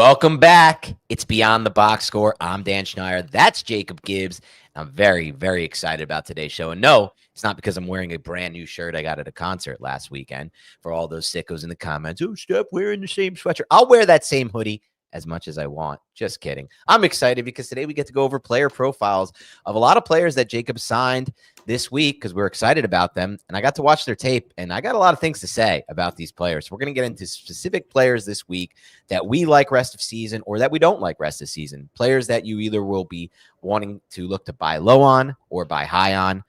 Welcome back. It's Beyond the Box Score. I'm Dan Schneier. That's Jacob Gibbs. I'm very, very excited about today's show. And no, it's not because I'm wearing a brand new shirt I got at a concert last weekend. For all those sickos in the comments, oh, stop wearing the same sweatshirt. I'll wear that same hoodie as much as I want. Just kidding. I'm excited because today we get to go over player profiles of a lot of players that Jacob signed this week because we're excited about them. And I got to watch their tape, and I got a lot of things to say about these players. We're going to get into specific players this week that we like rest of season or that we don't like rest of season. Players that you either will be wanting to look to buy low on or buy high on.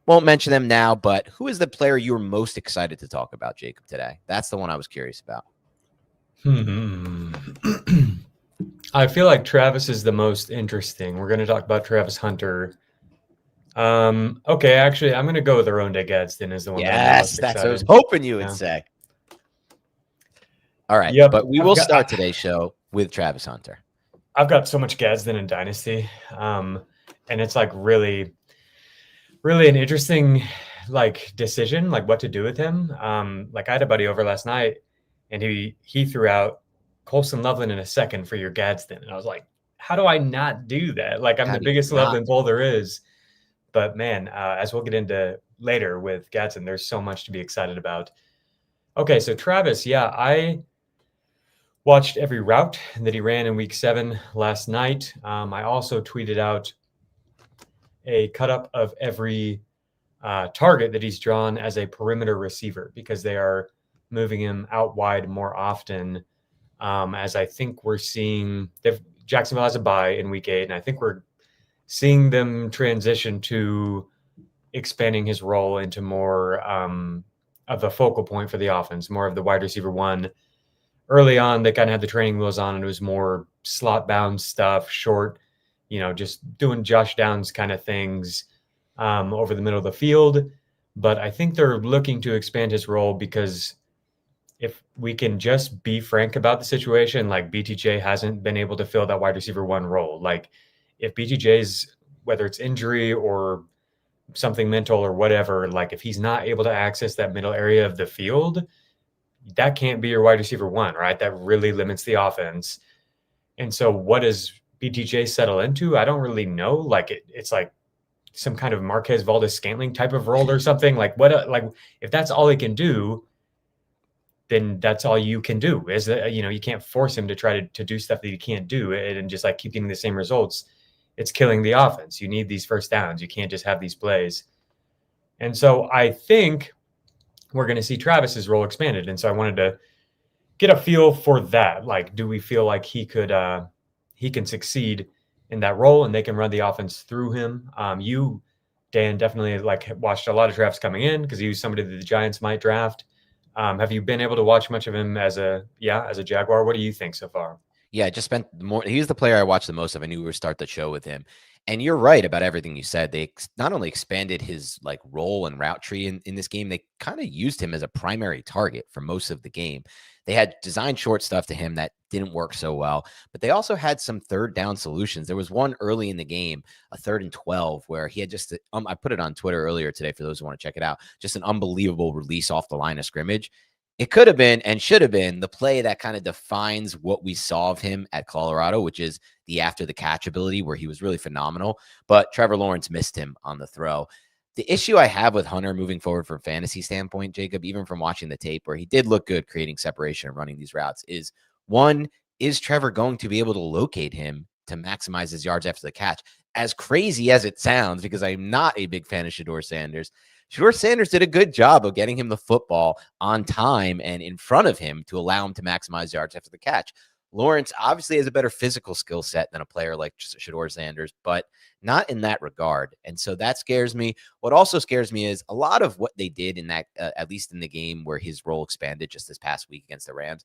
Won't mention them now, but who is the player you were most excited to talk about, Jacob, today? That's the one I was curious about. I feel like Travis is the most interesting. We're going to talk about Travis Hunter. Okay, actually, I'm going to go with Oronde Gadsden as the one. Yes, that's what I was hoping you would say. All right, but we will start today's show with Travis Hunter. I've got so much Gadsden in Dynasty, and it's like really, really an interesting decision, like what to do with him. I had a buddy over last night, and he threw out Colson Loveland in a second for your Gadsden, and I was like, how do I not do that? Like, I'm the biggest Loveland bull there is. But man, as we'll get into later with Gadsden, there's so much to be excited about. Okay, so Travis, I watched every route that he ran in week 7 last night. I also tweeted out a cut up of every target that he's drawn as a perimeter receiver because they are moving him out wide more often. As I think we're seeing, Jacksonville has a bye in week 8, and I think we're seeing them transition to expanding his role into more of a focal point for the offense, more of the wide receiver one. Early on, they kind of had the training wheels on, and it was more slot bound stuff, short, just doing Josh Downs kind of things over the middle of the field. But I think they're looking to expand his role because if we can just be frank about the situation, like BTJ hasn't been able to fill that wide receiver one role. Like, if BTJ's, whether it's injury or something mental or whatever, like if he's not able to access that middle area of the field, that can't be your wide receiver one, right? That really limits the offense. And so what does BTJ settle into? I don't really know. Like it's like some kind of Marquez Valdes-Scantling type of role or something. Like if that's all he can do, then that's all you can do. Is that, you can't force him to try to do stuff that he can't do and just like keep getting the same results. It's killing the offense. You need these first downs. You can't just have these plays. And so I think we're going to see Travis's role expanded. And so I wanted to get a feel for that. Like, do we feel like he can succeed in that role and they can run the offense through him? You, Dan, definitely watched a lot of drafts coming in because he was somebody that the Giants might draft. Have you been able to watch much of him as a Jaguar? What do you think so far? Yeah, I just spent more. He's the player I watched the most of. I knew we would start the show with him. And you're right about everything you said. They not only expanded his role and route tree in this game, they kind of used him as a primary target for most of the game. They had designed short stuff to him that didn't work so well, but they also had some third down solutions. There was one early in the game, a 3rd and 12, where he had just, I put it on Twitter earlier today for those who want to check it out, just an unbelievable release off the line of scrimmage. It could have been and should have been the play that kind of defines what we saw of him at Colorado, which is the after the catch ability where he was really phenomenal. But Trevor Lawrence missed him on the throw. The issue I have with Hunter moving forward from a fantasy standpoint, Jacob, even from watching the tape where he did look good creating separation and running these routes, is one, is Trevor going to be able to locate him to maximize his yards after the catch? As crazy as it sounds, because I'm not a big fan of Shedeur Sanders, Shedeur Sanders did a good job of getting him the football on time and in front of him to allow him to maximize yards after the catch. Lawrence obviously has a better physical skill set than a player like Shedeur Sanders, but not in that regard. And so that scares me. What also scares me is a lot of what they did in that, at least in the game where his role expanded just this past week against the Rams,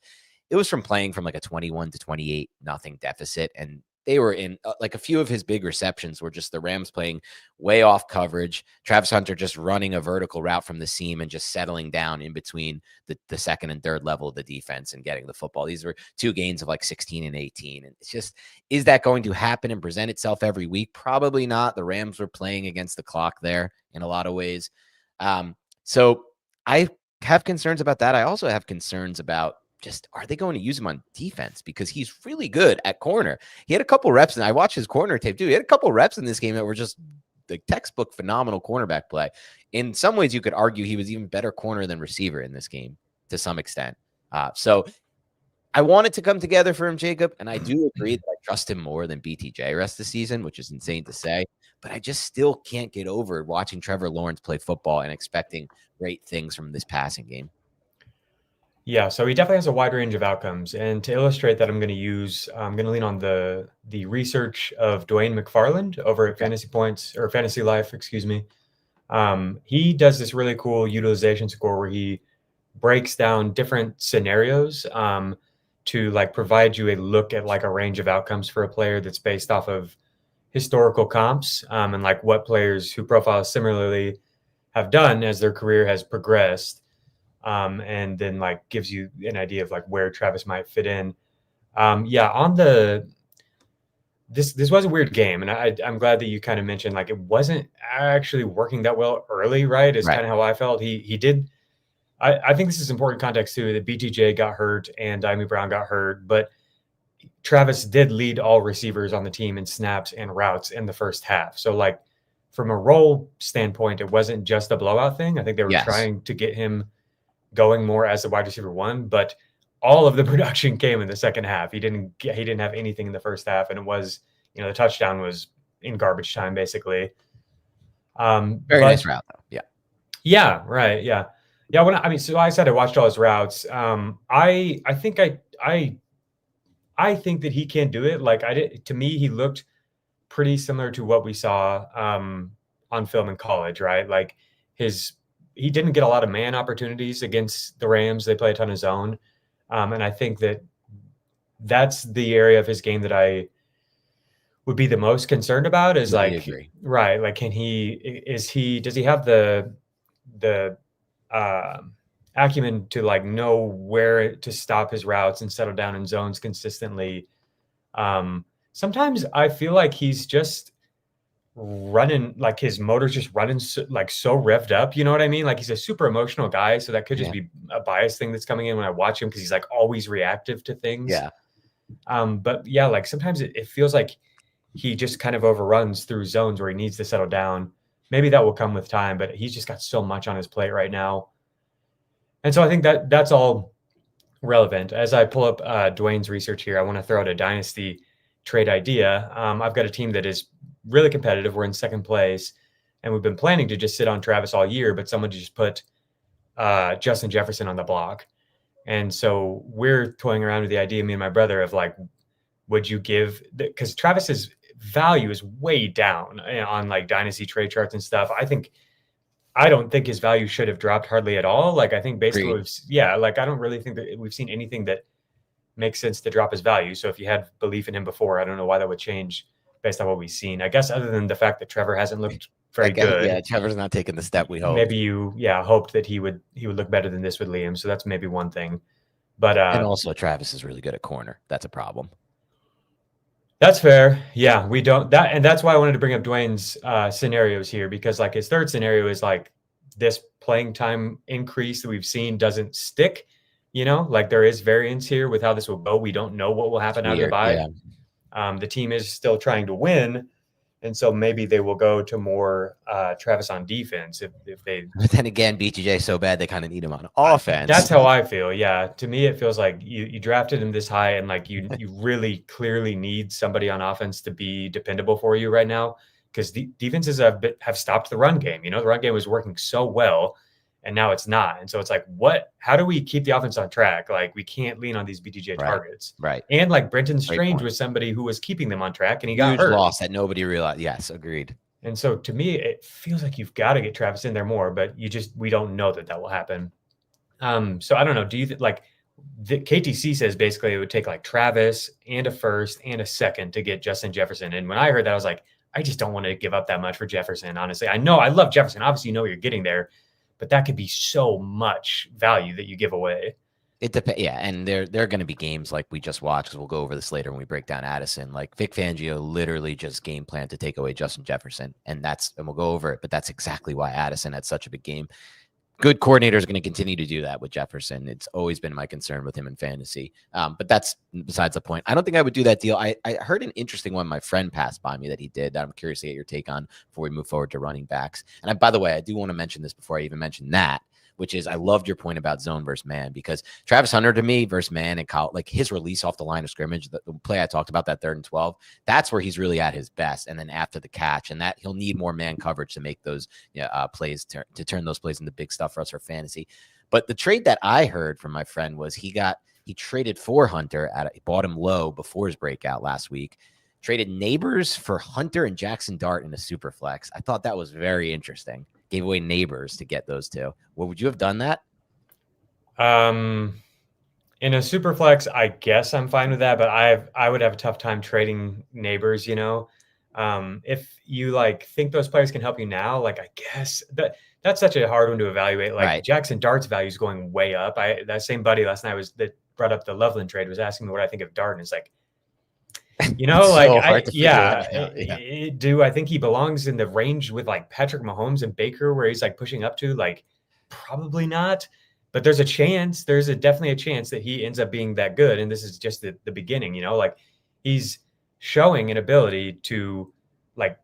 it was from playing from a 21 to 28 nothing deficit. And they were in a few of his big receptions were just the Rams playing way off coverage. Travis Hunter just running a vertical route from the seam and just settling down in between the second and third level of the defense and getting the football. These were 2 gains of 16 and 18. And it's just, is that going to happen and present itself every week? Probably not. The Rams were playing against the clock there in a lot of ways. So I have concerns about that. I also have concerns about just, are they going to use him on defense? Because he's really good at corner. He had a couple reps, and I watched his corner tape too. He had a couple reps in this game that were just the textbook phenomenal cornerback play. In some ways, you could argue he was even better corner than receiver in this game to some extent. So I want it to come together for him, Jacob, and I do agree that I trust him more than BTJ rest of the season, which is insane to say. But I just still can't get over watching Trevor Lawrence play football and expecting great things from this passing game. Yeah, so he definitely has a wide range of outcomes. And to illustrate that, I'm going to lean on the research of Dwayne McFarland over at Fantasy Points or Fantasy Life, excuse me. He does this really cool utilization score where he breaks down different scenarios to like provide you a look at like a range of outcomes for a player that's based off of historical comps and like what players who profile similarly have done as their career has progressed. And then like gives you an idea of like where Travis might fit in. This was a weird game, and I'm glad that you kind of mentioned like it wasn't actually working that well early, right? Is kind of how I felt. He did. I think this is important context too, that BTJ got hurt and Diami Brown got hurt, but Travis did lead all receivers on the team in snaps and routes in the first half. So like from a role standpoint, it wasn't just a blowout thing. I think they were trying to get him going more as a wide receiver one, but all of the production came in the second half. He didn't have anything in the first half, and it was, the touchdown was in garbage time basically. Very nice route though. Yeah. Yeah. Right. Yeah. Yeah. So I said I watched all his routes. I think that he can do it. Like to me, he looked pretty similar to what we saw on film in college, right? Like he didn't get a lot of man opportunities against the Rams. They play a ton of zone. And I think that that's the area of his game that I would be the most concerned about is right. Like, does he have the acumen to like know where to stop his routes and settle down in zones consistently? Sometimes I feel like he's just running, like his motor's just running so revved up, you know what I mean? Like he's a super emotional guy, so that could just be a bias thing that's coming in when I watch him because he's like always reactive to things. But yeah, like sometimes it feels like he just kind of overruns through zones where he needs to settle down. Maybe that will come with time, but he's just got so much on his plate right now. And so I think that's all relevant. As I pull up Dwayne's research here, I want to throw out a dynasty trade idea. I've got a team that is really competitive. We're in second place, and we've been planning to just sit on Travis all year, but someone just put Justin Jefferson on the block. And so we're toying around with the idea, me and my brother, of like, would you give, because Travis's value is way down on like dynasty trade charts and stuff. I don't think his value should have dropped hardly at all. Like I think basically, I don't really think that we've seen anything that makes sense to drop his value. So if you had belief in him before, I don't know why that would change based on what we've seen. I guess other than the fact that Trevor hasn't looked very good. Yeah, Trevor's not taking the step we hoped. Maybe you hoped that he would look better than this with Liam. So that's maybe one thing. But and also Travis is really good at corner. That's a problem. That's fair. Yeah, we don't that, and that's why I wanted to bring up Dwayne's scenarios here, because like his third scenario is like this playing time increase that we've seen doesn't stick. Like there is variance here with how this will go. We don't know what will happen after the bye. Yeah. The team is still trying to win, and so maybe they will go to more Travis on defense if they. But then again, BTJ so bad they kind of need him on offense. That's how I feel. Yeah, to me it feels like you drafted him this high, and like you really clearly need somebody on offense to be dependable for you right now, because the defenses have stopped the run game. The run game was working so well, and now it's not. And so it's like, how do we keep the offense on track? Like we can't lean on these BTJ targets. Right. And like Brenton Strange was somebody who was keeping them on track, and he got hurt. Loss that nobody realized. Yes, agreed. And so to me, it feels like you've got to get Travis in there more, but we don't know that will happen. So I don't know. Do you like the KTC says basically it would take like Travis and a first and a second to get Justin Jefferson. And when I heard that, I was like, I just don't want to give up that much for Jefferson. Honestly, I know I love Jefferson. Obviously, what you're getting there, but that could be so much value that you give away. It depends. Yeah. And there are going to be games like we just watched, because we'll go over this later when we break down Addison. Like Vic Fangio literally just game planned to take away Justin Jefferson. And we'll go over it, but that's exactly why Addison had such a big game. good coordinator is going to continue to do that with Jefferson. It's always been my concern with him in fantasy. But that's besides the point. I don't think I would do that deal. I heard an interesting one my friend passed by me that he did. I'm curious to get your take on before we move forward to running backs. And by the way, I do want to mention this before I even mention that, which is I loved your point about zone versus man, because Travis Hunter to me versus man and like his release off the line of scrimmage, the play I talked about, that 3rd and 12, that's where he's really at his best. And then after the catch, and that he'll need more man coverage to make those plays, to turn those plays into big stuff for us for fantasy. But the trade that I heard from my friend was he traded for Hunter bought him low before his breakout last week, traded Neighbors for Hunter and Jackson Dart in a super flex. I thought that was very interesting. Gave away Neighbors to get those two. Well, would you have done that? In a super flex, I guess I'm fine with that, but I would have a tough time trading Neighbors, if you like think those players can help you now, like, I guess that's such a hard one to evaluate. Like right. Jackson Dart's value is going way up. That same buddy last night that brought up the Loveland trade was asking me what I think of Dart. And it's like, do I think he belongs in the range with like Patrick Mahomes and Baker where he's like pushing up to? Like, probably not, but there's a chance. There's definitely a chance that he ends up being that good. And this is just the beginning, like he's showing an ability to like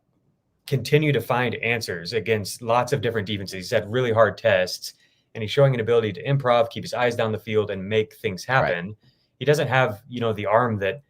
continue to find answers against lots of different defenses. He's had really hard tests, and he's showing an ability to improv, keep his eyes down the field, and make things happen. Right. He doesn't have, the arm that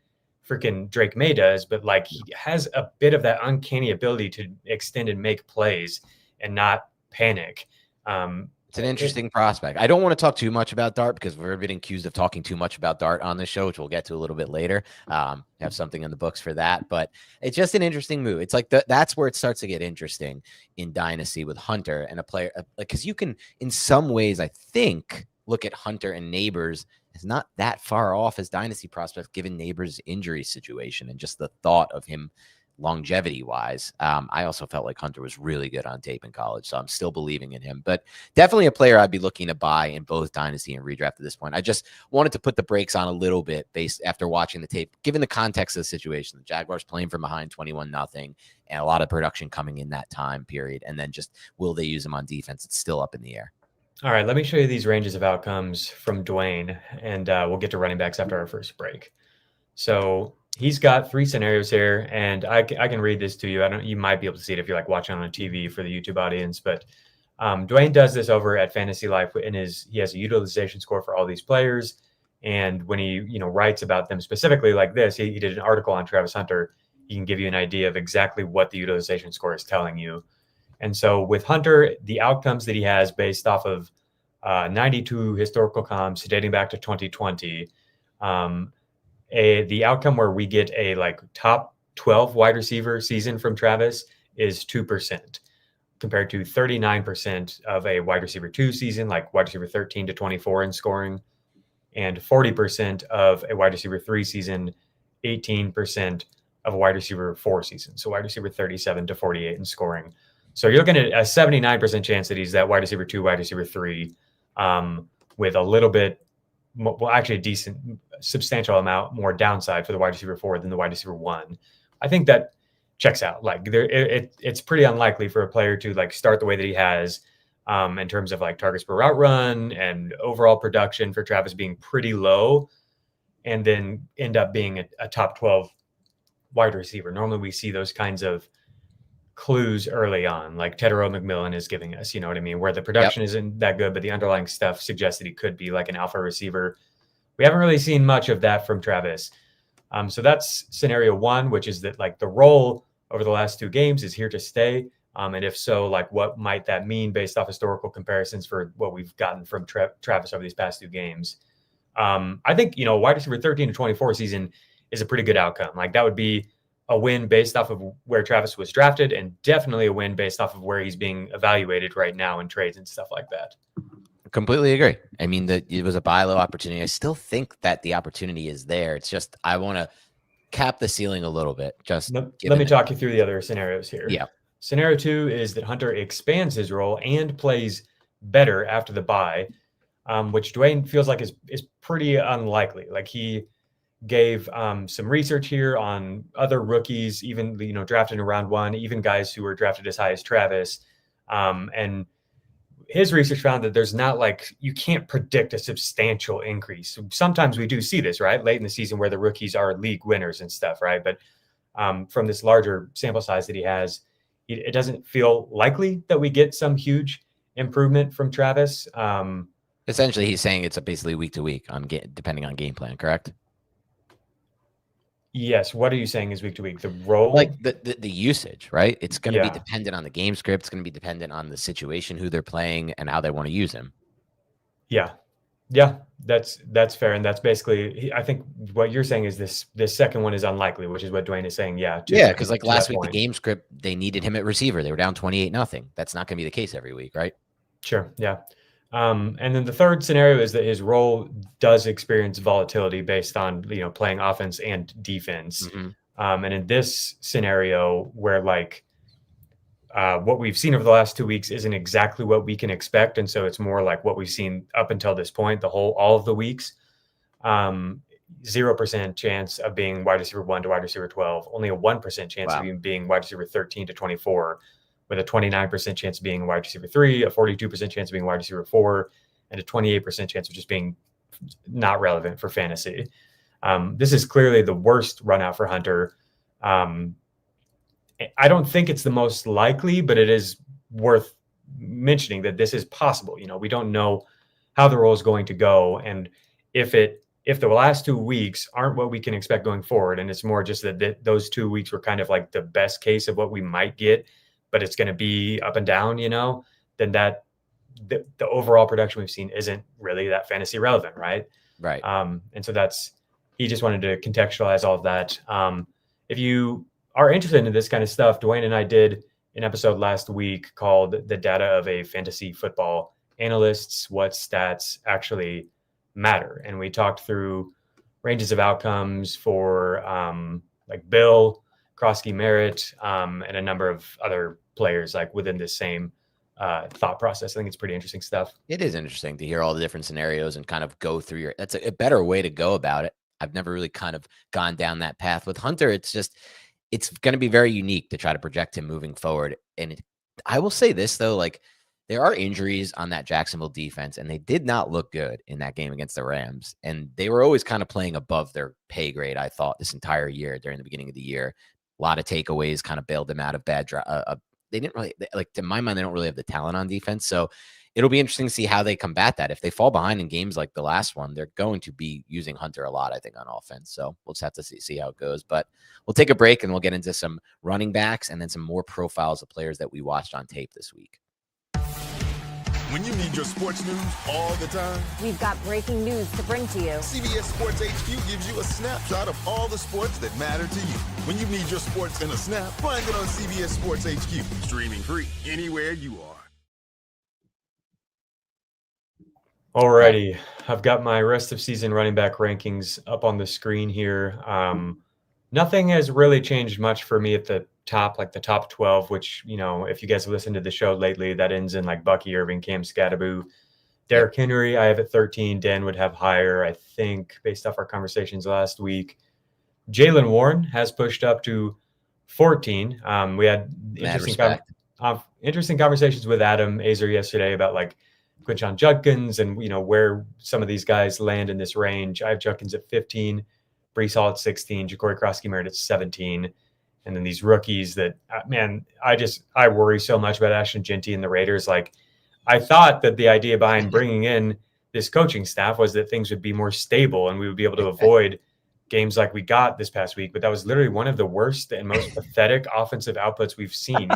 freaking Drake May does, but like he has a bit of that uncanny ability to extend and make plays and not panic. It's an interesting prospect. I don't want to talk too much about Dart because we're getting accused of talking too much about Dart on this show, which we'll get to a little bit later. Have something in the books for that, but it's just an interesting move. It's like that's where it starts to get interesting in Dynasty with Hunter and a player, because you can, in some ways, I think, look at Hunter and Neighbors is not that far off as Dynasty prospects, given Neighbors' injury situation and just the thought of him longevity wise. I also felt like Hunter was really good on tape in college, so I'm still believing in him, but definitely a player I'd be looking to buy in both Dynasty and redraft at this point. I just wanted to put the brakes on a little bit based after watching the tape, given the context of the situation. The Jaguars playing from behind 21-0 and a lot of production coming in that time period. And then just, will they use him on defense? It's still up in the air. All right, let me show you these ranges of outcomes from Dwayne, and we'll get to running backs after our first break. So he's got 3 scenarios here, and I can read this to you. You might be able to see it if you're like watching on a TV for the YouTube audience, but Dwayne does this over at Fantasy Life, and he has a utilization score for all these players. And when he writes about them specifically like this, he did an article on Travis Hunter. He can give you an idea of exactly what the utilization score is telling you. And so with Hunter, the outcomes that he has based off of 92 historical comps dating back to 2020, the outcome where we get a like top 12 wide receiver season from Travis is 2%, compared to 39% of a wide receiver 2 season, like wide receiver 13 to 24 in scoring, and 40% of a wide receiver 3 season, 18% of a wide receiver 4 season. So wide receiver 37 to 48 in scoring. So you're looking at a 79% chance that he's that wide receiver 2, wide receiver 3, with a little bit, well, actually a decent, substantial amount more downside for the wide receiver 4 than the wide receiver 1. I think that checks out. Like it's pretty unlikely for a player to like start the way that he has, in terms of like targets per route run and overall production for Travis being pretty low, and then end up being a top 12 wide receiver. Normally we see those kinds of clues early on, like Tedero McMillan is giving us, you know what I mean, where the production isn't that good, but the underlying stuff suggests that he could be like an alpha receiver. We haven't really seen much of that from Travis. So that's scenario 1, which is that like the role over the last 2 games is here to stay. And if so, like what might that mean based off historical comparisons for what we've gotten from Travis over these past 2 games? I think, wide receiver 13 to 24 season is a pretty good outcome. Like that would be a win based off of where Travis was drafted, and definitely a win based off of where he's being evaluated right now in trades and stuff like that. Completely agree. I mean, it was a buy low opportunity. I still think that the opportunity is there. It's just, I want to cap the ceiling a little bit. Let me talk you through the other scenarios here. Yeah. Scenario 2 is that Hunter expands his role and plays better after the bye, which Dwayne feels like is pretty unlikely. Like he gave some research here on other rookies, even drafted in round 1, even guys who were drafted as high as Travis, and his research found that there's not like, you can't predict a substantial increase. Sometimes we do see this, right, late in the season where the rookies are league winners and stuff, right? But from this larger sample size that he has, it doesn't feel likely that we get some huge improvement from Travis. Essentially, he's saying it's basically week to week depending on game plan, correct? Yes. What are you saying is week to week? The role? Like the usage, right? It's going to be dependent on the game script. It's going to be dependent on the situation, who they're playing, and how they want to use him. Yeah. That's fair. And that's basically, I think what you're saying is this second one is unlikely, which is what Dwayne is saying. Yeah. Because like last week, the game script, they needed him at receiver. They were down 28-0. That's not going to be the case every week, right? Sure. Yeah. And then the third scenario is that his role does experience volatility based on, playing offense and defense. Mm-hmm. And in this scenario where like what we've seen over the last 2 weeks isn't exactly what we can expect. And so it's more like what we've seen up until this point, all of the weeks, 0% chance of being wide receiver 1 to wide receiver 12, only a 1% chance of even being wide receiver 13 to 24. With a 29% chance of being wide receiver 3, a 42% chance of being wide receiver 4, and a 28% chance of just being not relevant for fantasy. This is clearly the worst run out for Hunter. I don't think it's the most likely, but it is worth mentioning that this is possible. We don't know how the role is going to go. And if the last 2 weeks aren't what we can expect going forward, and it's more just that those 2 weeks were kind of like the best case of what we might get, but it's going to be up and down, then that the overall production we've seen isn't really that fantasy relevant. Right. Right. And so he just wanted to contextualize all of that. If you are interested in this kind of stuff, Dwayne and I did an episode last week called The Data of a Fantasy Football Analyst, What Stats Actually Matter. And we talked through ranges of outcomes for like Bill, Krosky Merritt, and a number of other players like within this same thought process. I think it's pretty interesting stuff. It is interesting to hear all the different scenarios and kind of go through that's a better way to go about it. I've never really kind of gone down that path with Hunter. It's going to be very unique to try to project him moving forward. And I will say this though, like there are injuries on that Jacksonville defense, and they did not look good in that game against the Rams. And they were always kind of playing above their pay grade, I thought, this entire year during the beginning of the year. A lot of takeaways kind of bailed them out of bad they didn't really, like, to my mind, they don't really have the talent on defense. So it'll be interesting to see how they combat that. If they fall behind in games like the last one, they're going to be using Hunter a lot, I think, on offense. So we'll just have to see how it goes. But we'll take a break and we'll get into some running backs and then some more profiles of players that we watched on tape this week. When you need your sports news all the time, we've got breaking news to bring to you. CBS Sports HQ gives you a snapshot of all the sports that matter to you. When you need your sports in a snap, find it on CBS Sports HQ, streaming free anywhere you are. Alrighty, I've got my rest of season running back rankings up on the screen here. Nothing has really changed much for me at the top, like the top 12, which, if you guys have listened to the show lately, that ends in like Bucky Irving, Cam Scatteraboo, Derrick Henry. I have at 13. Dan would have higher, I think, based off our conversations last week. Jaylen Warren has pushed up to 14. We had interesting conversations with Adam Azer yesterday about like Quinshon Judkins and, where some of these guys land in this range. I have Judkins at 15. Breece Hall at 16, Ja'Cory Krosky Merritt at 17. And then these rookies that, man, I worry so much about Ashton Jeanty and the Raiders. Like, I thought that the idea behind bringing in this coaching staff was that things would be more stable and we would be able to avoid games like we got this past week. But that was literally one of the worst and most pathetic offensive outputs we've seen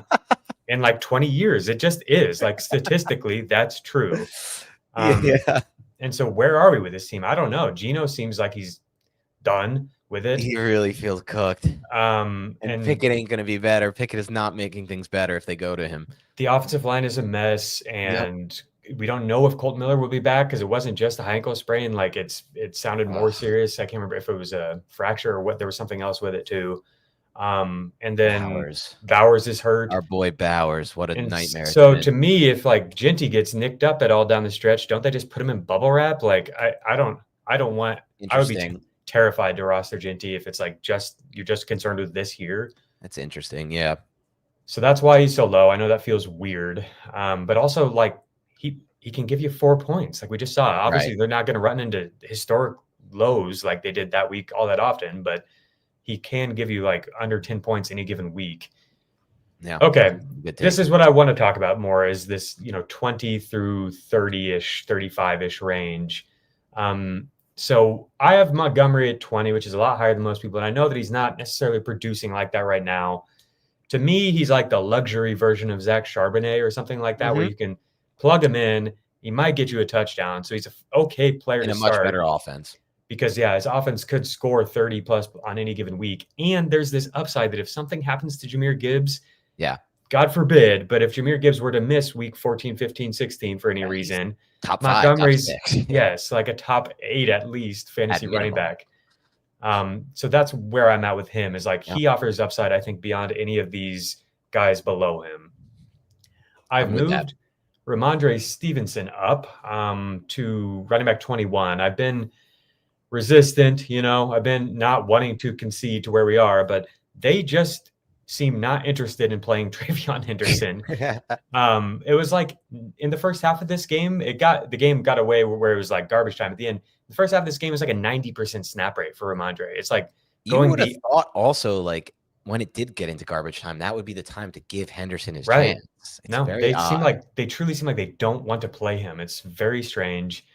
in like 20 years. It just is. Like, statistically, that's true. And so where are we with this team? I don't know. Geno seems like he's done with it. He really feels cooked. And Pickett ain't going to be better. Pickett is not making things better if they go to him. The offensive line is a mess, and we don't know if Colton Miller will be back because it wasn't just a high ankle sprain. Like it sounded more serious. I can't remember if it was a fracture or what. There was something else with it too. And then Bowers is hurt. Our boy Bowers, what a nightmare. So to me, if like Jeanty gets nicked up at all down the stretch, don't they just put him in bubble wrap? Like I would be terrified to roster Jeanty if it's like you're just concerned with this year. That's interesting. Yeah. So that's why he's so low. I know that feels weird. But also like he can give you 4 points. Like we just saw, obviously Right. they're not going to run into historic lows like they did that week all that often, but he can give you like under 10 points any given week. Yeah. Okay. Good This take. is what I want to talk about more is this, 20 through 30-ish, 35-ish range. So I have Montgomery at 20, which is a lot higher than most people. And I know that he's not necessarily producing like that right now. To me, he's like the luxury version of Zach Charbonnet or something like that, where you can plug him in. He might get you a touchdown. So he's an okay player In to a much start better offense. because, his offense could score 30 plus on any given week. And there's this upside that if something happens to Jahmyr Gibbs, God forbid, but if Jahmyr Gibbs were to miss week 14, 15, 16 for any reason, top 5, Montgomery's, top 6. yes, like a top 8 at least fantasy At running minimum. back. So that's where I'm at with him is like he offers upside, I think, beyond any of these guys below him. I've moved Ramondre Stevenson up to running back 21. I've been resistant, I've been not wanting to concede to where we are, but they just seem not interested in playing Travion Henderson. It was like in the first half of this game, the game got away where it was like garbage time at the end. The first half of this game was like a 90% snap rate for Ramondre. It's like you would have thought also like when it did get into garbage time, that would be the time to give Henderson his chance. It's no, very odd. they truly seem like they don't want to play him. It's very strange.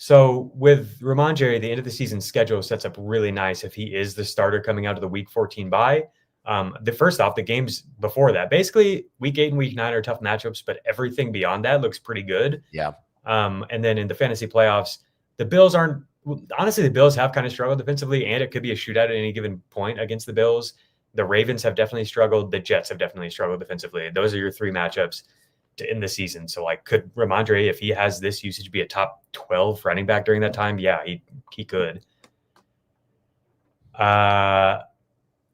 So with Ramondre, the end of the season schedule sets up really nice if he is the starter coming out of the week 14 bye. The games before that, basically week 8 and week 9 are tough matchups, but everything beyond that looks pretty good. Yeah. And then in the fantasy playoffs, the Bills have kind of struggled defensively, and it could be a shootout at any given point against the Bills. The Ravens have definitely struggled. The Jets have definitely struggled defensively. Those are your 3 matchups to end the season. So like, could Ramondre, if he has this usage, be a top 12 running back during that time? Yeah, he could.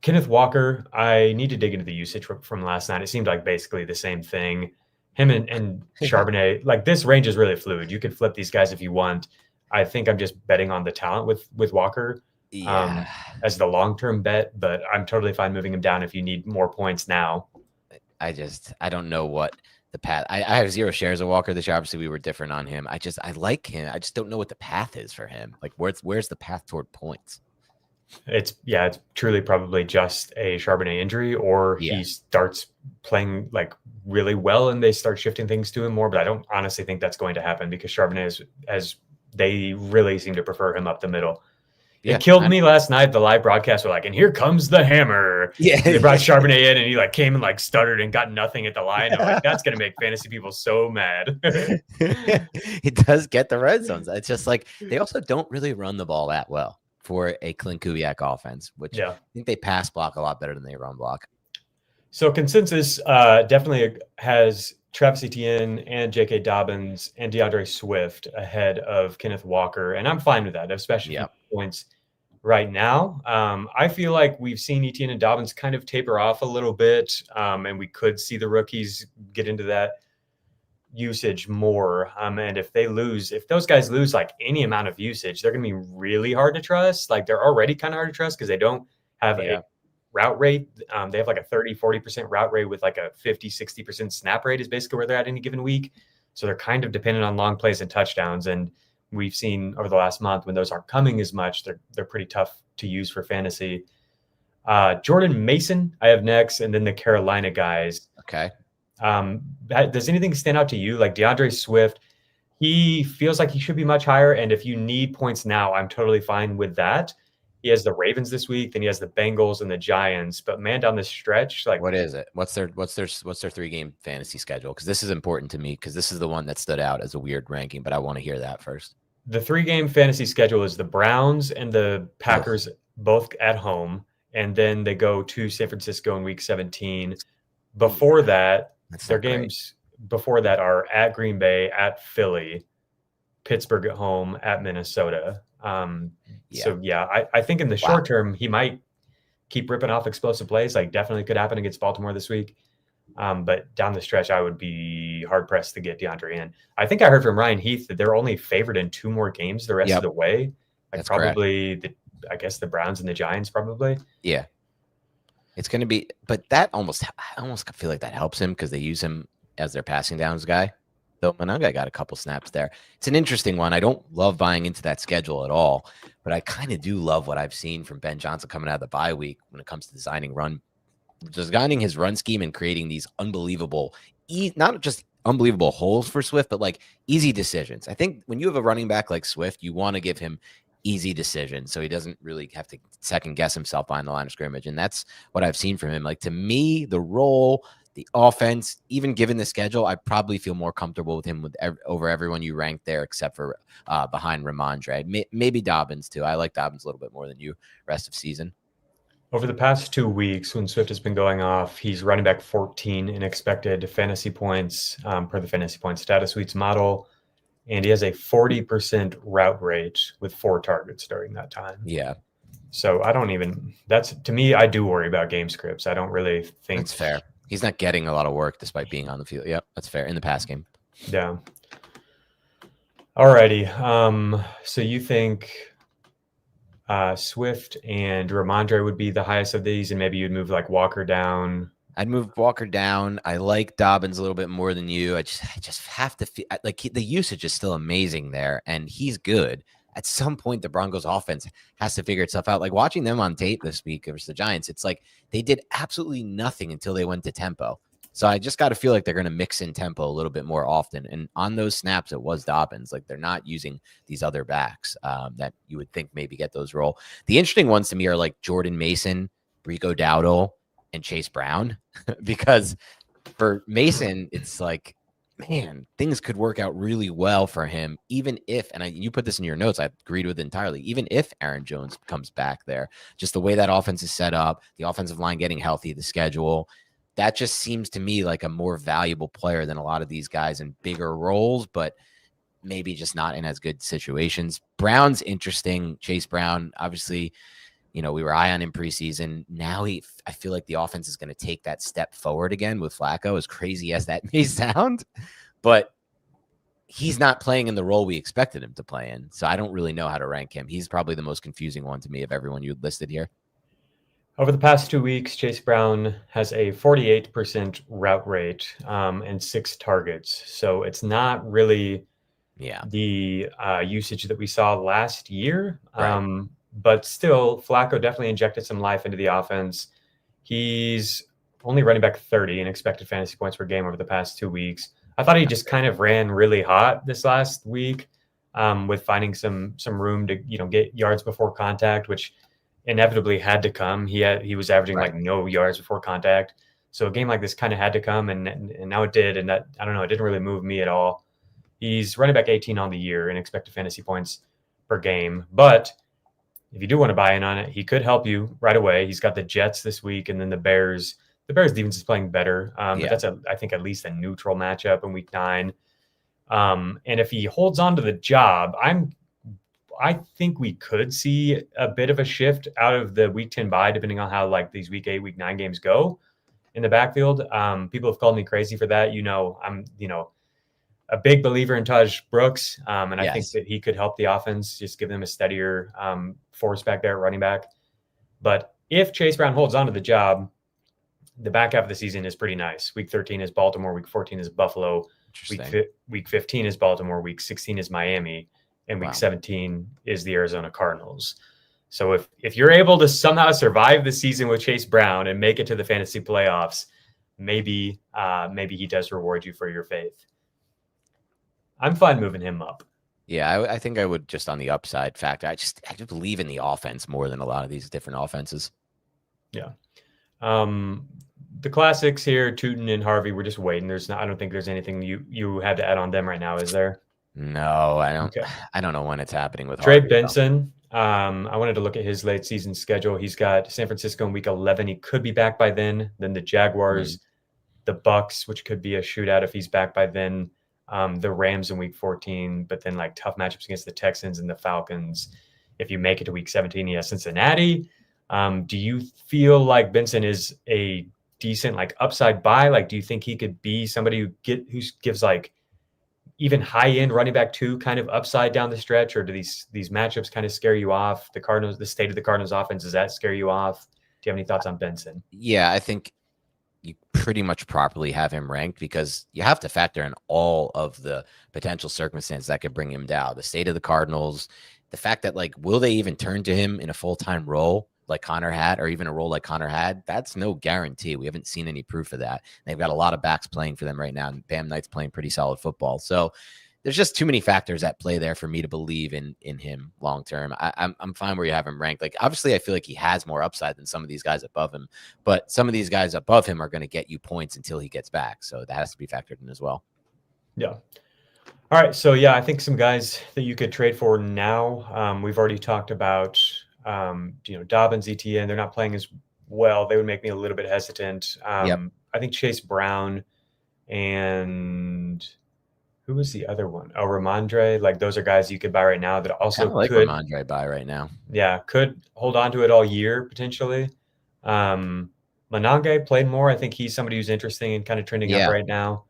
Kenneth Walker, I need to dig into the usage from last night. It seemed like basically the same thing. Him and Charbonnet, like this range is really fluid. You could flip these guys if you want. I think I'm just betting on the talent with Walker as the long-term bet, but I'm totally fine moving him down if you need more points now. I don't know what the path. I have 0 shares of Walker this year. Obviously, we were different on him. I like him. I just don't know what the path is for him. Like where's the path toward points? It's truly probably just a Charbonnet injury, or he starts playing like really well and they start shifting things to him more. But I don't honestly think that's going to happen because Charbonnet as they really seem to prefer him up the middle. It killed me last night. The live broadcast were like, and here comes the hammer. Yeah. They brought Charbonnet in and he like came and like stuttered and got nothing at the line. I'm like, that's going to make fantasy people so mad. It does get the red zones. It's just like, they also don't really run the ball that well for a Clint Kubiak offense, which I think they pass block a lot better than they run block. So consensus definitely has Travis Etienne and J.K. Dobbins and DeAndre Swift ahead of Kenneth Walker. And I'm fine with that, especially points right now. I feel like we've seen Etienne and Dobbins kind of taper off a little bit, and we could see the rookies get into that usage more. And if those guys lose like any amount of usage, they're going to be really hard to trust. Like they're already kind of hard to trust because they don't have a route rate. They have like a 30-40% route rate with like a 50-60% snap rate is basically where they're at any given week. So they're kind of dependent on long plays and touchdowns. And we've seen over the last month when those aren't coming as much, they're pretty tough to use for fantasy. Jordan Mason, I have next, and then the Carolina guys. Okay. Does anything stand out to you? Like DeAndre Swift, he feels like he should be much higher. And if you need points now, I'm totally fine with that. He has the Ravens this week, then he has the Bengals and the Giants. But man, down the stretch, like what is it? What's their 3-game fantasy schedule? Because this is important to me because this is the one that stood out as a weird ranking. But I want to hear that first. The 3-game fantasy schedule is the Browns and the Packers both at home, and then they go to San Francisco in week 17. Before that, their games before that are at Green Bay, at Philly, Pittsburgh at home, at Minnesota. So I think in the short term, he might keep ripping off explosive plays. Like definitely could happen against Baltimore this week. But down the stretch, I would be hard pressed to get DeAndre in. I think I heard from Ryan Heath that they're only favored in 2 more games the rest of the way. Like that's probably the Browns and the Giants probably. Yeah. It's going to be, but that I almost feel like that helps him because they use him as their passing downs guy. Though Monangai got a couple snaps there. It's an interesting one. I don't love buying into that schedule at all, but I kind of do love what I've seen from Ben Johnson coming out of the bye week when it comes to designing his run scheme and creating these unbelievable, not just unbelievable holes for Swift, but like easy decisions. I think when you have a running back like Swift, you want to give him easy decisions so he doesn't really have to second guess himself behind the line of scrimmage. And that's what I've seen from him. Like, to me, the role, the offense, even given the schedule, I probably feel more comfortable with him over everyone you ranked there, except for behind Ramondre. Maybe Dobbins too. I like Dobbins a little bit more than you rest of season. Over the past 2 weeks, when Swift has been going off, he's running back 14 in expected fantasy points per the Fantasy Points Data Suites model. And he has a 40% route rate with 4 targets during that time. Yeah. So to me, I do worry about game scripts. I don't really think that's fair. He's not getting a lot of work despite being on the field. Yep, that's fair in the pass game. Yeah. Alrighty. So you think Swift and Ramondre would be the highest of these, and maybe you'd move like Walker down? I'd move Walker down. I like Dobbins a little bit more than you. I just have to feel like the usage is still amazing there, and he's good. At some point, the Broncos offense has to figure itself out. Like, watching them on tape this week versus the Giants, it's like they did absolutely nothing until they went to tempo. So I just got to feel like they're going to mix in tempo a little bit more often. And on those snaps, it was Dobbins. Like, they're not using these other backs that you would think maybe get those role. The interesting ones to me are like Jordan Mason, Rico Dowdle, and Chase Brown, because for Mason, it's like, man, things could work out really well for him, even if, and you put this in your notes, I agreed with entirely, even if Aaron Jones comes back there, just the way that offense is set up, the offensive line getting healthy, the schedule, that just seems to me like a more valuable player than a lot of these guys in bigger roles, but maybe just not in as good situations. Brown's interesting. Chase Brown, obviously, we were high on him preseason. Now I feel like the offense is going to take that step forward again with Flacco, as crazy as that may sound, but he's not playing in the role we expected him to play in. So I don't really know how to rank him. He's probably the most confusing one to me of everyone you listed here. Over the past 2 weeks, Chase Brown has a 48% route rate and 6 targets. So it's not really the usage that we saw last year. Right. But still, Flacco definitely injected some life into the offense. He's only running back 30 in expected fantasy points per game over the past 2 weeks. I thought he just kind of ran really hot this last week with finding some room to get yards before contact, which inevitably had to come. He was averaging like no yards before contact. So a game like this kind of had to come, and now it did. And that, I don't know, it didn't really move me at all. He's running back 18 on the year in expected fantasy points per game. But if you do want to buy in on it, he could help you right away. He's got the Jets this week, and then the Bears. The Bears defense is playing better. But that's I think at least a neutral matchup in week 9. And if he holds on to the job, I think we could see a bit of a shift out of the week 10 bye, depending on how like these week 8, week 9 games go in the backfield. People have called me crazy for that. I'm a big believer in Taj Brooks. And I think that he could help the offense, just give them a steadier force back there at running back. But if Chase Brown holds on to the job, the back half of the season is pretty nice. Week 13 is Baltimore. Week 14 is Buffalo. Week 15 is Baltimore. Week 16 is Miami. And week 17 is the Arizona Cardinals. So if you're able to somehow survive the season with Chase Brown and make it to the fantasy playoffs, maybe he does reward you for your faith. I'm fine moving him up. Yeah, I think I would, just on the upside factor. I just believe in the offense more than a lot of these different offenses. Yeah. The classics here, Tootin and Harvey, we're just waiting. I don't think there's anything you have to add on them right now, is there? No, I don't. Okay. I don't know when it's happening with Trey Harvey, Benson. I wanted to look at his late season schedule. He's got San Francisco in week 11. He could be back by then. Then the Jaguars, the Bucks, which could be a shootout if he's back by then. The Rams in week 14, but then like tough matchups against the Texans and the Falcons. If you make it to week 17, he has Cincinnati. Do you feel like Benson is a decent like upside buy? Like, do you think he could be somebody who gives like even high-end running back 2 kind of upside down the stretch, or do these matchups kind of scare you off? The state of the Cardinals offense, does that scare you off? Do you have any thoughts on Benson? Yeah, I think you pretty much properly have him ranked, because you have to factor in all of the potential circumstances that could bring him down. The state of the Cardinals, the fact that, like, will they even turn to him in a full-time role like Connor had, or even a role like Connor had? That's no guarantee. We haven't seen any proof of that. They've got a lot of backs playing for them right now, and Bam Knight's playing pretty solid football. So there's just too many factors at play there for me to believe in him long term. I'm fine where you have him ranked. Like, obviously, I feel like he has more upside than some of these guys above him, but some of these guys above him are going to get you points until he gets back. So that has to be factored in as well. Yeah. All right. So, yeah, I think some guys that you could trade for now. We've already talked about, Dobbins, ETN. They're not playing as well. They would make me a little bit hesitant. Yep. I think Chase Brown and who was the other one? Oh, Ramondre. Like, those are guys you could buy right now that also like could Ramondre buy right now. Yeah, could hold on to it all year potentially. Manange played more. I think he's somebody who's interesting and kind of trending up right now.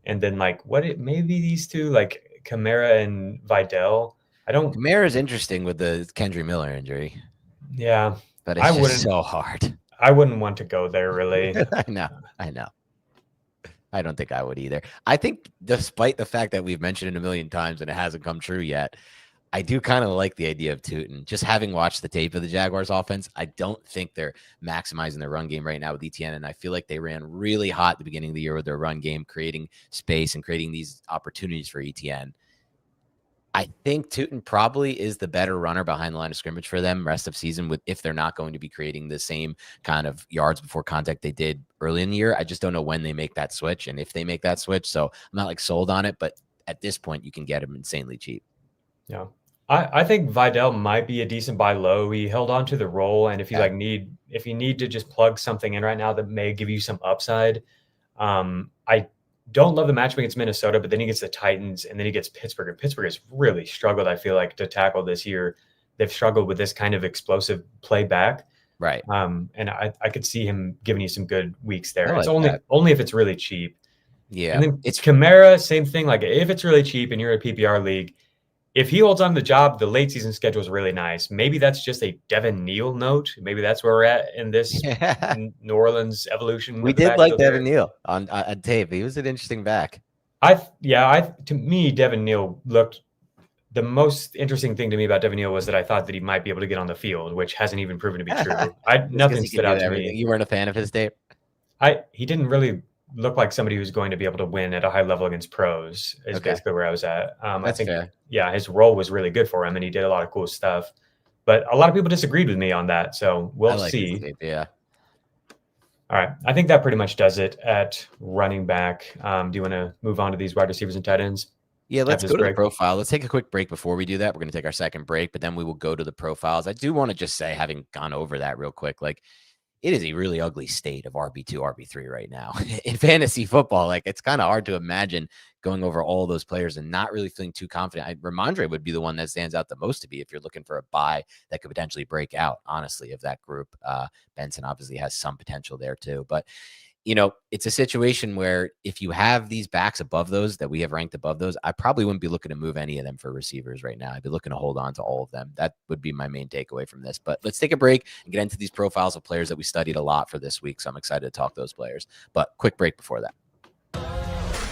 And then, like, maybe these two, like Kamara and Vidal. Kamara's interesting with the Kendry Miller injury. Yeah, but it's just so hard. I wouldn't want to go there, really. I know. I don't think I would either. I think, despite the fact that we've mentioned it a million times and it hasn't come true yet, I do kind of like the idea of Tootin. Just having watched the tape of the Jaguars offense, I don't think they're maximizing their run game right now with ETN. And I feel like they ran really hot at the beginning of the year with their run game, creating space and creating these opportunities for ETN. I think Tootin probably is the better runner behind the line of scrimmage for them rest of season, if they're not going to be creating the same kind of yards before contact they did early in the year. I just don't know when they make that switch and if they make that switch. So I'm not like sold on it, but at this point you can get him insanely cheap. Yeah. I think Vidal might be a decent buy low. He held on to the role, and if you if you need to just plug something in right now that may give you some upside, I don't love the matchup against Minnesota, but then he gets the Titans and then he gets Pittsburgh. And Pittsburgh has really struggled, I feel like, to tackle this year. They've struggled with this kind of explosive play back. Right. And I could see him giving you some good weeks there. It's like only if it's really cheap. Yeah. And then it's Kamara, same thing. Like, if it's really cheap and you're in a PPR league, if he holds on to the job, the late season schedule is really nice. Maybe that's just a Devin Neal note. Maybe that's where we're at in this New Orleans evolution. We did like Devin Neal on tape. He was an interesting back. To me, Devin Neal looked the most interesting thing to me about Devin Neal was that I thought that he might be able to get on the field, which hasn't even proven to be true. Nothing stood out to me. You weren't a fan of his tape? He didn't really look like somebody who's going to be able to win at a high level against pros is basically where I was at. I think, fair. His role was really good for him and he did a lot of cool stuff, but a lot of people disagreed with me on that. So we'll see. Yeah. All right. I think that pretty much does it at running back. Do you want to move on to these wide receivers and tight ends? Yeah, let's go to the profile. Let's take a quick break before we do that. We're going to take our second break, but then we will go to the profiles. I do want to just say, having gone over that real quick, like, it is a really ugly state of RB2, RB3 right now in fantasy football. Like, it's kind of hard to imagine going over all those players and not really feeling too confident. Ramondre would be the one that stands out the most to me if you're looking for a buy that could potentially break out, honestly, of that group. Benson obviously has some potential there too, but it's a situation where if you have these backs above those that we have ranked above those, I probably wouldn't be looking to move any of them for receivers right now. I'd be looking to hold on to all of them. That would be my main takeaway from this. But let's take a break and get into these profiles of players that we studied a lot for this week. So I'm excited to talk those players. But quick break before that.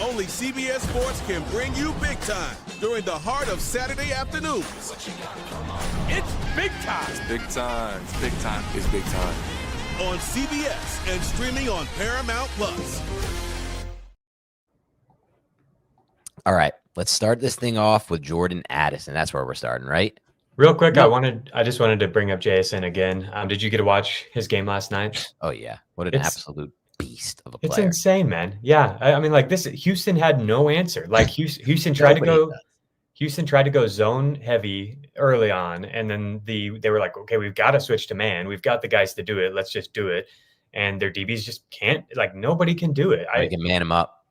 Only CBS Sports can bring you big time during the heart of Saturday afternoons. It's big time. It's big time. It's big time. It's big time. On CBS and streaming on Paramount Plus. All right, let's start this thing off with Jordan Addison. That's where we're starting, right? Real quick, I just wanted to bring up Jaxon again. Did you get to watch his game last night? Oh yeah, what an absolute beast of a player! It's insane, man. Yeah, I mean, like this, Houston had no answer. Like Houston tried to go. Houston tried to go zone heavy early on, and then they were like, okay, we've got to switch to man. We've got the guys to do it. Let's just do it. And their DBs just can't, like, nobody can do it. I can man him up.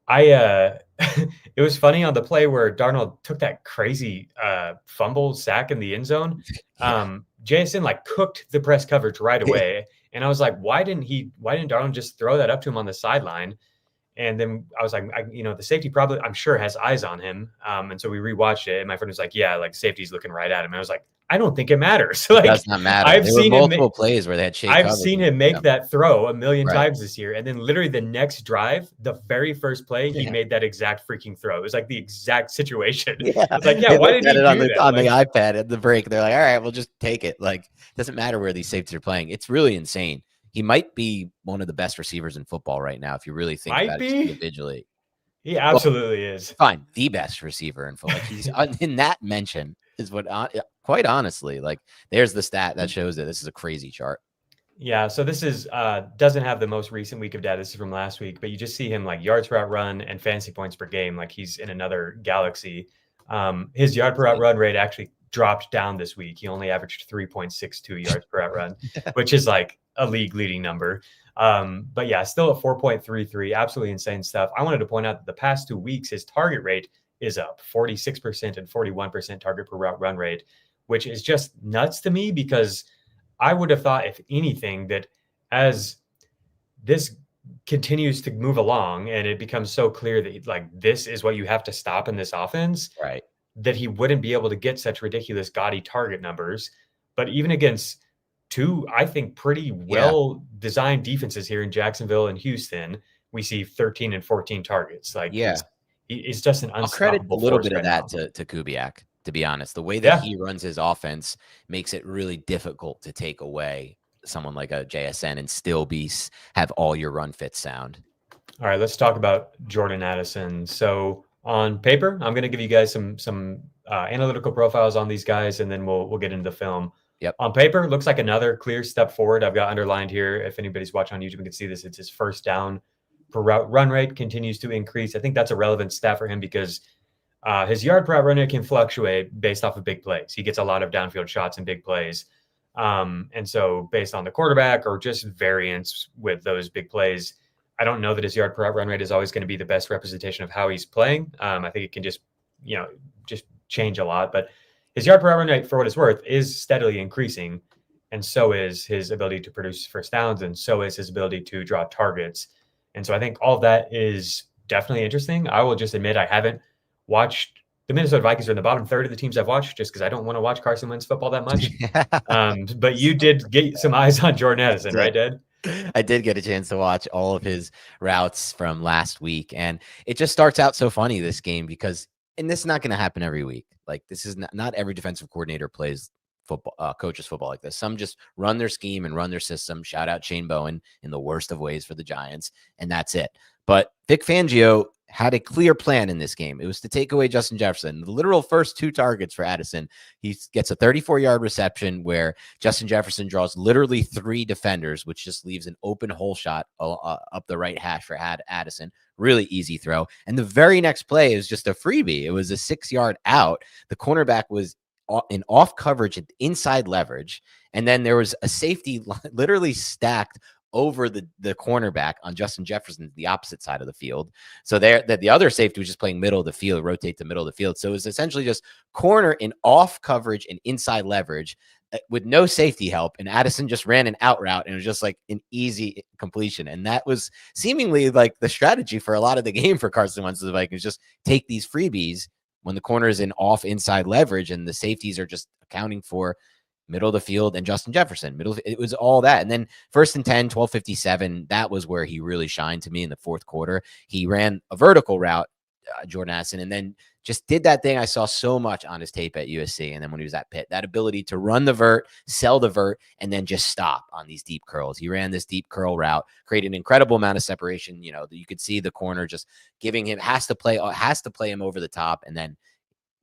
It was funny on the play where Darnold took that crazy fumble sack in the end zone. Jaxon like cooked the press coverage right away. And I was like, why didn't Darnold just throw that up to him on the sideline? And then I was like, the safety probably, I'm sure, has eyes on him. And so we rewatched it. And my friend was like, yeah, like safety's looking right at him. And I was like, I don't think it matters. It does not matter. I've There were seen multiple plays where they had shade I've coverage. seen him make that throw a million Right. times this year. And then literally the next drive, the very first play, he Yeah. made that exact freaking throw. It was like the exact situation. Yeah. It's like, They why looked did he at do it that? on Like, the iPad at the break? They're like, all right, we'll just take it. Like, it doesn't matter where these safeties are playing. It's really insane. He might be one of the best receivers in football right now, if you really think Might about be. it individually. He absolutely is. Fine, the best receiver in football. Like, he's in that mention is what, quite honestly, like, there's the stat that shows that this is a crazy chart. Yeah, so this is doesn't have the most recent week of data. This is from last week, but you just see him like yards per out run and fantasy points per game. Like he's in another galaxy. His yard per out run rate actually dropped down this week. He only averaged 3.62 yards per out run, which is like a league leading number. But yeah, still at 4.33, absolutely insane stuff. I wanted to point out that the past 2 weeks, his target rate is up 46% and 41% target per route run rate, which is just nuts to me because I would have thought, if anything, that as this continues to move along and it becomes so clear that like this is what you have to stop in this offense, Right. that he wouldn't be able to get such ridiculous gaudy target numbers. But even against two, I think, pretty well designed defenses here in Jacksonville and Houston, we see 13 and 14 targets. Like, he's just an unstoppable I'll credit a little bit of that now. to Kubiak, to be honest. The way that he runs his offense makes it really difficult to take away someone like a JSN and still have all your run fits sound. All right, let's talk about Jordan Addison. So on paper, I'm going to give you guys some analytical profiles on these guys, and then we'll get into the film. Yep. On paper, looks like another clear step forward. I've got underlined here. If anybody's watching on YouTube, you can see this. It's his first down per route run rate continues to increase. I think that's a relevant stat for him because his yard per route run rate can fluctuate based off of big plays. He gets a lot of downfield shots and big plays. And so based on the quarterback or just variance with those big plays, I don't know that his yard per route run rate is always going to be the best representation of how he's playing. I think it can just change a lot, but his yard per route run rate, for what it's worth, is steadily increasing. And so is his ability to produce first downs. And so is his ability to draw targets. And so I think all of that is definitely interesting. I will just admit I haven't watched the Minnesota Vikings are in the bottom third of the teams I've watched just because I don't want to watch Carson Wentz football that much. But you did get some eyes on Jordan Addison, right, Dad? I did get a chance to watch all of his routes from last week. And it just starts out so funny, this game, because, and this is not going to happen every week. Like, this is not every defensive coordinator plays football, coaches football like this. Some just run their scheme and run their system. Shout out Shane Bowen in the worst of ways for the Giants. And that's it. But Vic Fangio had a clear plan in this game. It was to take away Justin Jefferson. The literal first 2 targets for Addison. He gets a 34-yard reception where Justin Jefferson draws literally 3 defenders, which just leaves an open hole shot up the right hash for Addison. Really easy throw. And the very next play is just a freebie. It was a 6-yard out. The cornerback was in off coverage and inside leverage. And then there was a safety literally stacked over the cornerback on Justin Jefferson, the opposite side of the field. So the other safety was just playing middle of the field, rotate to middle of the field. So it was essentially just corner in off coverage and inside leverage with no safety help. And Addison just ran an out route and it was just like an easy completion. And that was seemingly like the strategy for a lot of the game for Carson Wentz of the Vikings, just take these freebies when the corner is in off inside leverage and the safeties are just accounting for middle of the field and Justin Jefferson. It was all that. And then 1st and 10, 12:57, that was where he really shined to me in the fourth quarter. He ran a vertical route, Jordan Addison, and then just did that thing I saw so much on his tape at USC and then when he was at Pitt, that ability to run the vert, sell the vert, and then just stop on these deep curls. He ran this deep curl route, created an incredible amount of separation. You know, you could see the corner just giving him, has to play him over the top, and then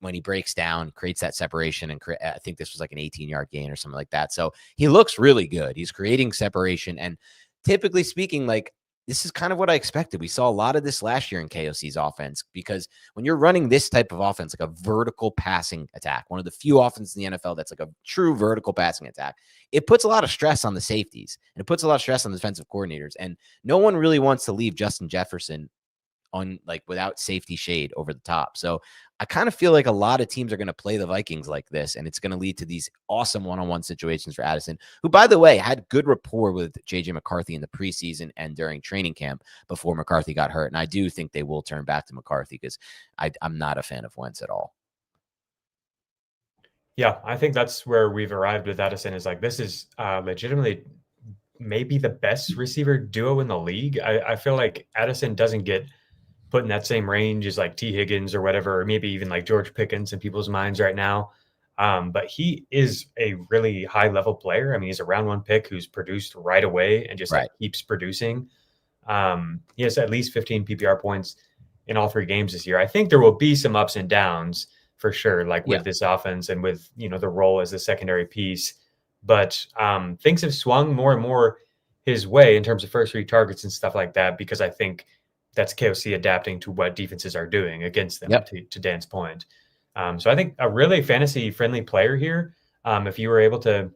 when he breaks down, creates that separation, and I think this was like an 18-yard gain or something like that. So he looks really good. He's creating separation, and typically speaking, like, this is kind of what I expected. We saw a lot of this last year in KOC's offense, because when you're running this type of offense, like a vertical passing attack, one of the few offenses in the NFL that's like a true vertical passing attack, it puts a lot of stress on the safeties and it puts a lot of stress on the defensive coordinators. And no one really wants to leave Justin Jefferson on, like, without safety shade over the top. So I kind of feel like a lot of teams are going to play the Vikings like this, and it's going to lead to these awesome one-on-one situations for Addison, who, by the way, had good rapport with JJ McCarthy in the preseason and during training camp before McCarthy got hurt. And I do think they will turn back to McCarthy, because I'm not a fan of Wentz at all. Yeah, I think that's where we've arrived with Addison is like, this is legitimately maybe the best receiver duo in the league. I feel like Addison doesn't get put in that same range as like T. Higgins or whatever, or maybe even like George Pickens in people's minds right now. But he is a really high level player. I mean, he's a round 1 pick who's produced right away and just like keeps producing. He has at least 15 PPR points in all 3 games this year. I think there will be some ups and downs for sure, like with this offense and with, the role as the secondary piece. But things have swung more and more his way in terms of first read targets and stuff like that, because I think that's KOC adapting to what defenses are doing against them, to Dan's point. So I think a really fantasy-friendly player here, if you were able to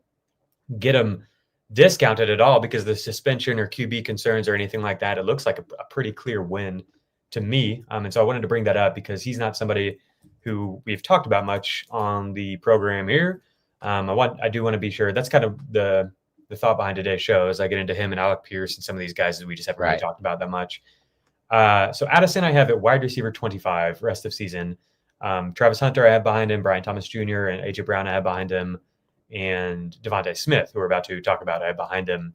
get him discounted at all because of the suspension or QB concerns or anything like that, it looks like a pretty clear win to me. And so I wanted to bring that up because he's not somebody who we've talked about much on the program here. I do want to be sure that's kind of the thought behind today's show as I get into him and Alec Pierce and some of these guys that we just haven't really talked about that much. So Addison, I have at wide receiver 25 rest of season. Travis Hunter, I have behind him. Brian Thomas Jr. and AJ Brown, I have behind him. And DeVonta Smith, who we're about to talk about, I have behind him.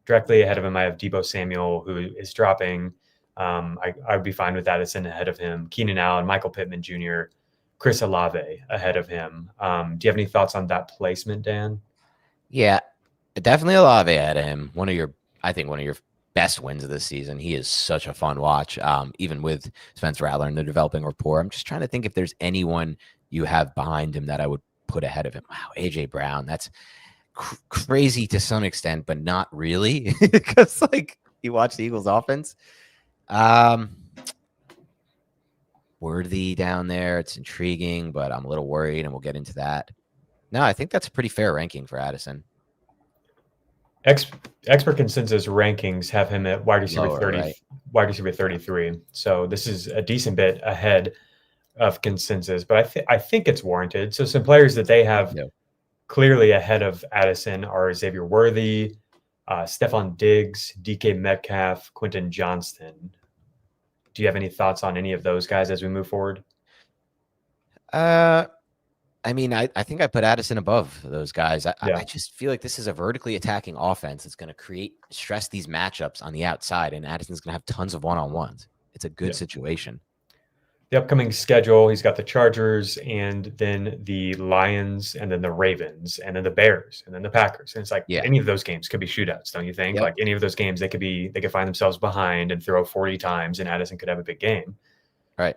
Directly ahead of him, I have Deebo Samuel, who is dropping. I would be fine with Addison ahead of him. Keenan Allen, Michael Pittman Jr., Chris Olave ahead of him. Do you have any thoughts on that placement, Dan? Yeah, definitely Olave ahead of him. I think one of your best wins of this season. He is such a fun watch, even with Spencer Rattler and the developing rapport. I'm just trying to think if there's anyone you have behind him that I would put ahead of him. Wow, AJ Brown. That's crazy to some extent, but not really, because like you watch the Eagles offense. Worthy down there. It's intriguing, but I'm a little worried, and we'll get into that. No, I think that's a pretty fair ranking for Addison. Expert consensus rankings have him at wide receiver Lower, 30, wide receiver 33. So this is a decent bit ahead of consensus, but I think it's warranted. So some players that they have clearly ahead of Addison are Xavier Worthy, Stephon Diggs, DK Metcalf, Quentin Johnston. Do you have any thoughts on any of those guys as we move forward? I mean, I think I put Addison above those guys. I just feel like this is a vertically attacking offense that's going to stress these matchups on the outside, and Addison's going to have tons of one-on-ones. It's a good situation. The upcoming schedule, he's got the Chargers and then the Lions and then the Ravens and then the Bears and then the Packers. And it's like any of those games could be shootouts, don't you think? Like any of those games, they could find themselves behind and throw 40 times and Addison could have a big game. Right.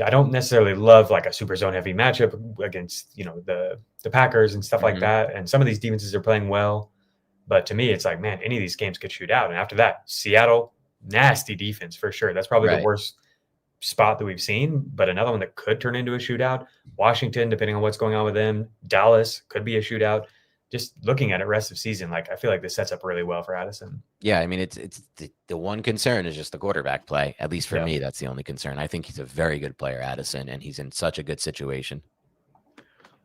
I don't necessarily love like a super zone heavy matchup against, the Packers and stuff like that. And some of these defenses are playing well. But to me, it's like, man, any of these games could shoot out. And after that, Seattle, nasty defense for sure. That's probably the worst spot that we've seen, but another one that could turn into a shootout. Washington, depending on what's going on with them. Dallas could be a shootout. Just looking at it rest of season, like I feel like this sets up really well for Addison. Yeah, I mean, it's the one concern is just the quarterback play. At least for me, that's the only concern. I think he's a very good player, Addison, and he's in such a good situation.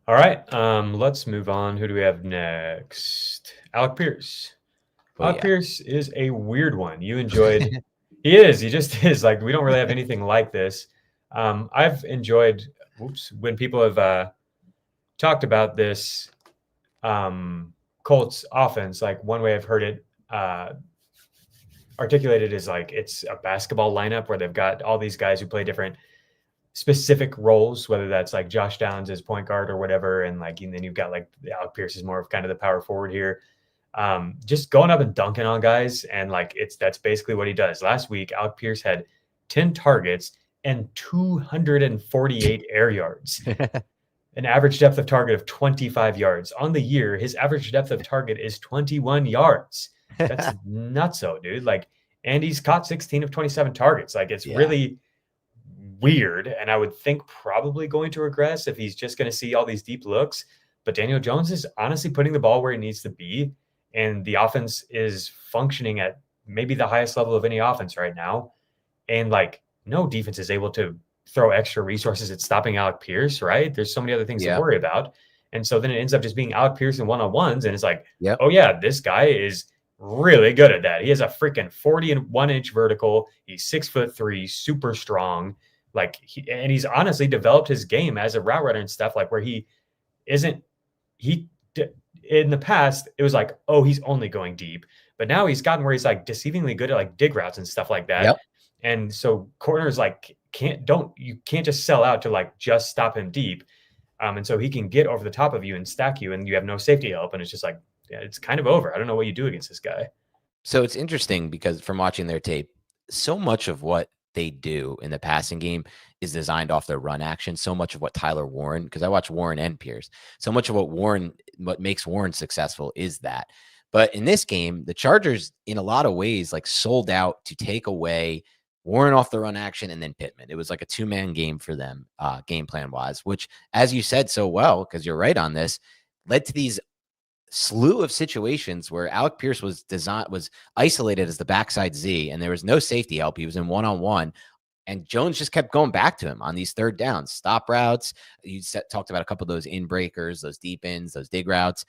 All right, let's move on. Who do we have next? Alec Pierce. Alec Pierce is a weird one. You enjoyed. He just is. Like, we don't really have anything like this. I've enjoyed when people have talked about this Colts offense. Like, one way I've heard it articulated is like it's a basketball lineup where they've got all these guys who play different specific roles, whether that's like Josh Downs as point guard or whatever. And then you've got like Alec Pierce is more of kind of the power forward here. Just going up and dunking on guys. And that's basically what he does. Last week, Alec Pierce had 10 targets and 248 air yards, an average depth of target of 25 yards. On the year, his average depth of target is 21 yards. That's nutso, dude. And he's caught 16 of 27 targets. It's really weird. And I would think probably going to regress if he's just going to see all these deep looks. But Daniel Jones is honestly putting the ball where he needs to be. And the offense is functioning at maybe the highest level of any offense right now. And no defense is able to throw extra resources at stopping Alec Pierce, right? There's so many other things to worry about. And so then it ends up just being Alec Pierce in one-on-ones. And it's oh yeah, this guy is really good at that. He has a freaking 41-inch vertical. He's 6'3", super strong. And he's honestly developed his game as a route runner and stuff, where he isn't in the past, it was like, oh, he's only going deep. But now he's gotten where he's like deceivingly good at like dig routes and stuff like that. Yep. And so corners like you can't just sell out to like just stop him deep. And so he can get over the top of you and stack you, and you have no safety help. And it's just like, yeah, it's kind of over. I don't know what you do against this guy. So it's interesting because from watching their tape, so much of what they do in the passing game is designed off their run action. So much of what Tyler Warren, because I watch Warren and Pierce, so much of what makes Warren successful is that. But in this game, the Chargers, in a lot of ways, like sold out to take away Warren off the run action and then Pittman. It was like a two-man game for them, game plan wise, which, as you said so well, because you're right on this, led to these slew of situations where Alec Pierce was isolated as the backside Z, and there was no safety help. He was in one-on-one, and Jones just kept going back to him on these third downs, stop routes. You talked about a couple of those in breakers, those deep ins, those dig routes.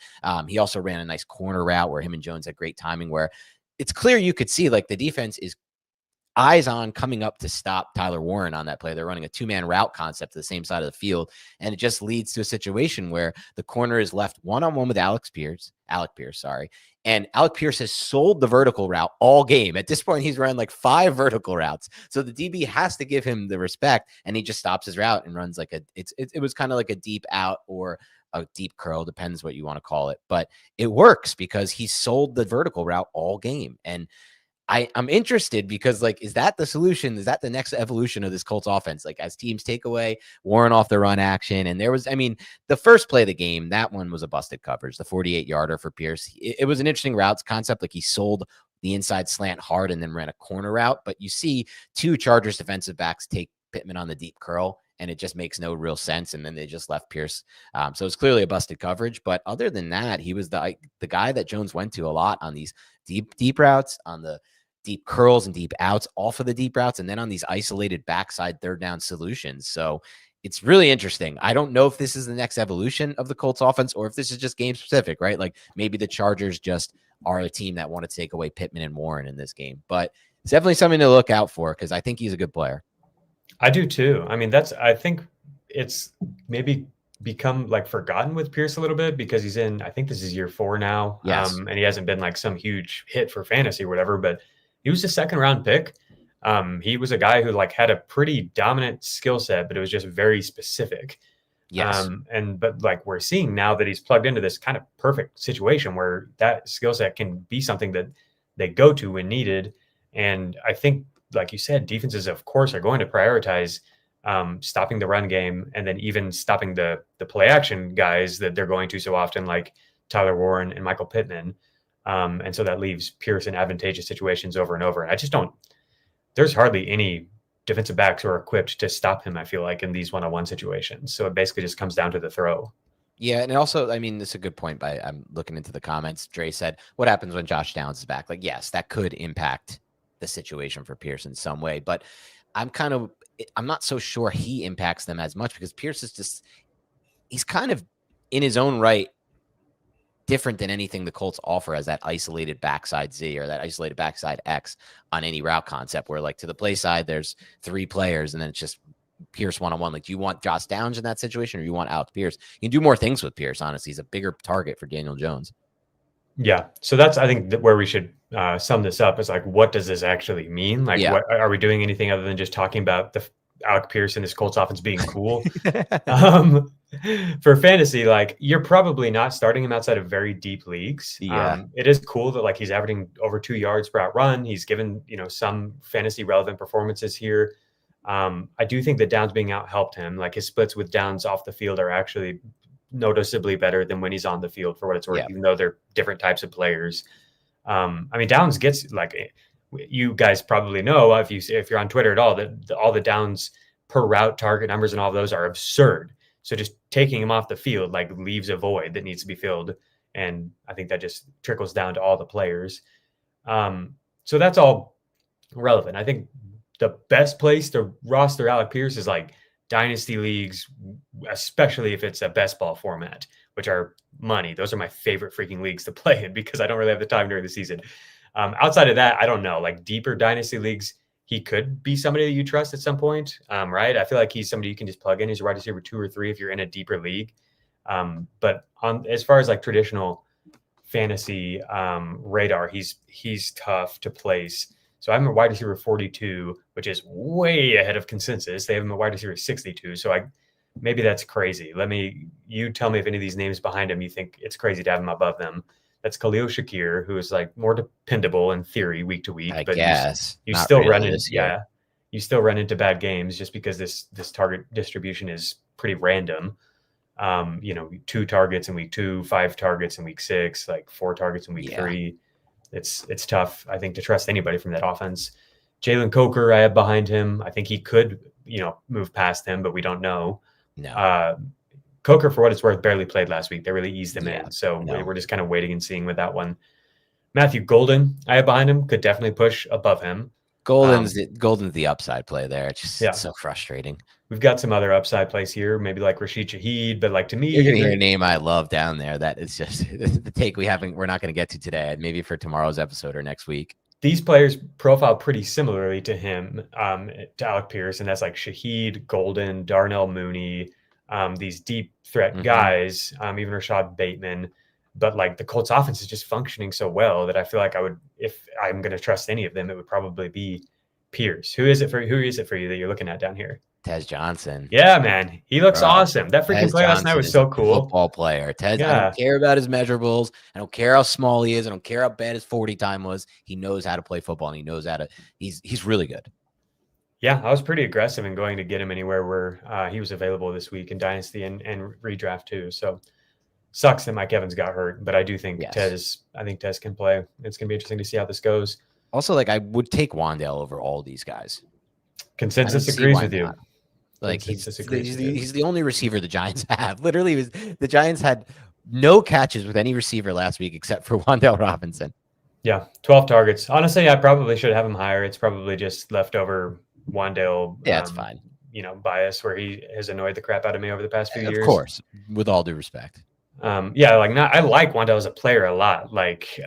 He also ran a nice corner route where him and Jones had great timing, where it's clear you could see like the defense is eyes on coming up to stop Tyler Warren on that play. They're running a two-man route concept to the same side of the field, and it just leads to a situation where the corner is left one-on-one with Alec Pierce, and Alec Pierce has sold the vertical route all game. At this point, he's run like 5 vertical routes, so the DB has to give him the respect, and he just stops his route and runs like it was kind of like a deep out or a deep curl, depends what you want to call it, but it works because he sold the vertical route all game. And I'm interested because, like, is that the solution? Is that the next evolution of this Colts offense? Like, as teams take away Warren off the run action, and the first play of the game, that one was a busted coverage, the 48-yarder for Pierce. It was an interesting routes concept. Like, he sold the inside slant hard and then ran a corner route. But you see 2 Chargers defensive backs take Pittman on the deep curl, and it just makes no real sense. And then they just left Pierce. So it's clearly a busted coverage. But other than that, he was the guy that Jones went to a lot on these deep routes, on the deep curls and deep outs off of the deep routes, and then on these isolated backside third down solutions. So it's really interesting. I don't know if this is the next evolution of the Colts offense or if this is just game specific, right? Like maybe the Chargers just are a team that want to take away Pittman and Warren in this game, but it's definitely something to look out for because I think he's a good player. I do too. I mean, I think it's maybe become like forgotten with Pierce a little bit because he's in, I think this is year 4 now. Yes. And he hasn't been like some huge hit for fantasy or whatever, but he was a 2nd round pick. He was a guy who like had a pretty dominant skill set, but it was just very specific. Yes. But like we're seeing now that he's plugged into this kind of perfect situation where that skill set can be something that they go to when needed. And I think, like you said, defenses, of course, are going to prioritize stopping the run game and then even stopping the play action guys that they're going to so often, like Tyler Warren and Michael Pittman. And so that leaves Pierce in advantageous situations over and over. And there's hardly any defensive backs who are equipped to stop him, I feel like, in these one-on-one situations. So it basically just comes down to the throw. Yeah, and also, I mean, this is a good point. I'm looking into the comments. Dre said, what happens when Josh Downs is back? Like, yes, that could impact the situation for Pierce in some way, but I'm not so sure he impacts them as much because Pierce is he's kind of in his own right different than anything the Colts offer as that isolated backside Z or that isolated backside X on any route concept where like to the play side, there's 3 players and then it's just Pierce one-on-one. Like, do you want Josh Downs in that situation or you want Alec Pierce? You can do more things with Pierce, honestly. He's a bigger target for Daniel Jones. Yeah. So that's, I think, where we should sum this up is like, what does this actually mean? Like, What are we doing anything other than just talking about the Alec Pierce and this Colts offense being cool? For fantasy, like, you're probably not starting him outside of very deep leagues. Yeah. It is cool that like he's averaging over 2 yards per out run. He's given, some fantasy relevant performances here. I do think that Downs being out helped him. Like his splits with Downs off the field are actually noticeably better than when he's on the field for what it's worth, even though they're different types of players. I mean, Downs gets like, you guys probably know if you're on Twitter at all, that all the Downs per route target numbers and all of those are absurd. So just taking him off the field like leaves a void that needs to be filled. And I think that just trickles down to all the players. So that's all relevant. I think the best place to roster Alec Pierce is like dynasty leagues, especially if it's a best ball format, which are money. Those are my favorite freaking leagues to play in because I don't really have the time during the season. Outside of that, I don't know, like deeper dynasty leagues, he could be somebody that you trust at some point, right? I feel like he's somebody you can just plug in. He's a wide receiver 2 or 3 if you're in a deeper league. But as far as like traditional fantasy radar, he's tough to place. So I have him a wide receiver 42, which is way ahead of consensus. They have him a wide receiver 62. So maybe that's crazy. You tell me if any of these names behind him you think it's crazy to have him above them. That's Khalil Shakir, who is like more dependable in theory week to week. I but guess you still run into you still run into bad games just because this target distribution is pretty random. 2 targets in week 2, 5 targets in week 6, like 4 targets in week 3. It's tough, I think, to trust anybody from that offense. Jalen Coker, I have behind him. I think he could, move past him, but we don't know. No. Coker, for what it's worth, barely played last week. They really eased him in. So we're just kind of waiting and seeing with that one. Matthew Golden, I have behind him, could definitely push above him. Golden's the upside play there. It's just it's so frustrating. We've got some other upside plays here, maybe like Rashid Shaheed, but like to me, you're gonna hear a name I love down there. That is just the take we're not gonna get to today. Maybe for tomorrow's episode or next week. These players profile pretty similarly to him, to Alec Pierce, and that's like Shaheed, Golden, Darnell Mooney, these deep threat guys, even Rashad Bateman. But like the Colts offense is just functioning so well that I feel like if I'm going to trust any of them, it would probably be Pierce. Who is it for you that you're looking at down here? Tez Johnson. Yeah, man. He looks awesome. That freaking play last night was so cool. Football player. Tez, I don't care about his measurables. I don't care how small he is. I don't care how bad his 40 time was. He knows how to play football, and he knows how to he's really good. Yeah, I was pretty aggressive in going to get him anywhere where he was available this week in Dynasty and redraft too. So sucks that Mike Evans got hurt, but I do think Tez can play. It's going to be interesting to see how this goes. Also, like I would take Wan'Dale over all these guys. Consensus agrees with you. Like he's the only receiver the Giants have. Literally, the Giants had no catches with any receiver last week except for Wan'Dale Robinson. Yeah, 12 targets. Honestly, I probably should have him higher. It's probably just leftover Wan'Dale. Yeah, it's fine. Bias where he has annoyed the crap out of me over the past few years. Of course, with all due respect. I like Wan'Dale as a player a lot. Like,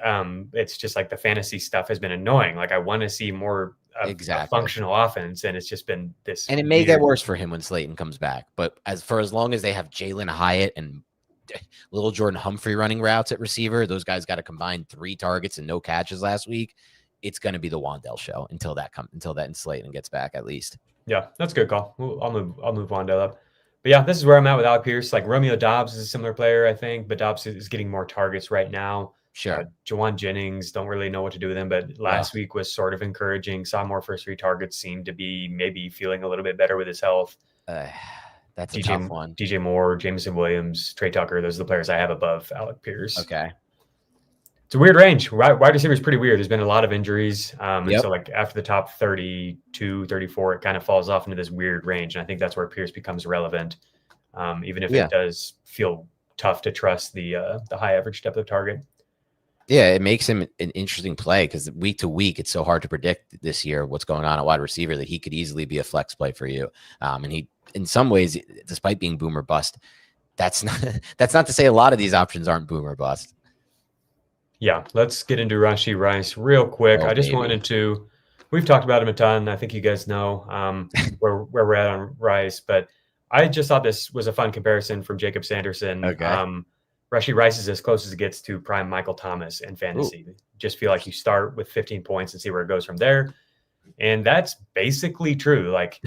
it's just like the fantasy stuff has been annoying. Like, I want to see more of a functional offense, and it's just been this. And it may get worse for him when Slayton comes back. But as long as they have Jalen Hyatt and little Jordan Humphrey running routes at receiver, those guys got to combine 3 targets and no catches last week. It's going to be the Wan'Dale show until that and Slayton gets back at least. Yeah, that's a good call. I'll move Wan'Dale up. But yeah, this is where I'm at with Alec Pierce. Like Romeo Doubs is a similar player, I think, but Doubs is getting more targets right now. Sure. Jawan Jennings, don't really know what to do with him, but last week was sort of encouraging. Saw more first 3 targets, seemed to be maybe feeling a little bit better with his health. That's a tough one. DJ Moore, Jameson Williams, Trey Tucker, those are the players I have above Alec Pierce. Okay. It's a weird range. Wide receiver is pretty weird. There's been a lot of injuries. And so like after the top 32, 34, it kind of falls off into this weird range. And I think that's where Pierce becomes relevant. Even if it does feel tough to trust the high average depth of target. Yeah, it makes him an interesting play because week to week, it's so hard to predict this year what's going on at wide receiver that he could easily be a flex play for you. And he, in some ways, despite being boom or bust, that's not to say a lot of these options aren't boom or bust. Yeah, let's get into Rashee Rice real quick. I just wanted to, we've talked about him a ton. I think you guys know where we're at on Rice, but I just thought this was a fun comparison from Jacob Sanderson. Okay. Rashee Rice is as close as it gets to prime Michael Thomas in fantasy. Ooh. Just feel like you start with 15 points and see where it goes from there. And that's basically true. Like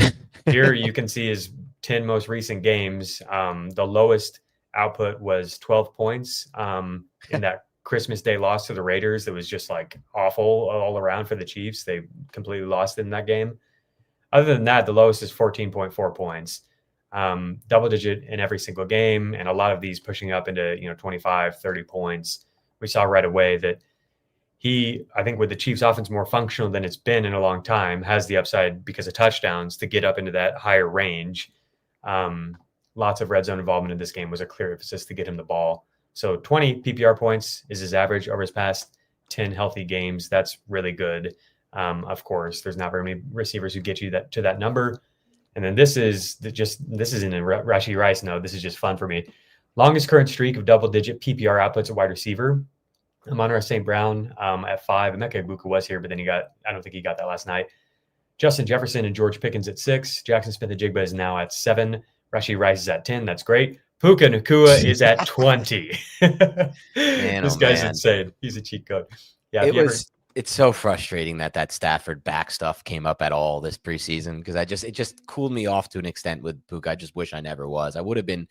here you can see his 10 most recent games. The lowest output was 12 points in that Christmas Day loss to the Raiders. That was just like awful all around for the Chiefs. They completely lost in that game. Other than that, the lowest is 14.4 points. Double digit in every single game, and a lot of these pushing up into 25, 30 points. We saw right away that he, I think with the Chiefs offense more functional than it's been in a long time, has the upside because of touchdowns to get up into that higher range. Lots of red zone involvement in this game was a clear emphasis to get him the ball. So 20 PPR points is his average over his past 10 healthy games. That's really good. Of course, there's not very many receivers who get you to that number. And then this isn't a Rashee Rice. No, this is just fun for me. Longest current streak of double-digit PPR outputs at wide receiver. Amon-Ra St. Brown at 5. Emeka Egbuka was here, but then I don't think he got that last night. Justin Jefferson and George Pickens at 6. Jaxon Smith-Njigba is now at 7. Rashee Rice is at 10. That's great. Puka Nacua is at 20. Man, This oh, guy's man. insane. He's a cheat code. Yeah, It's so frustrating that Stafford back stuff came up at all this preseason, because it just cooled me off to an extent with Puka. I just wish I never was. I would have been,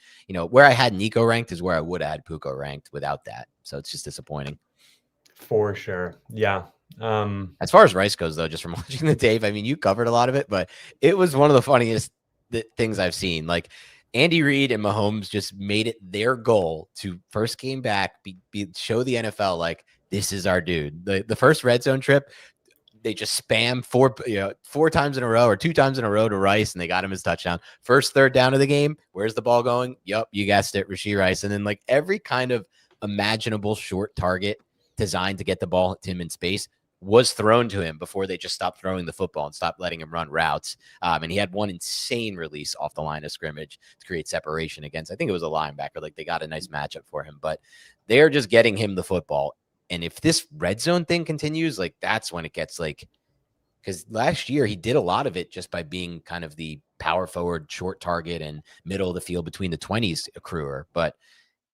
where I had Nico ranked is where I would have had Puka ranked without that. So it's just disappointing. For sure. Yeah. As far as Rice goes, though, just from watching the tape, I mean, you covered a lot of it, but it was one of the funniest things I've seen. Like, Andy Reid and Mahomes just made it their goal to first game back, show the NFL, like, this is our dude. The first red zone trip, they just spam four times in a row or 2 times in a row to Rice, and they got him his touchdown. First third down of the game, where's the ball going? Yep, you guessed it, Rashee Rice. And then, like, every kind of imaginable short target designed to get the ball to him in space was thrown to him before they just stopped throwing the football and stopped letting him run routes. And he had one insane release off the line of scrimmage to create separation against, I think it was a linebacker. Like, they got a nice matchup for him, but they're just getting him the football. And if this red zone thing continues, like, that's when it gets, like, because last year he did a lot of it just by being kind of the power forward, short target, and middle of the field between the 20s accruer. But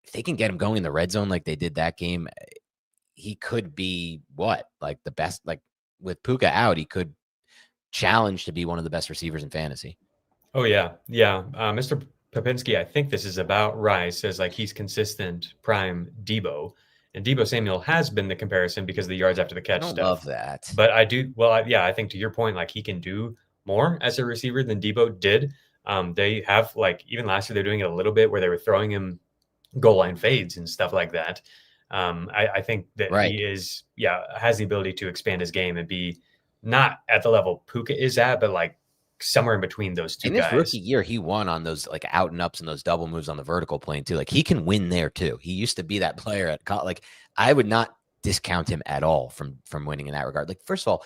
if they can get him going in the red zone like they did that game, he could be like the best. Like, with Puka out, he could challenge to be one of the best receivers in fantasy. Oh, yeah. Yeah. Mr. Popinski, I think this is about Rice, says, like, he's consistent prime Debo. And Debo Samuel has been the comparison because of the yards after the catch stuff. Love that. But I do. Well, I think to your point, like, he can do more as a receiver than Debo did. They have, like, even last year, they're doing it a little bit where they were throwing him goal line fades and stuff like that. I think that he has the ability to expand his game and be not at the level Puka is at, but, like, somewhere in between those two guys. In his rookie year, he won on those, like, out and ups and those double moves on the vertical plane too. Like, he can win there too. He used to be that player at like, I would not discount him at all from winning in that regard. Like, first of all,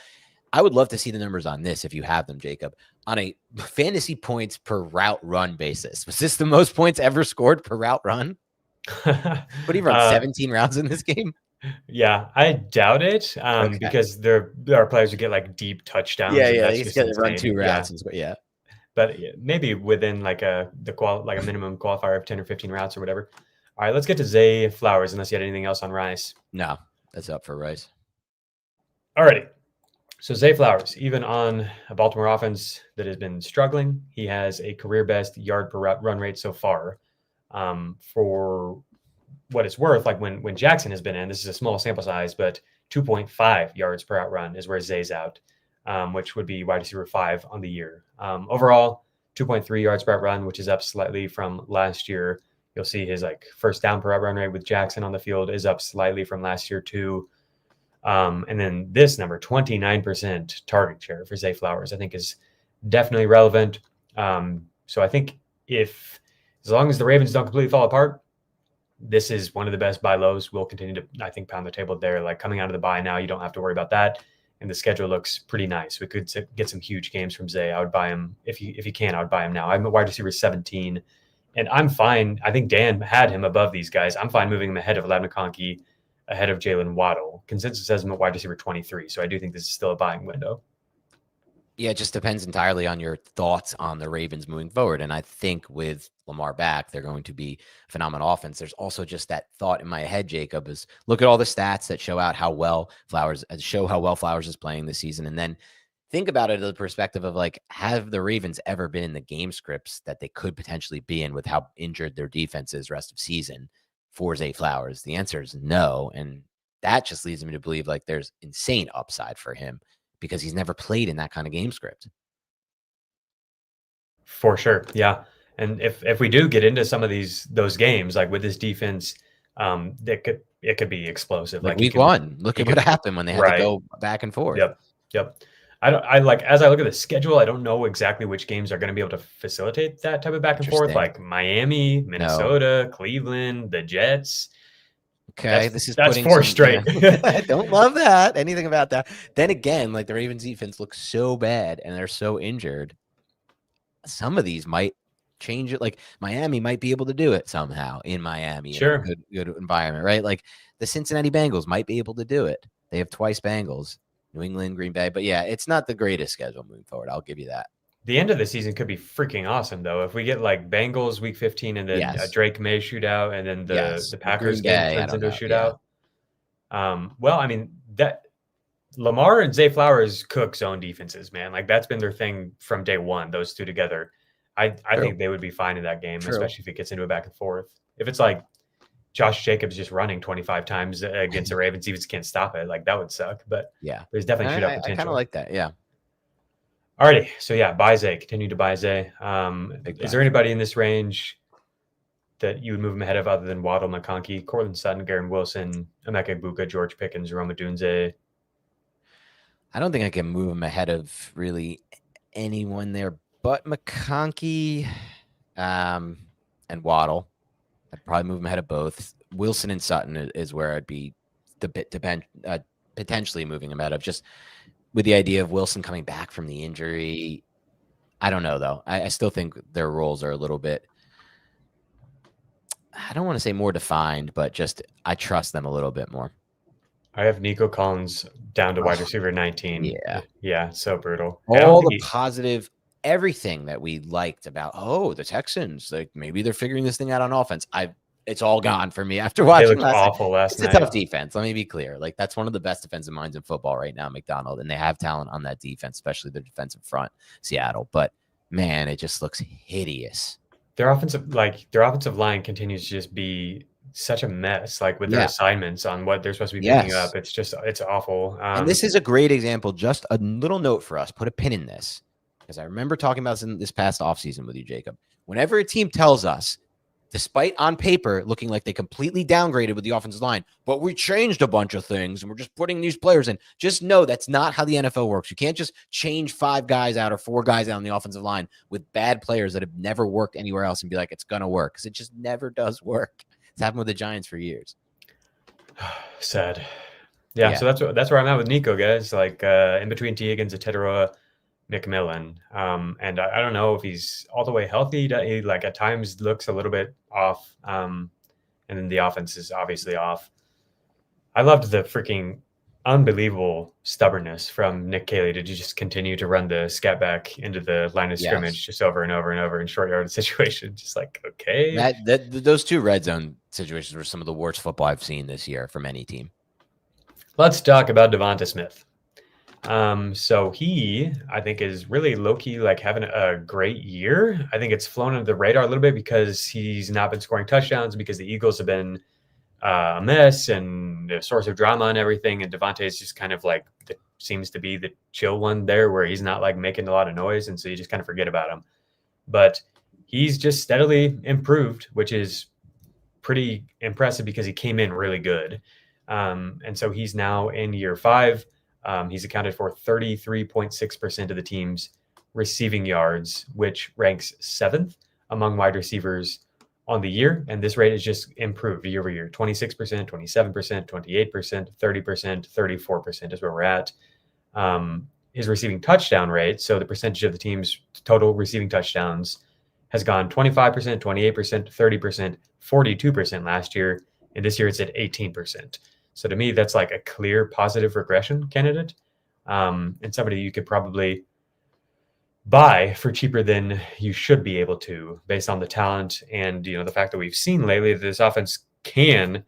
I would love to see the numbers on this if you have them, Jacob, on a fantasy points per route run basis. Was this the most points ever scored per route run? What do you run 17 routes in this game? Yeah, I doubt it. Because there are players who get, like, deep touchdowns. Yeah, he's going to run 2 routes. Yeah. But maybe within, like, a minimum qualifier of 10 or 15 routes or whatever. All right, let's get to Zay Flowers, unless you had anything else on Rice. No, that's up for Rice. All righty. So Zay Flowers, even on a Baltimore offense that has been struggling, he has a career best yard per run rate so far. For what it's worth, like, when Jaxon has been in, this is a small sample size, but 2.5 yards per out run is where Zay's out, which would be wide receiver 5 on the year. Overall, 2.3 yards per out run, which is up slightly from last year. You'll see his, like, first down per out run rate with Jaxon on the field is up slightly from last year too. And then this number, 29% target share for Zay Flowers, I think is definitely relevant. So I think as long as the Ravens don't completely fall apart, this is one of the best buy lows. We'll continue to, I think, pound the table there. Like, coming out of the bye now, you don't have to worry about that. And the schedule looks pretty nice. We could get some huge games from Zay. I would buy him if you can. I would buy him now. I'm a wide receiver 17, and I'm fine. I think Dan had him above these guys. I'm fine moving him ahead of Ladd McConkey, ahead of Jalen Waddle. Consensus says him at wide receiver 23. So I do think this is still a buying window. Yeah, it just depends entirely on your thoughts on the Ravens moving forward. And I think with Lamar back, they're going to be a phenomenal offense. There's also just that thought in my head, Jacob, is look at all the stats that show how well Flowers is playing this season. And then think about it in the perspective of, like, have the Ravens ever been in the game scripts that they could potentially be in with how injured their defense is rest of season for Zay Flowers? The answer is no. And that just leads me to believe, like, there's insane upside for him, because he's never played in that kind of game script. For sure. Yeah. And if we do get into some of those games, like with this defense, it could be explosive. Like week 1, look at what happened when they had to go back and forth. Yep. As I look at the schedule, I don't know exactly which games are going to be able to facilitate that type of back and forth, like Miami, Minnesota, Cleveland, the Jets. Okay, that's 4 straight. I don't love that. Anything about that. Then again, like, the Ravens defense looks so bad and they're so injured. Some of these might change it. Like, Miami might be able to do it somehow in Miami. Sure. In a good environment, right? Like, the Cincinnati Bengals might be able to do it. They have twice Bengals, New England, Green Bay. But yeah, it's not the greatest schedule moving forward. I'll give you that. The end of the season could be freaking awesome, though. If we get like Bengals week 15 and then a Yes. Drake May shootout, and then the Packers Green game Bay, I turns don't into a know. shootout. Yeah. Well, I mean, that Lamar and Zay Flowers cook zone defenses, man. Like that's been their thing from day one, those two together. I think they would be fine in that game, especially if it gets into a back and forth. If it's like Josh Jacobs just running 25 times against the Ravens, even can't stop it, like that would suck. But Yeah, there's definitely shootout potential. I kind of like that. Yeah. Alrighty, so yeah, buy Zay. Continue to buy Zay. Is there anybody in this range that you would move him ahead of other than Waddle, McConkey, Cortland Sutton, Garrett Wilson, Emeka Egbuka, George Pickens, Rome Odunze? I don't think I can move him ahead of really anyone there but McConkey and Waddle. I'd probably move him ahead of both. Wilson and Sutton is where I'd be potentially moving him ahead of, just with the idea of Wilson coming back from the injury. I don't know, though. I still think their roles are a little bit, I don't want to say more defined, but just I trust them a little bit more. I have Nico Collins down to wide receiver 19. Yeah, so brutal. All the positive, everything that we liked about, the Texans, like maybe they're figuring this thing out on offense. It's all gone for me after watching. They looked awful last night. It's a tough defense. Let me be clear. Like that's one of the best defensive minds in football right now, McDonald, and they have talent on that defense, especially their defensive front, Seattle. But man, it just looks hideous. Their offensive line continues to just be such a mess, like with their assignments on what they're supposed to be picking up. It's awful. And this is a great example. Just a little note for us. Put a pin in this, because I remember talking about this in this past offseason with you, Jacob. Whenever a team tells us, despite on paper looking like they completely downgraded with the offensive line, but we changed a bunch of things and we're just putting these players in, just know that's not how the NFL works. You can't just change 5 guys out or 4 guys out on the offensive line with bad players that have never worked anywhere else and be like, it's going to work, because it just never does work. It's happened with the Giants for years. Sad. Yeah, so that's where I'm at with Nico, guys. Like in between T. Higgins, Ateteroa, McMillan. And I don't know if he's all the way healthy. He like at times looks a little bit off. And then the offense is obviously off. I loved the freaking unbelievable stubbornness from Nick Caley to just continue to run the scat back into the line of scrimmage just over and over and over in short yard situations. Just like, okay. Those 2 red zone situations were some of the worst football I've seen this year from any team. Let's talk about DeVonta Smith. So he, I think, is really low-key like having a great year. I think it's flown under the radar a little bit because he's not been scoring touchdowns, because the Eagles have been a mess and a source of drama and everything. And DeVonta is just kind of like seems to be the chill one there, where he's not like making a lot of noise, and so you just kind of forget about him. But he's just steadily improved, which is pretty impressive because he came in really good. And so he's now in year 5. He's accounted for 33.6% of the team's receiving yards, which ranks 7th among wide receivers on the year. And this rate has just improved year over year. 26%, 27%, 28%, 30%, 34% is where we're at. His receiving touchdown rate, so the percentage of the team's total receiving touchdowns, has gone 25%, 28%, 30%, 42% last year. And this year it's at 18%. So to me, that's like a clear positive regression candidate, and somebody you could probably buy for cheaper than you should be able to, based on the talent and the fact that we've seen lately that this offense can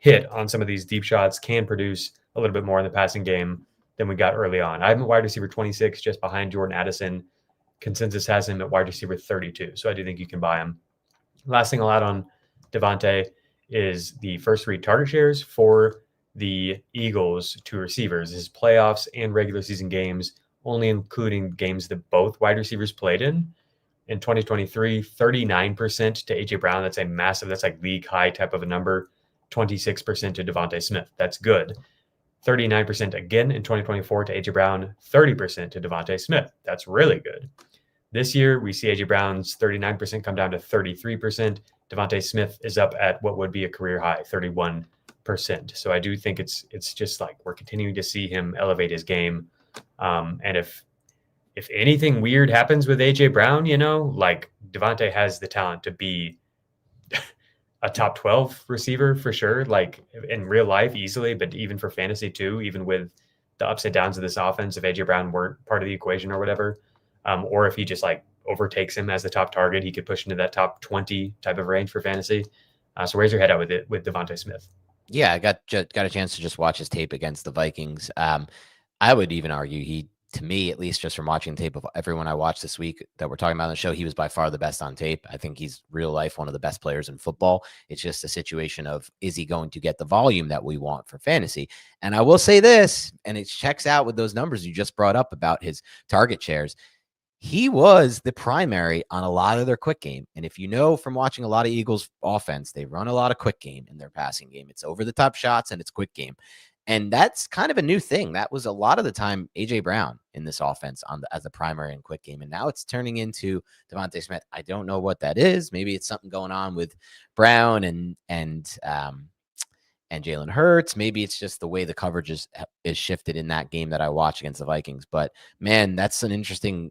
hit on some of these deep shots, can produce a little bit more in the passing game than we got early on. I have him at wide receiver 26, just behind Jordan Addison. Consensus has him at wide receiver 32, so I do think you can buy him. Last thing I'll add on DeVonta is the first 3 target shares for the Eagles to receivers. His playoffs and regular season games, only including games that both wide receivers played in 2023, 39% to A.J. Brown. That's a massive, that's like league high type of a number. 26% to DeVonta Smith. That's good. 39% again in 2024 to A.J. Brown. 30% to DeVonta Smith. That's really good. This year, we see A.J. Brown's 39% come down to 33%. DeVonta Smith is up at what would be a career high, 31%. So I do think it's just like we're continuing to see him elevate his game. And if anything weird happens with AJ Brown, like DeVonta has the talent to be a top 12 receiver for sure, like in real life easily, but even for fantasy too, even with the ups and downs of this offense, if AJ Brown weren't part of the equation or whatever. or if he just like overtakes him as the top target, he could push into that top 20 type of range for fantasy. So where's your head at with it with DeVonta Smith? Yeah, I got a chance to just watch his tape against the Vikings. I would even argue to me, at least just from watching tape of everyone I watched this week that we're talking about on the show, he was by far the best on tape. I think he's real life one of the best players in football. It's just a situation of, is he going to get the volume that we want for fantasy? And I will say this, and it checks out with those numbers you just brought up about his target shares. He was the primary on a lot of their quick game. And if you know from watching a lot of Eagles offense, they run a lot of quick game in their passing game. It's over the top shots and it's quick game. And that's kind of a new thing. That was a lot of the time A.J. Brown in this offense as the primary and quick game. And now it's turning into DeVonta Smith. I don't know what that is. Maybe it's something going on with Brown and Jalen Hurts. Maybe it's just the way the coverage is shifted in that game that I watched against the Vikings. But, man, that's an interesting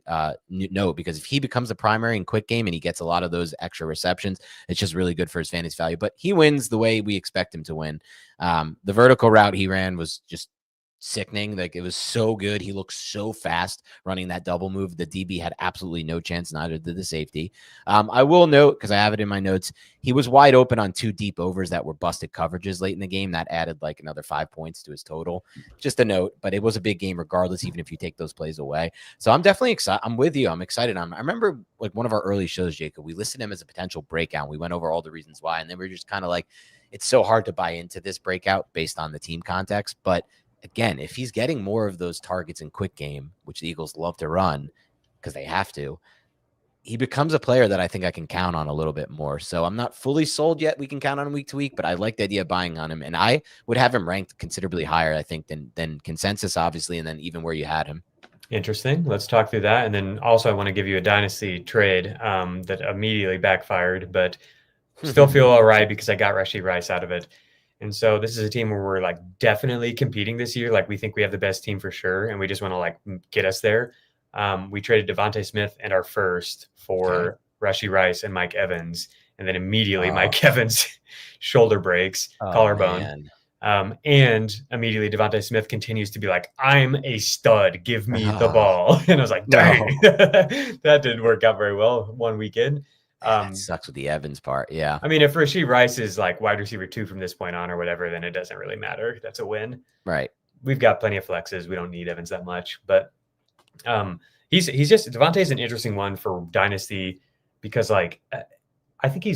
note, because if he becomes a primary in quick game and he gets a lot of those extra receptions, it's just really good for his fantasy value. But he wins the way we expect him to win. The vertical route he ran was just sickening. Like, it was so good. He looked so fast running that double move. The DB had absolutely no chance, neither did the safety. I will note, because I have it in my notes, he was wide open on 2 deep overs that were busted coverages late in the game. That added like another 5 points to his total. Just a note, but it was a big game regardless, even if you take those plays away. So I'm definitely excited. I'm with you. I'm excited. I remember like one of our early shows, Jacob, we listed him as a potential breakout. We went over all the reasons why, and then we were just kind of like, it's so hard to buy into this breakout based on the team context. But again, if he's getting more of those targets in quick game, which the Eagles love to run because they have to, he becomes a player that I think I can count on a little bit more. So I'm not fully sold yet. We can count on him week to week, but I like the idea of buying on him. And I would have him ranked considerably higher, I think, than consensus, obviously, and then even where you had him. Interesting. Let's talk through that. And then also I want to give you a dynasty trade that immediately backfired, but still feel all right because I got Rashee Rice out of it. And so this is a team where we're like definitely competing this year. Like, we think we have the best team for sure. And we just want to like get us there. We traded DeVonta Smith and our first for Rashee Rice and Mike Evans. And then immediately Mike Evans shoulder breaks, collarbone. And immediately DeVonta Smith continues to be like, I'm a stud. Give me the ball. And I was like, dang, that didn't work out very well one weekend. That sucks with the Evans part. Yeah. I mean, if Rashee Rice is like wide receiver 2 from this point on or whatever, then it doesn't really matter. That's a win. Right. We've got plenty of flexes. We don't need Evans that much, but he's just, DeVonta is an interesting one for dynasty because like, I think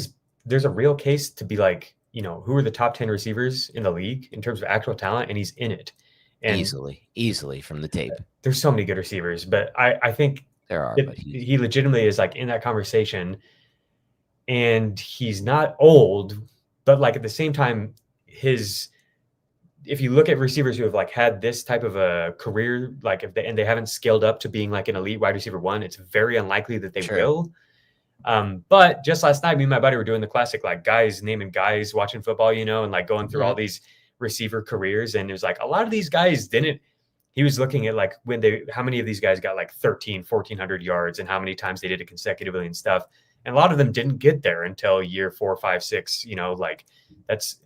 there's a real case to be like, you know, who are the top 10 receivers in the league in terms of actual talent, and he's in it. And easily from the tape. There's so many good receivers, but I think there are. But he legitimately is like in that conversation, and he's not old, but like at the same time, if you look at receivers who have like had this type of a career, like and they haven't scaled up to being like an elite wide receiver 1, it's very unlikely that they will. But just last night, me and my buddy were doing the classic, like naming guys watching football, you know, and like going through all these receiver careers. And it was like, a lot of these guys he was looking at like how many of these guys got like 1,400 yards and how many times they did it consecutively and stuff. And a lot of them didn't get there until year 4, 5, 6, you know, like that's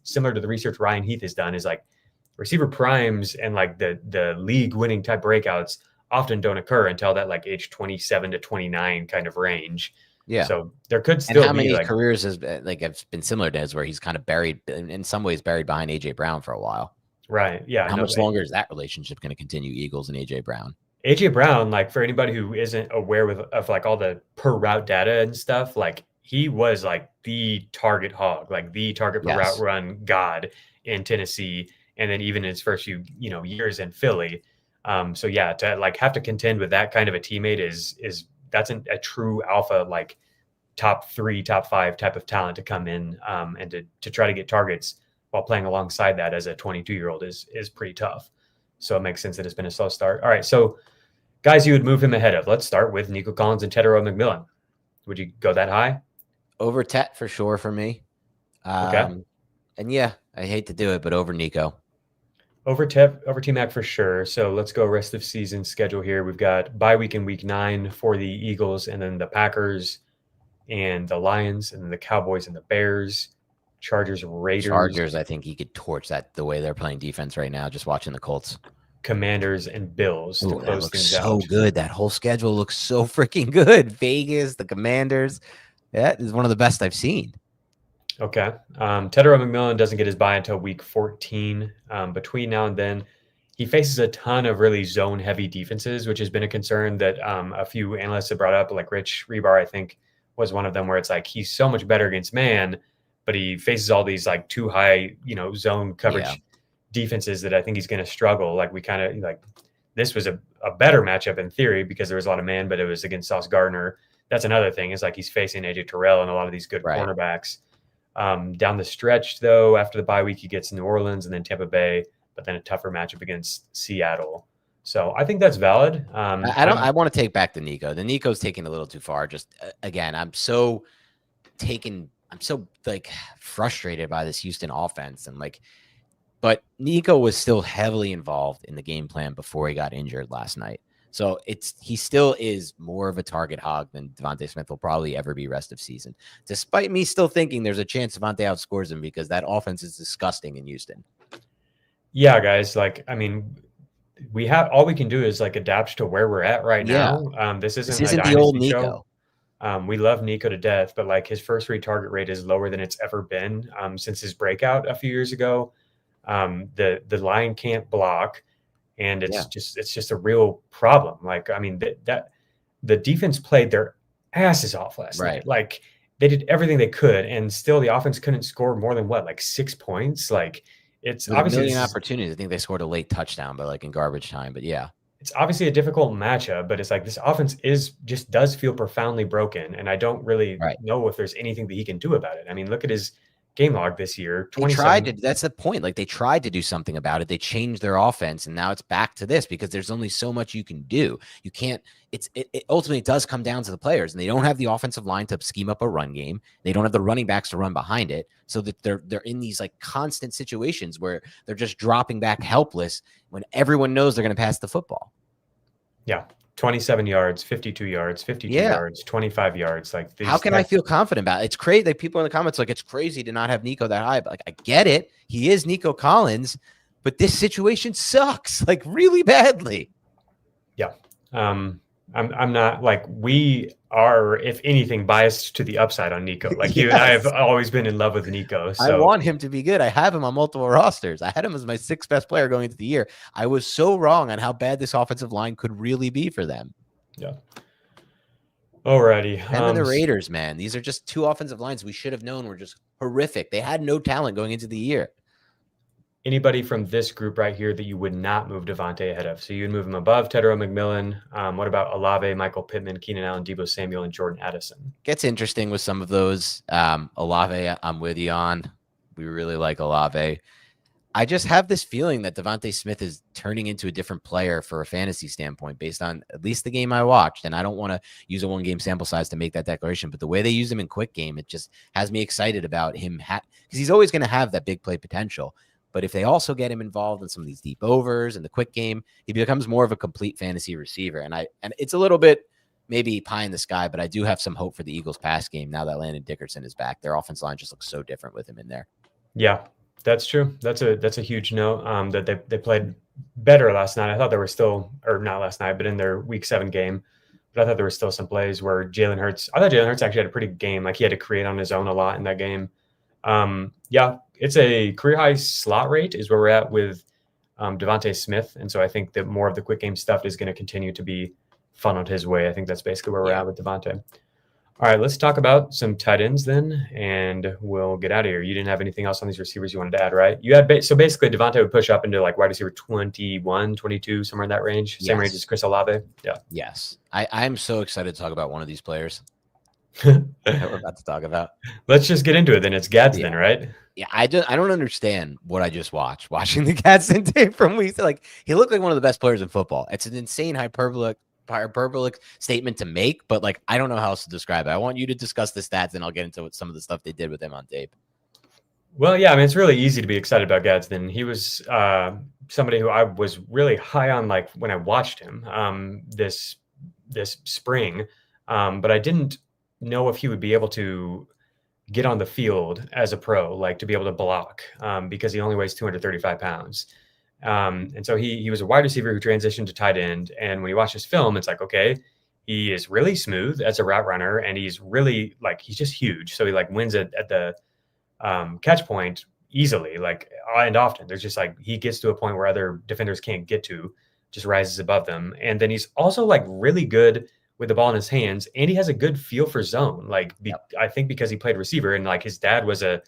similar to the research Ryan Heath has done, is like receiver primes and like the league winning type breakouts often don't occur until that like age 27 to 29 kind of range. Yeah. So there could still be how many like, careers has been similar to his, where he's kind of buried in some ways behind AJ Brown for a while. Right. Yeah. How much longer is that relationship going to continue, Eagles and AJ Brown? AJ Brown, like for anybody who isn't aware of like all the per route data and stuff, like he was like the target hog, like the target per route run god in Tennessee. And then even in his first few, you know, years in Philly. So yeah, to like have to contend with that kind of a teammate that's a true alpha, like top 3, top 5 type of talent to come in and to try to get targets while playing alongside that as a 22-year-old is pretty tough. So it makes sense that it's been a slow start. All right. So guys you would move him ahead of, let's start with Nico Collins and Tedero McMillan. Would you go that high? Over Tet for sure for me. Okay. And yeah, I hate to do it, but over Nico. Over T-Mac for sure. So let's go rest of season schedule here. We've got bye week in week 9 for the Eagles, and then the Packers and the Lions, and then the Cowboys and the Bears, Chargers, Raiders. Chargers, I think he could torch that the way they're playing defense right now, just watching the Colts. Commanders, and Bills to Ooh, that close looks things so out. good. That whole schedule looks so freaking good. Vegas, the Commanders. That is one of the best I've seen. Okay. Tedero McMillan doesn't get his bye until week 14. Between now and then, he faces a ton of really zone-heavy defenses, which has been a concern that a few analysts have brought up, like Rich Rebar, I think, was one of them, where it's like he's so much better against man, but he faces all these like too high, zone coverage defenses that I think he's going to struggle. Like we kind of like this was a better matchup in theory because there was a lot of man, but it was against Sauce Gardner. That's another thing is like he's facing AJ Terrell and a lot of these good cornerbacks. Down the stretch, though, after the bye week, he gets New Orleans and then Tampa Bay, but then a tougher matchup against Seattle. So I think that's valid. I want to take back the Nico. The Nico's taking a little too far. Just again, I'm so like frustrated by this Houston offense and like, but Nico was still heavily involved in the game plan before he got injured last night. So he still is more of a target hog than DeVonta Smith will probably ever be rest of season, despite me still thinking there's a chance DeVonta outscores him because that offense is disgusting in Houston. Yeah, guys. Like, I mean, all we can do is like adapt to where we're at right now. This isn't the old Nico. We love Nico to death, but like his first retarget rate is lower than it's ever been since his breakout a few years ago. The line can't block. And it's just a real problem. Like, I mean, that the defense played their asses off last night. Like they did everything they could, and still the offense couldn't score more than like 6 points. Like it's obviously a million opportunities. I think they scored a late touchdown, but like in garbage time. But yeah, it's obviously a difficult matchup. But it's like this offense does feel profoundly broken, and I don't really know if there's anything that he can do about it. I mean, look at his game log this year. That's the point. Like they tried to do something about it. They changed their offense and now it's back to this because there's only so much you can do. You can't, it ultimately does come down to the players and they don't have the offensive line to scheme up a run game. They don't have the running backs to run behind it. So that they're in these like constant situations where they're just dropping back helpless when everyone knows they're going to pass the football. Yeah. 27 yards, 52 yards, 52 yards, 25 yards. Like, how can I feel confident about it? It's crazy. Like people in the comments, like it's crazy to not have Nico that high. But like, I get it. He is Nico Collins, but this situation sucks like really badly. Yeah. I'm not like we are, if anything, biased to the upside on Nico. Like you and I have always been in love with Nico. So. I want him to be good. I have him on multiple rosters. I had him as my 6th best player going into the year. I was so wrong on how bad this offensive line could really be for them. Yeah. Alrighty. And then the Raiders, man. These are just 2 offensive lines we should have known were just horrific. They had no talent going into the year. Anybody from this group right here that you would not move DeVonta ahead of? So you'd move him above Tedero McMillan. What about Olave, Michael Pittman, Keenan Allen, Deebo Samuel, and Jordan Addison? Gets interesting with some of those. Olave, I'm with you on. We really like Olave. I just have this feeling that DeVonta Smith is turning into a different player for a fantasy standpoint based on at least the game I watched. And I don't want to use a 1-game sample size to make that declaration, but the way they use him in quick game, it just has me excited about him because he's always going to have that big play potential. But if they also get him involved in some of these deep overs and the quick game, he becomes more of a complete fantasy receiver. And it's a little bit maybe pie in the sky, but I do have some hope for the Eagles pass game now that Landon Dickerson is back. Their offense line just looks so different with him in there. Yeah, that's true. That's a huge note that they played better last night. I thought there were still, or not last night, but in their week 7 game. But I thought there were still some plays where I thought Jalen Hurts actually had a pretty good game. Like he had to create on his own a lot in that game. Yeah, it's a career high slot rate is where we're at with DeVonta Smith. And so I think that more of the quick game stuff is going to continue to be funneled his way. I think that's basically where we're at with DeVonta. All right, let's talk about some tight ends then, and we'll get out of here. You didn't have anything else on these receivers you wanted to add, right? You had so basically DeVonta would push up into like wide receiver 21, 22, somewhere in that range. Same range as Chris Olave. Yeah. Yes. I'm so excited to talk about one of these players that we're about to talk about. Let's just get into it then. It's Gadsden, right? Yeah, I don't understand what I just watching the Gadsden tape from weeks. Like he looked like one of the best players in football. It's an insane hyperbolic statement to make, but like I don't know how else to describe it. I want you to discuss the stats, and I'll get into some of the stuff they did with him on tape. Well, yeah, I mean it's really easy to be excited about Gadsden. He was somebody who I was really high on, like when I watched him this spring, but I didn't know if he would be able to get on the field as a pro, like to be able to block, because he only weighs 235 pounds. And so he was a wide receiver who transitioned to tight end. And when you watch his film, it's like, okay, he is really smooth as a route runner, and he's really like, he's just huge. So he like wins at the catch point easily, like, and often. There's just like, he gets to a point where other defenders can't get to, just rises above them. And then he's also like really good with the ball in his hands, and he has a good feel for zone. Like, I think because he played receiver, and like his dad was a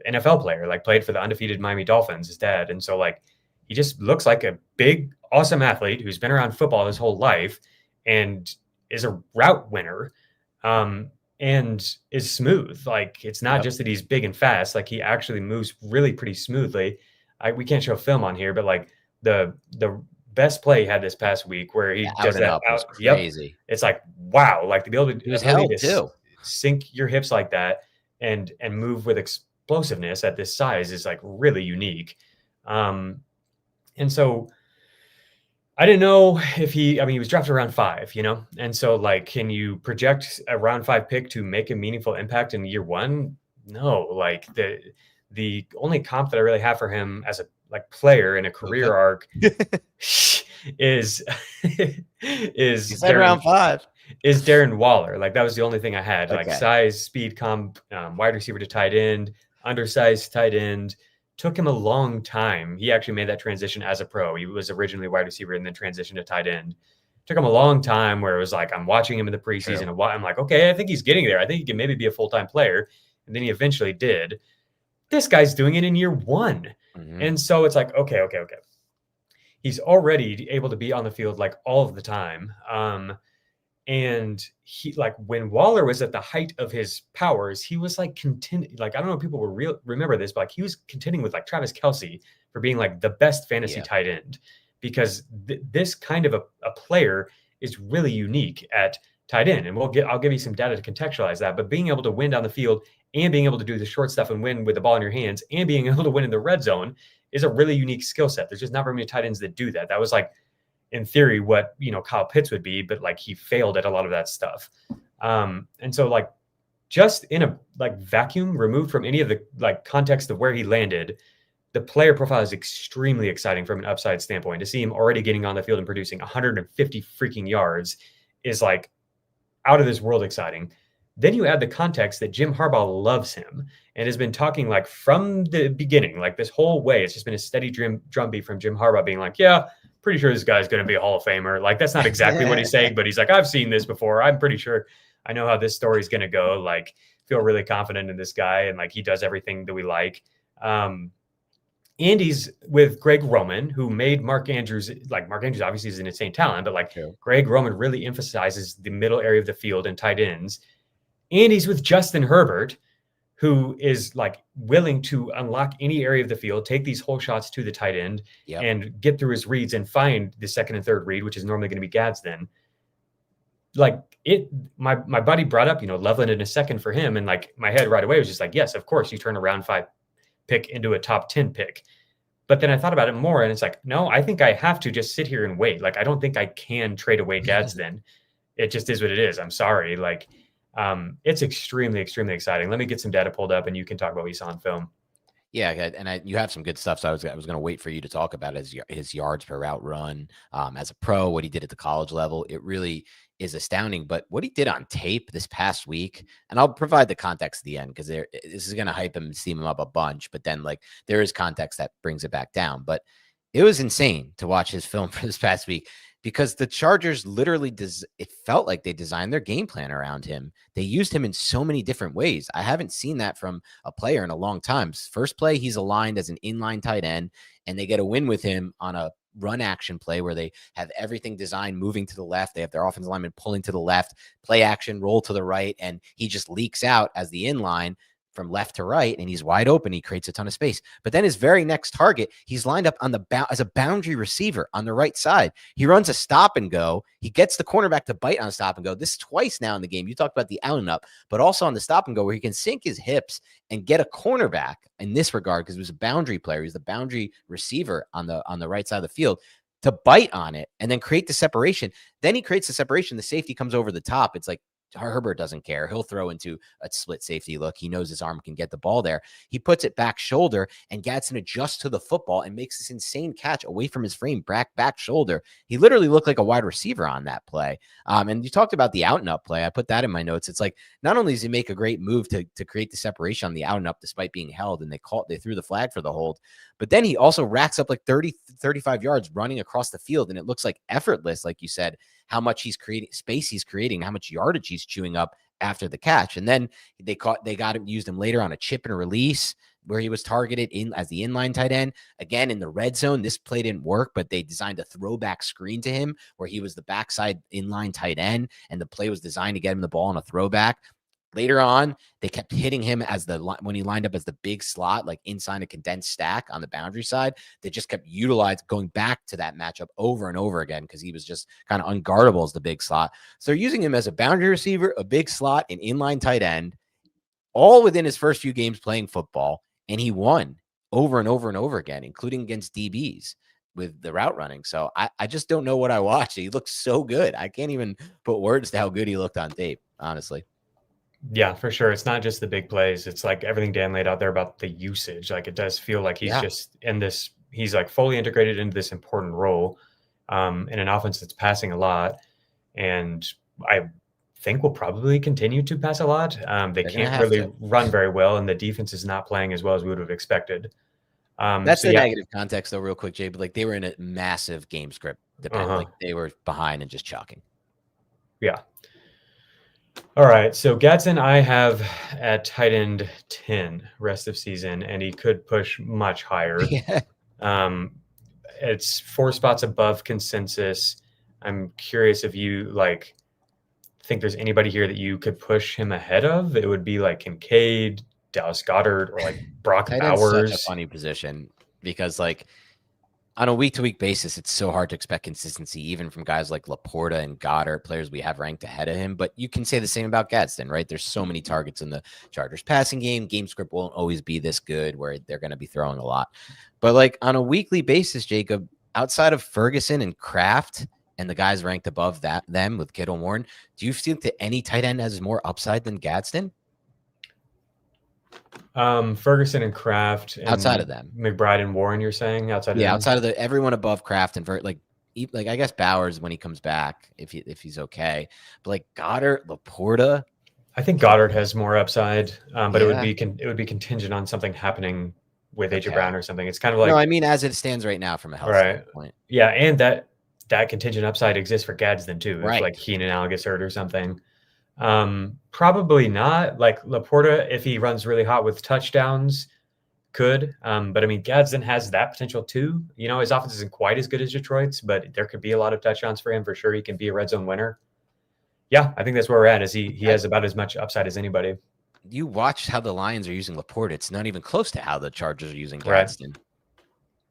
NFL player, like played for the undefeated Miami Dolphins, his dad. And so like, he just looks like a big, awesome athlete who's been around football his whole life and is a route winner, and is smooth. Like, it's not just that he's big and fast. Like, he actually moves really pretty smoothly. We can't show film on here, but like the best play he had this past week where he does that out. Crazy. It's like, wow, like to be able to, he was held too. Sink your hips like that and move with explosiveness at this size is like really unique. And so I didn't know if he was drafted around 5, and so like, can you project a round 5 pick to make a meaningful impact in year 1? No, like the only comp that I really have for him as a like player in a career arc is round 5 is Darren Waller. Like, that was the only thing I had, like size, speed comp, wide receiver to tight end, undersized tight end. Took him a long time. He actually made that transition as a pro. He was originally wide receiver and then transitioned to tight end. Took him a long time where it was like, I'm watching him in the preseason. True. I'm like, okay, I think he's getting there. I think he can maybe be a full-time player. And then he eventually did. This guy's doing it in year 1. Mm-hmm. And so it's like, okay. He's already able to be on the field like all of the time. And he, like, when Waller was at the height of his powers, he was like like, I don't know if people will remember this, but like, he was contending with like Travis Kelce for being like the best fantasy tight end, because this kind of a player is really unique at tight end. And I'll give you some data to contextualize that, but being able to win down the field and being able to do the short stuff and win with the ball in your hands and being able to win in the red zone is a really unique skill set. There's just not very many tight ends that do that. That was like, in theory, what, Kyle Pitts would be, but like, he failed at a lot of that stuff. And so like, just in a like vacuum removed from any of the like context of where he landed, the player profile is extremely exciting from an upside standpoint. To see him already getting on the field and producing 150 freaking yards is like out of this world exciting. Then you add the context that Jim Harbaugh loves him and has been talking like from the beginning, like this whole way, it's just been a steady drumbeat from Jim Harbaugh being like, yeah, pretty sure this guy's going to be a Hall of Famer. Like, that's not exactly what he's saying, but he's like, I've seen this before. I'm pretty sure I know how this story is going to go. Like, feel really confident in this guy. And like, he does everything that we like. And he's with Greg Roman, who made Mark Andrews. Like, Mark Andrews obviously is an insane talent, but like Greg Roman really emphasizes the middle area of the field and tight ends. And he's with Justin Herbert, who is like willing to unlock any area of the field, take these whole shots to the tight end and get through his reads and find the second and third read, which is normally going to be Gadsden. Like, my buddy brought up, Loveland in a second for him. And like, my head right away was just like, yes, of course you turn a round 5 pick into a top 10 pick. But then I thought about it more and it's like, no, I think I have to just sit here and wait. Like, I don't think I can trade away Gadsden. It just is what it is. I'm sorry. Like, it's extremely, extremely exciting. Let me get some data pulled up and you can talk about what you saw on film. Yeah, and you have some good stuff. So I was going to wait for you to talk about his yards per route run as a pro, what he did at the college level. It really is astounding. But what he did on tape this past week, and I'll provide the context at the end because this is going to hype him and steam him up a bunch. But then like there is context that brings it back down. But it was insane to watch his film for this past week, because the Chargers literally it felt like they designed their game plan around him. They used him in so many different ways. I haven't seen that from a player in a long time. First play, he's aligned as an inline tight end, and they get a win with him on a run action play where they have everything designed moving to the left. They have their offensive lineman pulling to the left, play action, roll to the right, and he just leaks out as the inline from left to right, and he's wide open. He creates a ton of space. But then his very next target, he's lined up on as a boundary receiver on the right side. He runs a stop and go. He gets the cornerback to bite on a stop and go. This is twice now in the game. You talked about the out and up, but also on the stop and go where he can sink his hips and get a cornerback in this regard, because he was a boundary player. He's the boundary receiver on the right side of the field, to bite on it and then create the separation. Then he creates the separation. The safety comes over the top. It's like, Herbert doesn't care. He'll throw into a split safety look. He knows his arm can get the ball there. He puts it back shoulder, and Gadsden adjusts to the football and makes this insane catch away from his frame, back shoulder. He literally looked like a wide receiver on that play. And you talked about the out and up play. I put that in my notes. It's like, not only does he make a great move to create the separation on the out and up despite being held, and they threw the flag for the hold, but then he also racks up like 35 yards running across the field, and it looks like effortless, like you said, how much he's creating space, he's creating, how much yardage he's chewing up after the catch. And then they used him later on a chip and release where he was targeted as the inline tight end. Again, in the red zone, this play didn't work, but they designed a throwback screen to him where he was the backside inline tight end, and the play was designed to get him the ball on a throwback. Later on, they kept hitting him when he lined up as the big slot, like inside a condensed stack on the boundary side. They just kept going back to that matchup over and over again because he was just kind of unguardable as the big slot. So they're using him as a boundary receiver, a big slot, an inline tight end, all within his first few games playing football. And he won over and over and over again, including against DBs with the route running. So I just don't know what I watched. He looked so good. I can't even put words to how good he looked on tape, honestly. Yeah, for sure. It's not just the big plays. It's like everything Dan laid out there about the usage. Like it does feel like he's just in this, he's like fully integrated into this important role in an offense that's passing a lot. And I think we'll probably continue to pass a lot. They can't really run very well, and the defense is not playing as well as we would have expected. That's the negative context though, real quick, Jay, but like they were in a massive game script depend. Like they were behind and just chalking. Yeah. All right. So Gadsden, I have at tight end 10 rest of season, and he could push much higher. It's 4 spots above consensus. I'm curious if you think there's anybody here that you could push him ahead of. It would be like Kincaid, Dallas Goedert, or like Brock Bowers. Such a funny position because on a week-to-week basis, it's so hard to expect consistency, even from guys like Laporta and Goddard, players we have ranked ahead of him. But you can say the same about Gadsden, right? There's so many targets in the Chargers passing game. Game script won't always be this good where they're going to be throwing a lot. But on a weekly basis, Jacob, outside of Ferguson and Kraft and the guys ranked above them with Kittle and Warren, do you think that any tight end has more upside than Gadsden? Ferguson and Kraft, and outside of them, McBride and Warren, you're saying outside of everyone above Kraft and I guess Bowers when he comes back if he's okay, but Goddard, Laporta, I think Goddard has more upside, but it would be contingent on something happening with AJ Brown or something. It's kind of like no, I mean as it stands right now from a health standpoint. Yeah, and that contingent upside exists for Gadsden too. Right. If Keenan Allen gets hurt or something. Probably not. Laporta, if he runs really hot with touchdowns, could. But I mean, Gadsden has that potential too. His offense isn't quite as good as Detroit's, but there could be a lot of touchdowns for him for sure. He can be a red zone winner. Yeah, I think that's where we're at. Is he has about as much upside as anybody. You watch how the Lions are using Laporta. It's not even close to how the Chargers are using Gadsden. Right.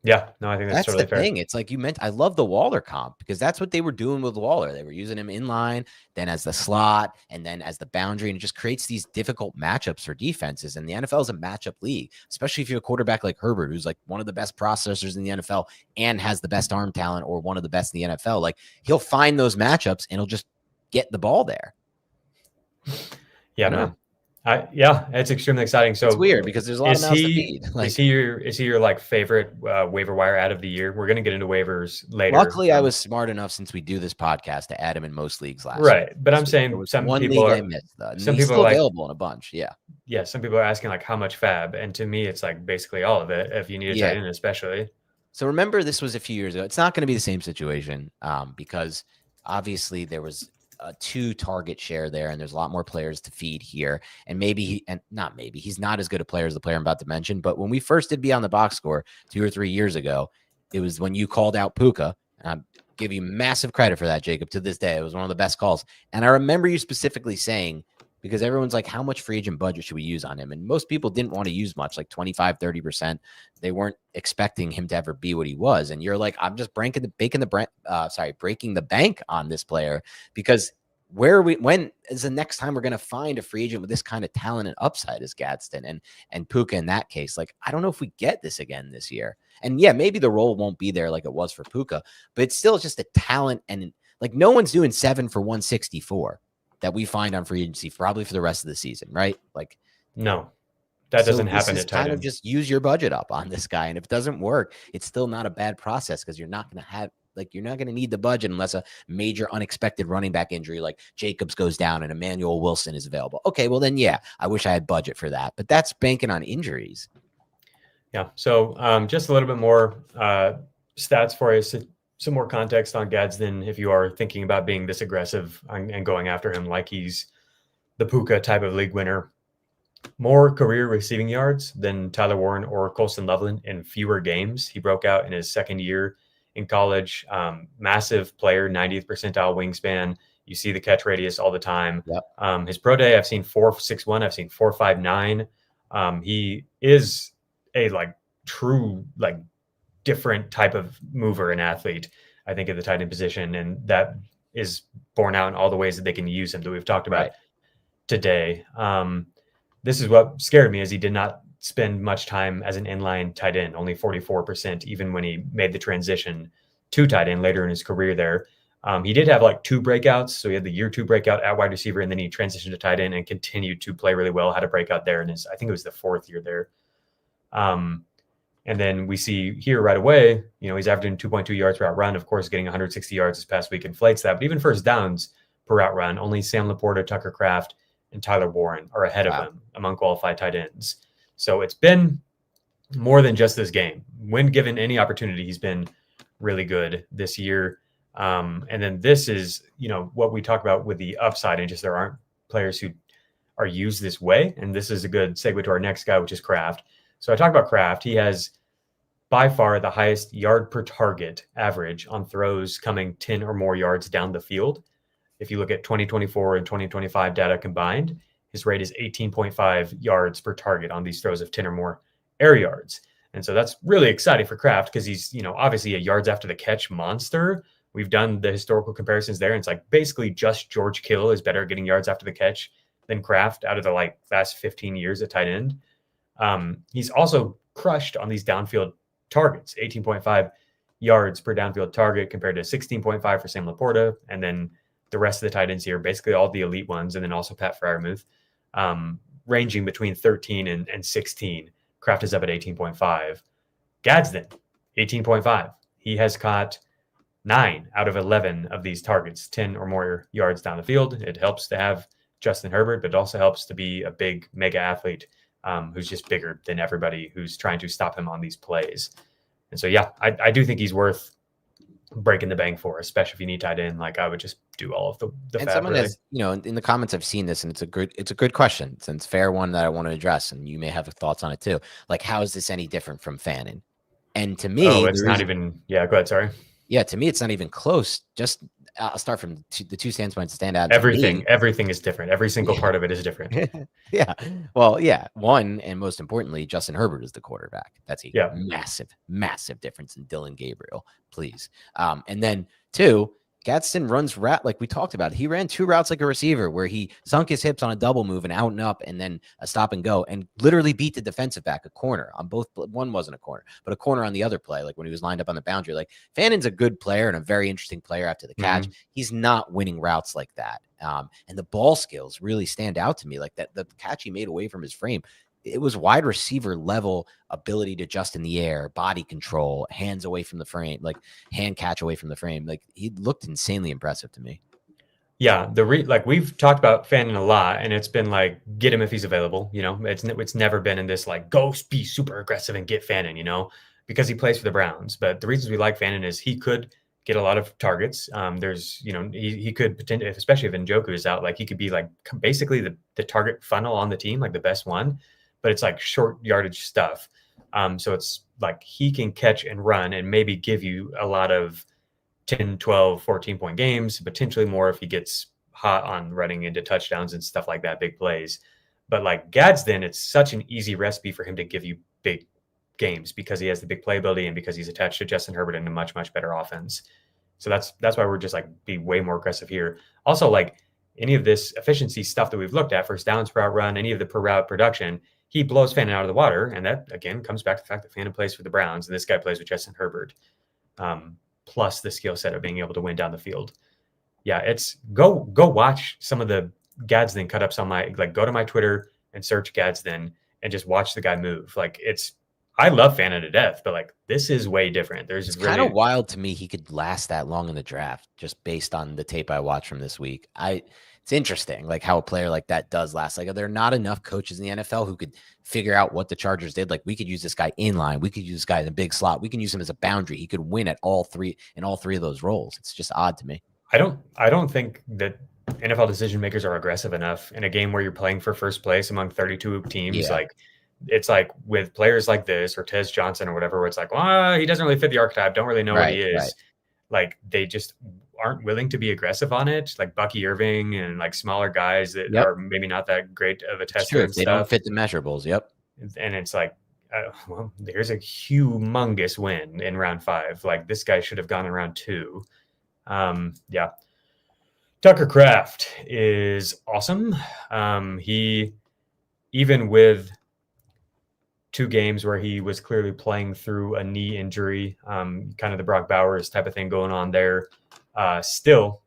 Yeah, no, I think that's totally fair. The thing. It's like you meant. I love the Waller comp because that's what they were doing with Waller. They were using him in line, then as the slot, and then as the boundary, and it just creates these difficult matchups for defenses. And the NFL is a matchup league, especially if you have a quarterback like Herbert, who's one of the best processors in the NFL and has the best arm talent or one of the best in the NFL. He'll find those matchups and he'll just get the ball there. Yeah, man. It's extremely exciting. So it's weird because there's a lot of mouths to feed. Is he your favorite waiver wire out of the year? We're going to get into waivers later. Luckily, I was smart enough since we do this podcast to add him in most leagues last year. Right, but I'm saying some people are available in a bunch. Yeah. Some people are asking how much fab, and to me, it's basically all of it. If you need a tight end, especially. So remember, this was a few years ago. It's not going to be the same situation because obviously there was a 2 target share there, and there's a lot more players to feed here. And he's not as good a player as the player I'm about to mention. But when we first did Beyond the Box Score 2 or 3 years ago, it was when you called out Puka. And I give you massive credit for that, Jacob. To this day, it was one of the best calls. And I remember you specifically saying, because everyone's like, how much free agent budget should we use on him? And most people didn't want to use much, 25, 30%. They weren't expecting him to ever be what he was. And you're like, I'm just breaking the bank on this player because when is the next time we're going to find a free agent with this kind of talent and upside as Gadsden and Puka in that case? I don't know if we get this again this year. And yeah, maybe the role won't be there like it was for Puka, but it's still just a talent. And no one's doing 7 for 164. that we find on free agency, probably for the rest of the season, right? Like, No, that doesn't happen This at tight kind end. of just use your budget up on this guy. And if it doesn't work, it's still not a bad process because you're not going to have, like, you're not going to need the budget unless a major unexpected running back injury like Jacobs goes down and Emmanuel Wilson is available. Okay, well then, yeah, I wish I had budget for that. But that's banking on injuries. Yeah. So just a little bit more stats for you. So, some more context on Gadsden if you are thinking about being this aggressive and going after him like he's the Puka type of league winner. More career receiving yards than Tyler Warren or Colston Loveland in fewer games. He broke out in his second year in college. Massive player, 90th percentile wingspan. You see the catch radius all the time. Yep. His pro day, I've seen 4.61. I've seen 4.59. He is a true different type of mover and athlete, I think, at the tight end position. And that is borne out in all the ways that they can use him that we've talked about today. This is what scared me, is he did not spend much time as an inline tight end, only 44%, even when he made the transition to tight end later in his career there. He did have 2 breakouts. So he had the year 2 breakout at wide receiver, and then he transitioned to tight end and continued to play really well, had a breakout there. And I think it was the 4th year there. And then we see here right away, he's averaging 2.2 yards per route run. Of course, getting 160 yards this past week inflates that. But even first downs per route run, only Sam Laporta, Tucker Kraft, and Tyler Warren are ahead of him among qualified tight ends. So it's been more than just this game. When given any opportunity, he's been really good this year. And then this is, what we talk about with the upside, and just there aren't players who are used this way. And this is a good segue to our next guy, which is Kraft. So I talk about Kraft. He has by far the highest yard per target average on throws coming 10 or more yards down the field. If you look at 2024 and 2025 data combined, his rate is 18.5 yards per target on these throws of 10 or more air yards. And so that's really exciting for Kraft because he's, obviously a yards after the catch monster. We've done the historical comparisons there. And it's basically just George Kittle is better at getting yards after the catch than Kraft out of the last 15 years at tight end. He's also crushed on these downfield targets, 18.5 yards per downfield target compared to 16.5 for Sam Laporta. And then the rest of the tight ends here, basically all the elite ones, and then also Pat Freiermuth, ranging between 13 and 16. Kraft is up at 18.5. Gadsden, 18.5. He has caught 9 out of 11 of these targets, 10 or more yards down the field. It helps to have Justin Herbert, but it also helps to be a big mega athlete who's just bigger than everybody who's trying to stop him on these plays. And so, yeah, I do think he's worth breaking the bank for, especially if you need tight end. I would just do all of the and fab, someone really. has, in the comments I've seen this, and it's a good question. It's a fair one that I want to address, and you may have thoughts on it too. How is this any different from Fannin? And to me, it's not even. Yeah, go ahead. Sorry. Yeah, to me, it's not even close. Just I'll start from the 2 standpoints that stand out. Everything is different. Every single part of it is different. Yeah. Well, yeah. One, and most importantly, Justin Herbert is the quarterback. That's a massive difference in Dylan Gabriel, please. And then 2, Gadsden runs route like we talked about. He ran 2 routes like a receiver where he sunk his hips on a double move and out and up and then a stop and go and literally beat the defensive back a corner on both. One wasn't a corner, but a corner on the other play, when he was lined up on the boundary. Fannin's a good player and a very interesting player after the catch. He's not winning routes like that. And the ball skills really stand out to me. The catch he made away from his frame, it was wide receiver level ability to adjust in the air, body control, hands away from the frame, hand catch away from the frame. He looked insanely impressive to me. Yeah. We've talked about Fannin a lot, and it's been get him if he's available. It's never been in this go be super aggressive and get Fannin, because he plays for the Browns. But the reasons we like Fannin is he could get a lot of targets. There's, he could potentially, especially if Njoku is out, he could be basically the target funnel on the team, the best one. But it's short yardage stuff. So it's he can catch and run and maybe give you a lot of 10, 12, 14-point games, potentially more if he gets hot on running into touchdowns and stuff like that, big plays. But Gadsden, it's such an easy recipe for him to give you big games because he has the big playability and because he's attached to Justin Herbert in a much, much better offense. So that's why we're just be way more aggressive here. Also, any of this efficiency stuff that we've looked at, first downs per route run, any of the per route production, he blows Fannin out of the water. And that, again, comes back to the fact that Fannin plays for the Browns and this guy plays with Justin Herbert, plus the skill set of being able to win down the field. yeah, it's go watch some of the Gadsden cut ups on my, like, go to my Twitter and search Gadsden and just watch the guy move. Like, I love Fanta to death, but like, this is way different. It's kind of wild to me he could last that long in the draft just based on the tape I watched from this week. It's interesting, like, how a player like that does last. Like, there are not enough coaches in the NFL who could figure out what the Chargers did. Like, we could use this guy in line. We could use this guy in the big slot. We can use him as a boundary. He could win at all three of those roles. It's just odd to me. I don't think that NFL decision makers are aggressive enough in a game where you're playing for first place among 32 teams. Yeah. Like, it's like with players like this or Tez Johnson or whatever, where it's like, well, he doesn't really fit the archetype. Don't really know what he is. Right. Like, they just aren't willing to be aggressive on it. Like Bucky Irving and like smaller guys that are maybe not that great of a tester. They don't fit the measurables. Yep. And it's like, well, there's a humongous win in round 5. Like, this guy should have gone in round 2. Yeah. Tucker Kraft is awesome. He, even with 2 games where he was clearly playing through a knee injury, kind of the Brock Bowers type of thing going on there, still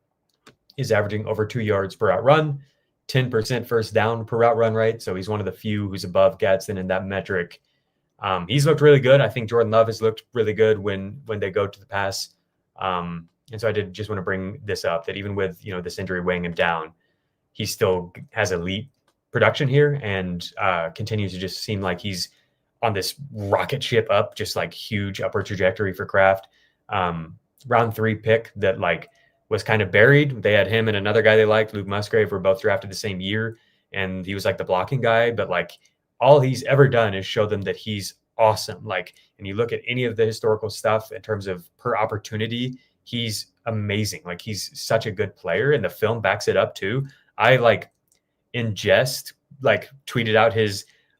is averaging over 2 yards per route run, 10% first down per route run rate. So he's one of the few who's above Gadsden in that metric. He's looked really good. I think Jordan Love has looked really good when they go to the pass. And so I did just want to bring this up, that even with, this injury weighing him down, he still has elite production here and continues to just seem like he's on this rocket ship up, just like huge upward trajectory for Kraft. Round 3 pick that like was kind of buried. They had him and another guy they liked, Luke Musgrave, were both drafted the same year. And he was like the blocking guy, but like all he's ever done is show them that he's awesome. Like, and you look at any of the historical stuff in terms of per opportunity, he's amazing. Like, he's such a good player, and the film backs it up too. I like in jest, like, tweeted out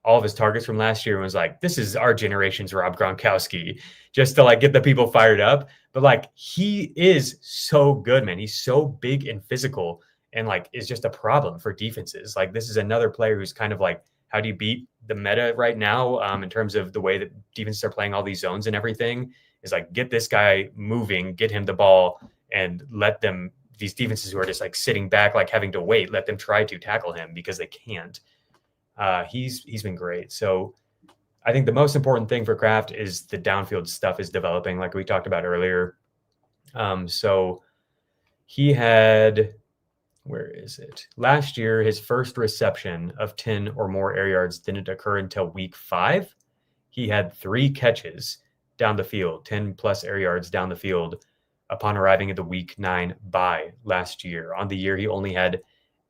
all of his targets from last year and was like, this is our generation's Rob Gronkowski, just to like get the people fired up. But like, he is so good, man. He's so big and physical and like is just a problem for defenses. Like, this is another player who's kind of like, how do you beat the meta right now in terms of the way that defenses are playing all these zones and everything? Is like, get this guy moving, get him the ball, and let them, these defenses who are just like sitting back, like having to wait, let them try to tackle him because they can't. He's been great. So I think the most important thing for Kraft is the downfield stuff is developing, like we talked about earlier. So he had, where is it? Last year, his first reception of 10 or more air yards didn't occur until week 5. He had 3 catches down the field, 10 plus air yards down the field upon arriving at the week 9 bye last year. On the year, he only had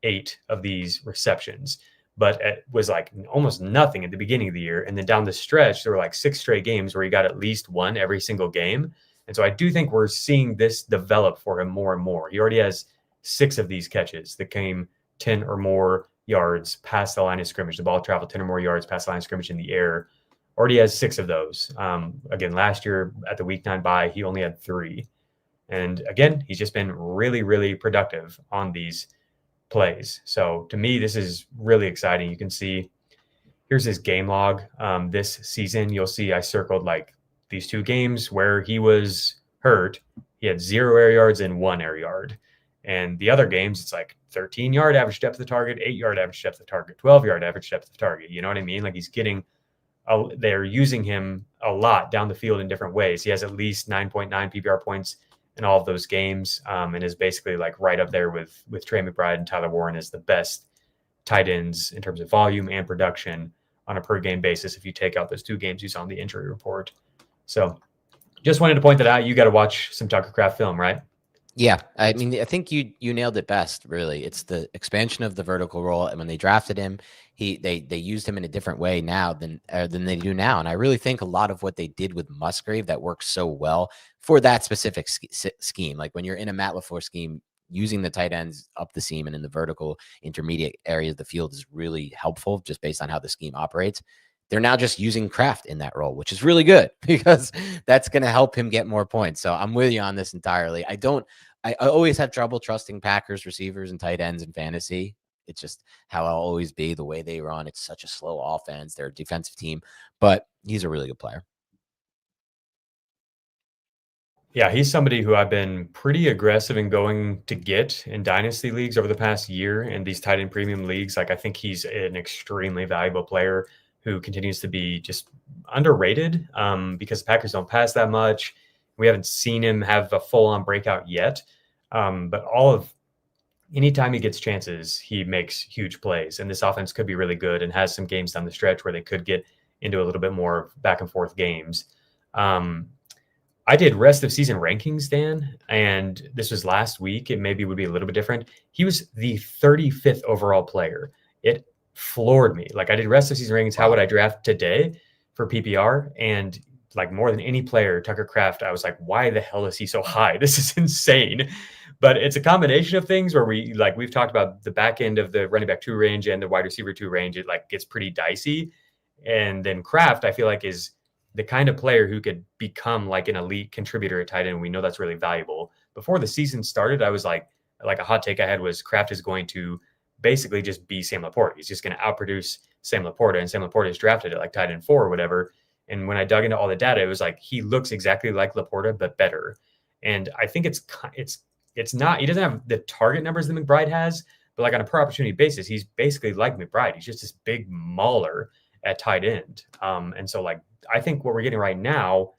8 of these receptions, but it was like almost nothing at the beginning of the year. And then down the stretch, there were like 6 straight games where he got at least 1 every single game. And so I do think we're seeing this develop for him more and more. He already has 6 of these catches that came 10 or more yards past the line of scrimmage. The ball traveled 10 or more yards past the line of scrimmage in the air. Already has 6 of those. Again, last year at the week 9 bye, he only had 3. And again, he's just been really, really productive on these plays. So to me, this is really exciting. You can see, here's his game log this season. You'll see I circled like these 2 games where he was hurt. He had 0 air yards and 1 air yard. And the other games, it's like 13-yard average depth of the target, 8-yard average depth of the target, 12-yard average depth of the target. You know what I mean? Like, he's getting they're using him a lot down the field in different ways. He has at least 9.9 PPR points in all of those games, and is basically like right up there with Trey McBride and Tyler Warren as the best tight ends in terms of volume and production on a per game basis if you take out those 2 games you saw on the injury report. So just wanted to point that out. You got to watch some Tucker Kraft film, right? Yeah, I mean, I think you nailed it best, really. It's the expansion of the vertical role, and when they drafted him, they used him in a different way now than they do now. And I really think a lot of what they did with Musgrave that works so well for that specific scheme, like when you're in a Matt LaFleur scheme, using the tight ends up the seam and in the vertical intermediate areas of the field is really helpful, just based on how the scheme operates. They're now just using Kraft in that role, which is really good because that's going to help him get more points. So I'm with you on this entirely. I always have trouble trusting Packers receivers and tight ends in fantasy. It's just how I'll always be, the way they run. It's such a slow offense. They're a defensive team, but he's a really good player. Yeah, he's somebody who I've been pretty aggressive in going to get in dynasty leagues over the past year and these tight end premium leagues. Like, I think he's an extremely valuable player who continues to be just underrated because the Packers don't pass that much. We haven't seen him have a full-on breakout yet. But anytime he gets chances, he makes huge plays. And this offense could be really good and has some games down the stretch where they could get into a little bit more back and forth games. I did rest of season rankings, Dan, and this was last week. It maybe would be a little bit different. He was the 35th overall player. It floored me. Like, I did rest of season rankings. How would I draft today for PPR? And like, more than any player, Tucker Kraft, I was like, why the hell is he so high? This is insane. But it's a combination of things where we've talked about the back end of the running back 2 range and the wide receiver 2 range. It like gets pretty dicey. And then Kraft, I feel like, is the kind of player who could become like an elite contributor at tight end. We know that's really valuable. Before the season started, I was like a hot take I had was Kraft is going to basically just be Sam Laporta. He's just going to outproduce Sam Laporta, and Sam Laporta is drafted at like tight end 4 or whatever. And when I dug into all the data, it was like he looks exactly like Laporta, but better. And I think it's not, he doesn't have the target numbers that McBride has, but like on a per opportunity basis, he's basically like McBride. He's just this big mauler at tight end. And so like, I think what we're getting right now,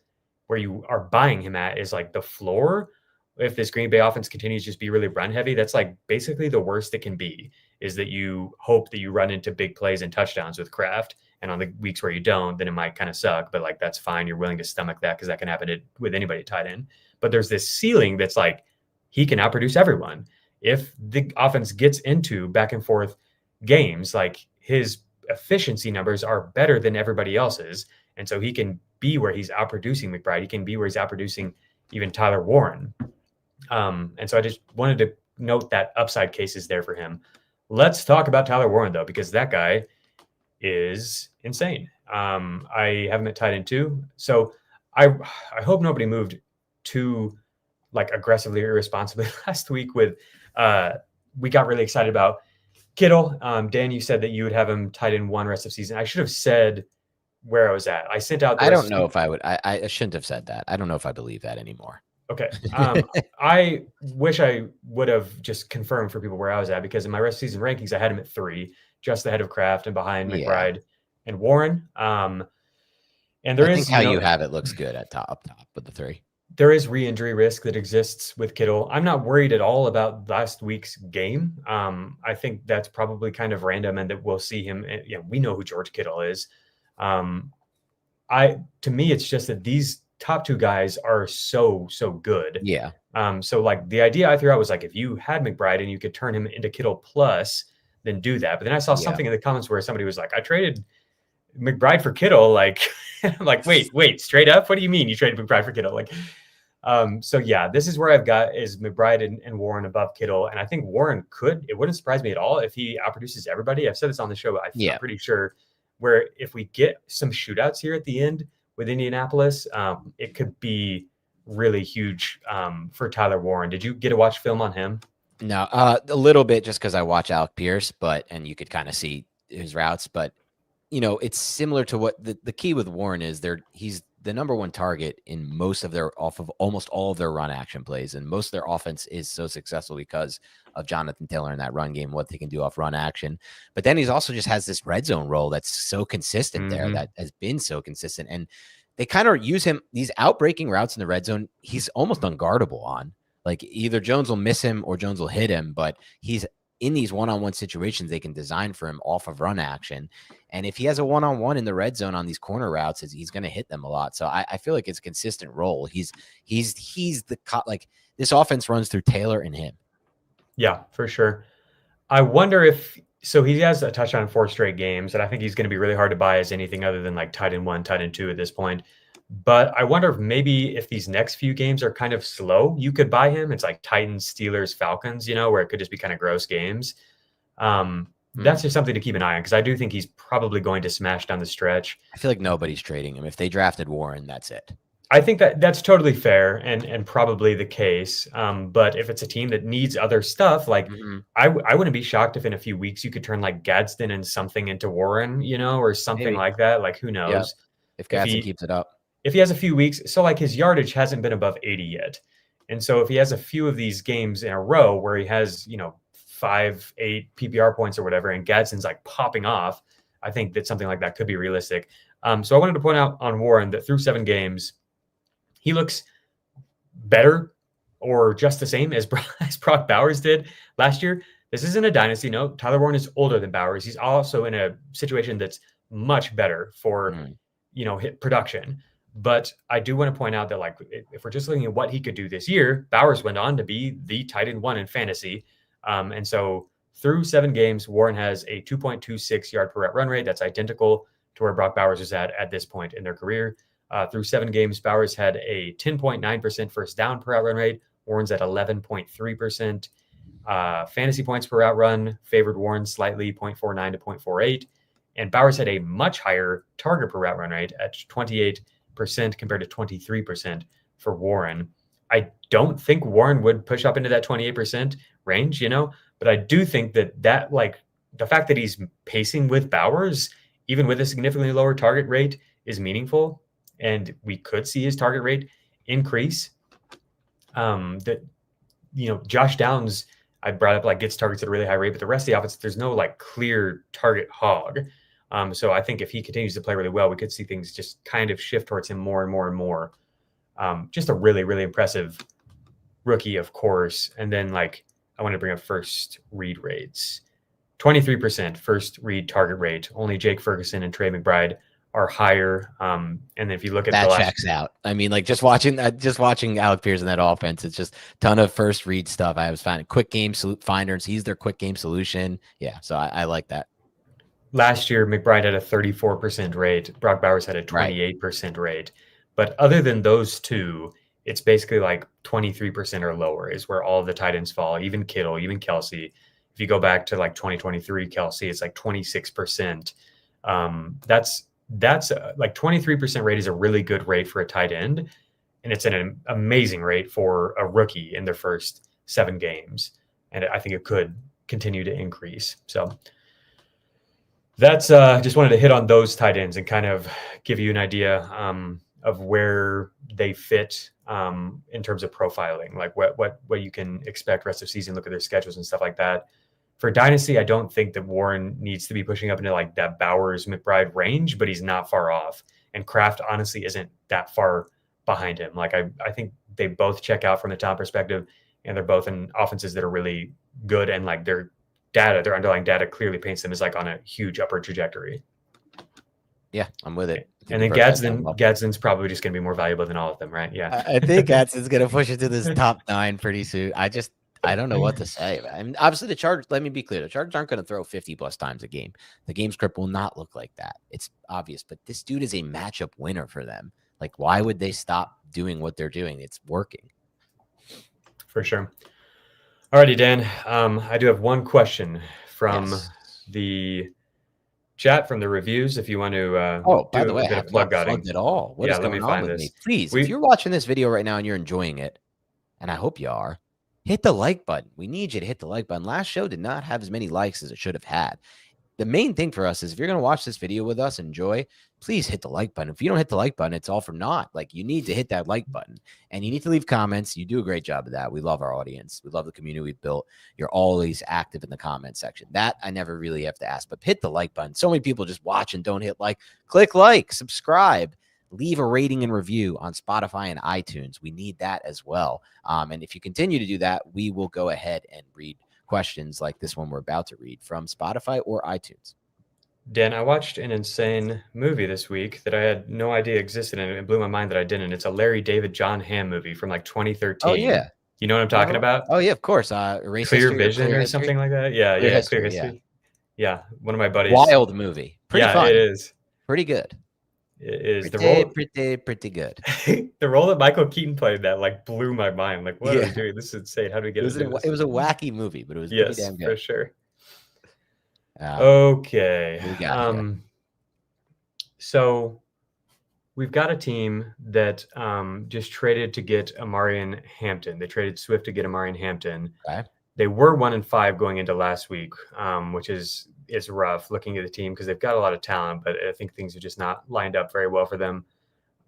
where you are buying him at, is like the floor. If this Green Bay offense continues to just be really run heavy, that's like basically the worst it can be, is that you hope that you run into big plays and touchdowns with Kraft. And on the weeks where you don't, then it might kind of suck, but like, that's fine. You're willing to stomach that because that can happen with anybody tight end. But there's this ceiling that's like, he can outproduce everyone. If the offense gets into back and forth games, like his efficiency numbers are better than everybody else's. And so he can be where he's outproducing McBride. He can be where he's outproducing even Tyler Warren. And so I just wanted to note that upside case is there for him. Let's talk about Tyler Warren, though, because that guy is insane. I have him at tight end 2. So I hope nobody moved too like aggressively or irresponsibly last week with we got really excited about Kittle. Dan, you said that you would have him tight end 1 rest of season. I should have said where I was at. I sent out. I don't know if I would. I shouldn't have said that. I don't know if I believe that anymore. Okay. I wish I would have just confirmed for people where I was at, because in my rest of season rankings, I had him at 3, just ahead of Kraft and behind McBride and Warren. And there is how you have it looks good at up top with the 3. There is re-injury risk that exists with Kittle. I'm not worried at all about last week's game. I think that's probably kind of random, and that we'll see him. We know who George Kittle is. To me, it's just that these top 2 guys are so good. Yeah. So like the idea I threw out was like, if you had McBride and you could turn him into Kittle plus, then do that. But then I saw something in the comments where somebody was like, I traded McBride for Kittle. Like, I'm like, wait, straight up? What do you mean you traded McBride for Kittle? Like, so yeah, this is where I've got is McBride and Warren above Kittle. And I think Warren it wouldn't surprise me at all if he outproduces everybody. I've said this on the show, but I'm pretty sure where if we get some shootouts here at the end with Indianapolis, it could be really huge for Tyler Warren. Did you get to watch film on him? No, a little bit, just because I watch Alec Pierce, and you could kind of see his routes. But, it's similar to what the key with Warren is. He's the number 1 target in almost all of their run action plays. And most of their offense is so successful because of Jonathan Taylor in that run game, what they can do off run action. But then he's also just has this red zone role that's so consistent there, that has been so consistent. And they kind of use him, these outbreaking routes in the red zone, he's almost unguardable on. Like, either Jones will miss him or Jones will hit him, but he's in these one-on-one situations they can design for him off of run action. And if he has a one-on-one in the red zone on these corner routes, he's going to hit them a lot. So I feel like it's a consistent role. He's like, this offense runs through Taylor and him. Yeah, for sure. I wonder so he has a touchdown in 4 straight games, and I think he's going to be really hard to buy as anything other than like tight end 1, tight end 2 at this point. But I wonder if these next few games are kind of slow, you could buy him. It's like Titans, Steelers, Falcons, where it could just be kind of gross games. That's just something to keep an eye on, because I do think he's probably going to smash down the stretch. I feel like nobody's trading him. If they drafted Warren, that's it. I think that's totally fair and probably the case. But if it's a team that needs other stuff, like I wouldn't be shocked if in a few weeks you could turn like Gadsden and something into Warren, or something like that. Like, who knows? Yeah. If Gadsden keeps it up. if he has a few weeks, so like his yardage hasn't been above 80 yet. And so if he has a few of these games in a row where he has, 5, 8 PPR points or whatever, and Gadsden's like popping off, I think that something like that could be realistic. So I wanted to point out on Warren that through 7 games, he looks better or just the same as Brock Bowers did last year. This isn't a dynasty note. Tyler Warren is older than Bowers. He's also in a situation that's much better for, hit production. But I do want to point out that, like, if we're just looking at what he could do this year, Bowers went on to be the tight end 1 in fantasy. And so through 7 games, Warren has a 2.26 yard per route run rate. That's identical to where Brock Bowers is at this point in their career. Through 7 games, Bowers had a 10.9% first down per route run rate. Warren's at 11.3%. Fantasy points per route run favored Warren slightly, 0.49 to 0.48. And Bowers had a much higher target per route run rate at 28% compared to 23% for Warren. I don't think Warren would push up into that 28% range, but I do think that like the fact that he's pacing with Bowers, even with a significantly lower target rate, is meaningful. And we could see his target rate increase. Josh Downs, I brought up, like, gets targets at a really high rate, but the rest of the offense, there's no like clear target hog. So I think if he continues to play really well, we could see things just kind of shift towards him more and more and more. Just a really, really impressive rookie, of course. And then, like, I want to bring up first read rates. 23% first read target rate. Only Jake Ferguson and Trey McBride are higher. And then if you look at that checks out. I mean, like, just watching Alec Pierce in that offense, it's just a ton of first read stuff. I was finding quick game finders. He's their quick game solution. Yeah, so I like that. Last year, McBride had a 34% rate. Brock Bowers had a 28% rate. But other than those two, it's basically like 23% or lower is where all the tight ends fall, even Kittle, even Kelsey. If you go back to like 2023, Kelsey, it's like 26%. That's like 23% rate is a really good rate for a tight end. And it's an amazing rate for a rookie in their first 7 games. And I think it could continue to increase. So that's just wanted to hit on those tight ends and kind of give you an idea of where they fit in terms of profiling, like what you can expect rest of season, look at their schedules and stuff like that. For Dynasty, I don't think that Warren needs to be pushing up into like that Bowers McBride range, but he's not far off. And Kraft honestly isn't that far behind him. Like I think they both check out from the top perspective, and they're both in offenses that are really good, and like their underlying data clearly paints them as like on a huge upward trajectory. Yeah, I'm with it. And then Gadsden's probably just going to be more valuable than all of them, right? Yeah. I think Gadsden's going to push it to this top 9 pretty soon. I don't know what to say. I mean, obviously the Chargers, let me be clear. The Chargers aren't going to throw 50 plus times a game. The game script will not look like that. It's obvious, but this dude is a matchup winner for them. Like, why would they stop doing what they're doing? It's working. For sure. Alrighty, Dan. I do have one question from the chat, from the reviews. If you want to by the way, I have not plugged it all. What is going on with me? Please, if you're watching this video right now and you're enjoying it, and I hope you are, hit the like button. We need you to hit the like button. Last show did not have as many likes as it should have had. The main thing for us is if you're going to watch this video with us, enjoy, please hit the like button. If you don't hit the like button, it's all for naught. Like, you need to hit that like button, and you need to leave comments. You do a great job of that. We love our audience. We love the community we've built. You're always active in the comment section. That I never really have to ask, but hit the like button. So many people just watch and don't hit like. Click like, subscribe, leave a rating and review on Spotify and iTunes. We need that as well. And if you continue to do that, we will go ahead and read questions like this one we're about to read from Spotify or iTunes. Dan, I watched an insane movie this week that I had no idea existed, and it blew my mind that I didn't. It's a Larry David John Hamm movie from like 2013. Oh, yeah. You know what I'm talking about? Oh, yeah, of course. Clear Vision or something like that? Yeah, Clear History. Yeah, one of my buddies. Wild movie. Pretty fun. It is. Pretty good. It is. Pretty good. The role that Michael Keaton played that like blew my mind. Like, what are we doing? This is insane. How do we get it? It was a wacky movie, but it was pretty damn good. For sure. Okay. So we've got a team that just traded to get Amarian Hampton. They traded Swift to get Amarian Hampton. Okay. They were 1-5 going into last week, which is rough looking at the team because they've got a lot of talent, but I think things are just not lined up very well for them.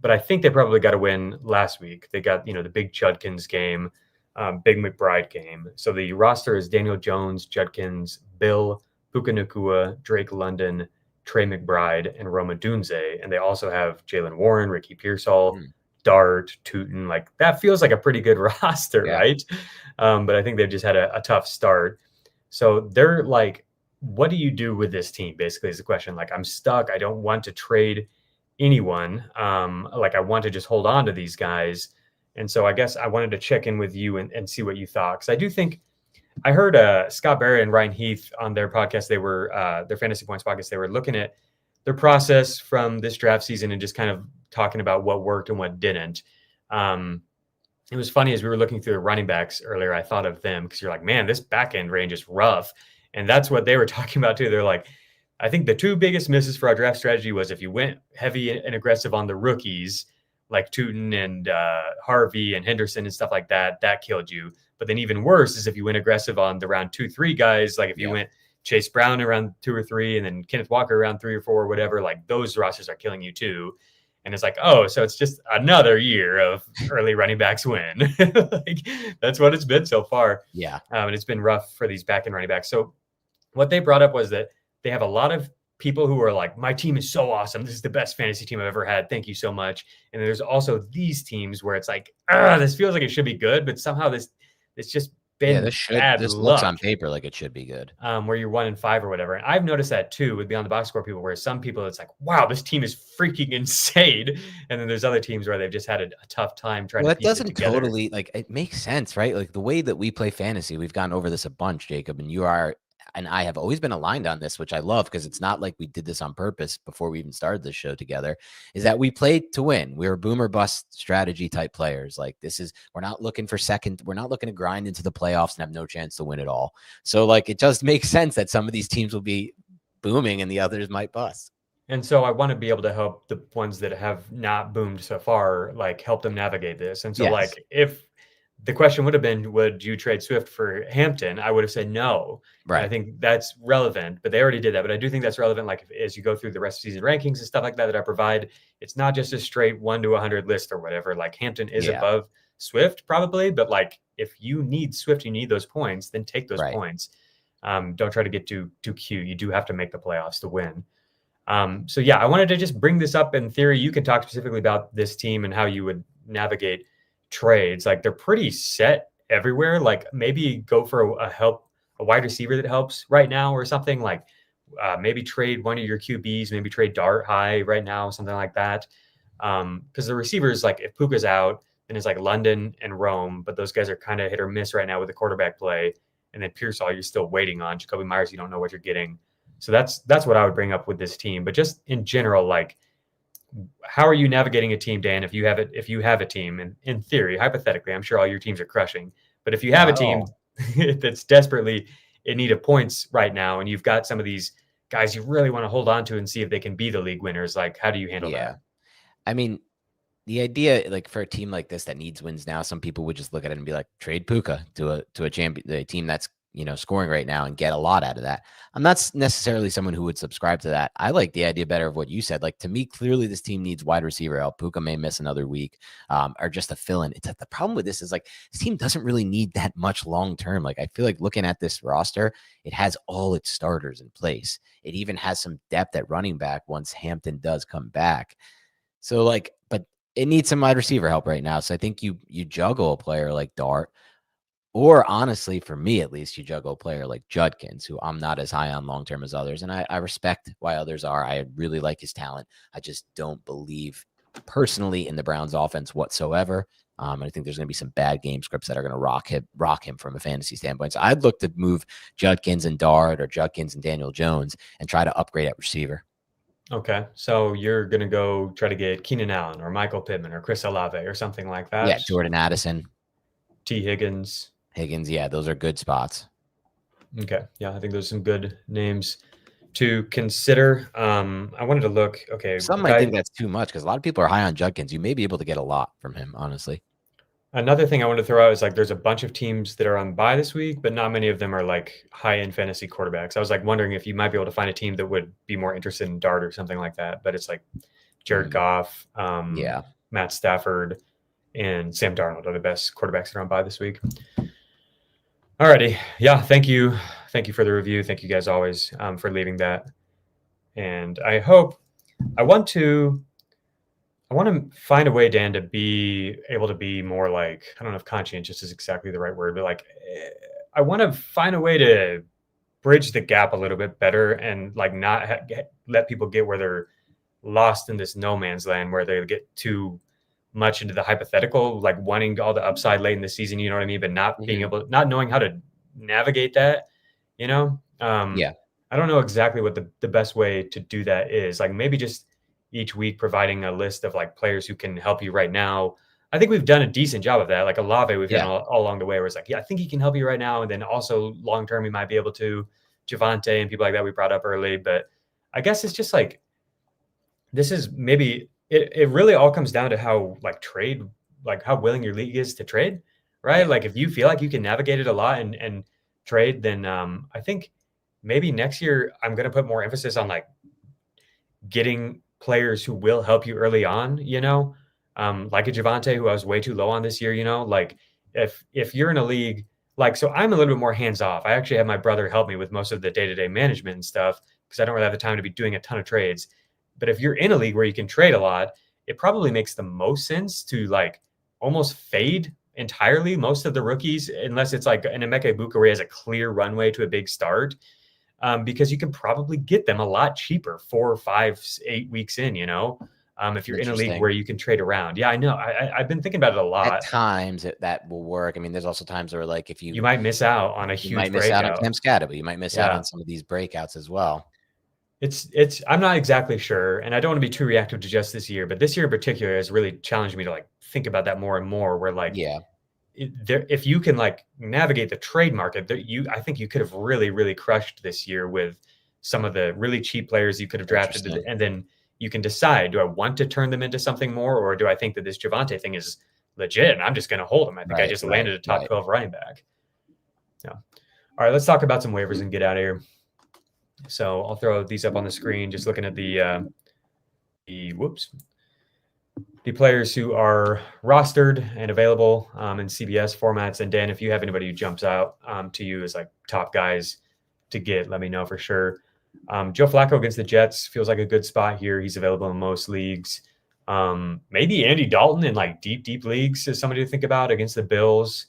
But I think they probably got a win last week. They got, the big Judkins game, big McBride game. So the roster is Daniel Jones, Judkins, Bill, Puka Nacua, Drake London, Trey McBride, and Roma Dunze. And they also have Jalen Warren, Ricky Pearsall, Dart, Tootin. Like, that feels like a pretty good roster, right? But I think they've just had a tough start. So they're like, what do you do with this team? Basically is the question. Like, I'm stuck. I don't want to trade anyone. Like, I want to just hold on to these guys. And so I guess I wanted to check in with you and see what you thought. Because I do think I heard Scott Barrett and Ryan Heath on their podcast. They were their Fantasy Points podcast. They were looking at their process from this draft season and just kind of talking about what worked and what didn't. It was funny as we were looking through the running backs earlier, I thought of them because you're like, man, this back end range is rough. And that's what they were talking about too. They're like, I think the two biggest misses for our draft strategy was if you went heavy and aggressive on the rookies, like Tootin and Harvey and Henderson and stuff like that, that killed you. But then even worse is if you went aggressive on the round 2-3 guys, like if you went Chase Brown around 2 or 3 and then Kenneth Walker around 3 or 4 or whatever, like those rosters are killing you too. And it's like, oh, so it's just another year of early running backs win. Like, that's what it's been so far. Yeah. And it's been rough for these back end running backs. So what they brought up was that they have a lot of people who are like, my team is so awesome. This is the best fantasy team I've ever had. Thank you so much. And there's also these teams where it's like, this feels like it should be good, but somehow it's just been this looks on paper like it should be good. Where you're 1-5 or whatever. And I've noticed that too with Beyond the Box Score people, where some people it's like, wow, this team is freaking insane. And then there's other teams where they've just had a tough time trying to piece it together. Totally, like, it makes sense, right? Like the way that we play fantasy, we've gone over this a bunch, Jacob, and you are and I have always been aligned on this, which I love because it's not like we did this on purpose before we even started this show together, is that we play to win. We're boomer bust strategy type players. Like we're not looking for second. We're not looking to grind into the playoffs and have no chance to win at all. So like, it just makes sense that some of these teams will be booming and the others might bust. And so I want to be able to help the ones that have not boomed so far, like help them navigate this. And so like, if the question would have been, would you trade Swift for Hampton? I would have said no. Right. I think that's relevant, but they already did that. But I do think that's relevant. Like as you go through the rest of season rankings and stuff like that I provide, it's not just a straight 1 to 100 list or whatever. Like Hampton is above Swift probably, but like if you need Swift, you need those points, then take those points. Don't try to get too cute. You do have to make the playoffs to win. So yeah, I wanted to just bring this up. In theory, you can talk specifically about this team and how you would navigate trades. Like they're pretty set everywhere. Like maybe go for a wide receiver that helps right now or something. Like maybe trade one of your QBs, maybe trade Dart high right now, something like that. Because the receivers, like if Puka's out, then it's like London and Rome, but those guys are kind of hit or miss right now with the quarterback play. And then Pearsall, you're still waiting on. Jacoby Myers, you don't know what you're getting. So that's what I would bring up with this team. But just in general, like, how are you navigating a team, Dan? If you have a team, and in theory, hypothetically, I'm sure all your teams are crushing. But if you have a team that's desperately in need of points right now, and you've got some of these guys you really want to hold on to and see if they can be the league winners, like how do you handle that? I mean, the idea, like for a team like this that needs wins now, some people would just look at it and be like, trade Puka to a champion, a team that's scoring right now and get a lot out of that. I'm not necessarily someone who would subscribe to that. I like the idea better of what you said. Like to me, clearly this team needs wide receiver help. Puka may miss another week or just a fill-in. It's the problem with this is like this team doesn't really need that much long-term. Like I feel like looking at this roster, it has all its starters in place. It even has some depth at running back once Hampton does come back. So like, but it needs some wide receiver help right now. So I think you juggle a player like Dart. Or honestly, for me at least, you juggle a player like Judkins, who I'm not as high on long-term as others. And I respect why others are. I really like his talent. I just don't believe personally in the Browns offense whatsoever. I think there's going to be some bad game scripts that are going to rock him from a fantasy standpoint. So I'd look to move Judkins and Dart or Judkins and Daniel Jones and try to upgrade at receiver. Okay. So you're going to go try to get Keenan Allen or Michael Pittman or Chris Olave or something like that? Yeah, Jordan Addison. T. Higgins, yeah, those are good spots. Okay. Yeah, I think those are some good names to consider. I wanted to look. Okay. Some might think that's too much because a lot of people are high on Judkins. You may be able to get a lot from him, honestly. Another thing I want to throw out is like there's a bunch of teams that are on bye this week, but not many of them are like high-end fantasy quarterbacks. I was like wondering if you might be able to find a team that would be more interested in Dart or something like that. But it's like Jared Goff, Yeah. Matt Stafford, and Sam Darnold are the best quarterbacks that are on bye this week. Alrighty. Yeah. Thank you. Thank you for the review. Thank you guys always for leaving that. And I want to find a way, Dan, to be able to be more like, I don't know if conscientious is exactly the right word, but like, I want to find a way to bridge the gap a little bit better and like not let people get where they're lost in this no man's land where they get too much into the hypothetical, like wanting all the upside late in the season, you know what I mean? But not being able, not knowing how to navigate that, you know? Yeah. I don't know exactly what the best way to do that is. Like maybe just each week providing a list of like players who can help you right now. I think we've done a decent job of that. Like Olave, we've done all along the way where it's like, yeah, I think he can help you right now. And then also long-term, we might be able to. Javonte and people like that we brought up early. But I guess it's just like, this is maybe, it really all comes down to how like trade, like how willing your league is to trade, right? Like if you feel like you can navigate it a lot and trade, then I think maybe next year I'm going to put more emphasis on like getting players who will help you early on, you know, like a Javonte who I was way too low on this year, you know, like if you're in a league, like, so I'm a little bit more hands off. I actually have my brother help me with most of the day-to-day management and stuff because I don't really have the time to be doing a ton of trades. But if you're in a league where you can trade a lot, it probably makes the most sense to like almost fade entirely most of the rookies, unless it's like an Emeka Egbuka where he has a clear runway to a big start, because you can probably get them a lot cheaper 4, 5, 8 weeks in, you know, if you're in a league where you can trade around. Yeah, I know. I've been thinking about it a lot. At times that will work. I mean, there's also times where like if you might miss out on a huge breakout. You might miss out on Cam Scatterby. You might miss out on some of these breakouts as well. It's I'm not exactly sure, and I don't want to be too reactive to just this year, but this year in particular has really challenged me to like think about that more and more. Where like, if you can like navigate the trade market, I think you could have really crushed this year with some of the really cheap players you could have drafted, and then you can decide: do I want to turn them into something more, or do I think that this Javonte thing is legit and I'm just going to hold him? I think I just landed a top 12 running back. Yeah. All right, let's talk about some waivers and get out of here. So I'll throw these up on the screen, just looking at the players who are rostered and available in CBS formats. And Dan, if you have anybody who jumps out to you as like top guys to get, let me know for sure. Joe Flacco against the Jets feels like a good spot here. He's available in most leagues. Maybe Andy Dalton in like deep leagues is somebody to think about against the Bills.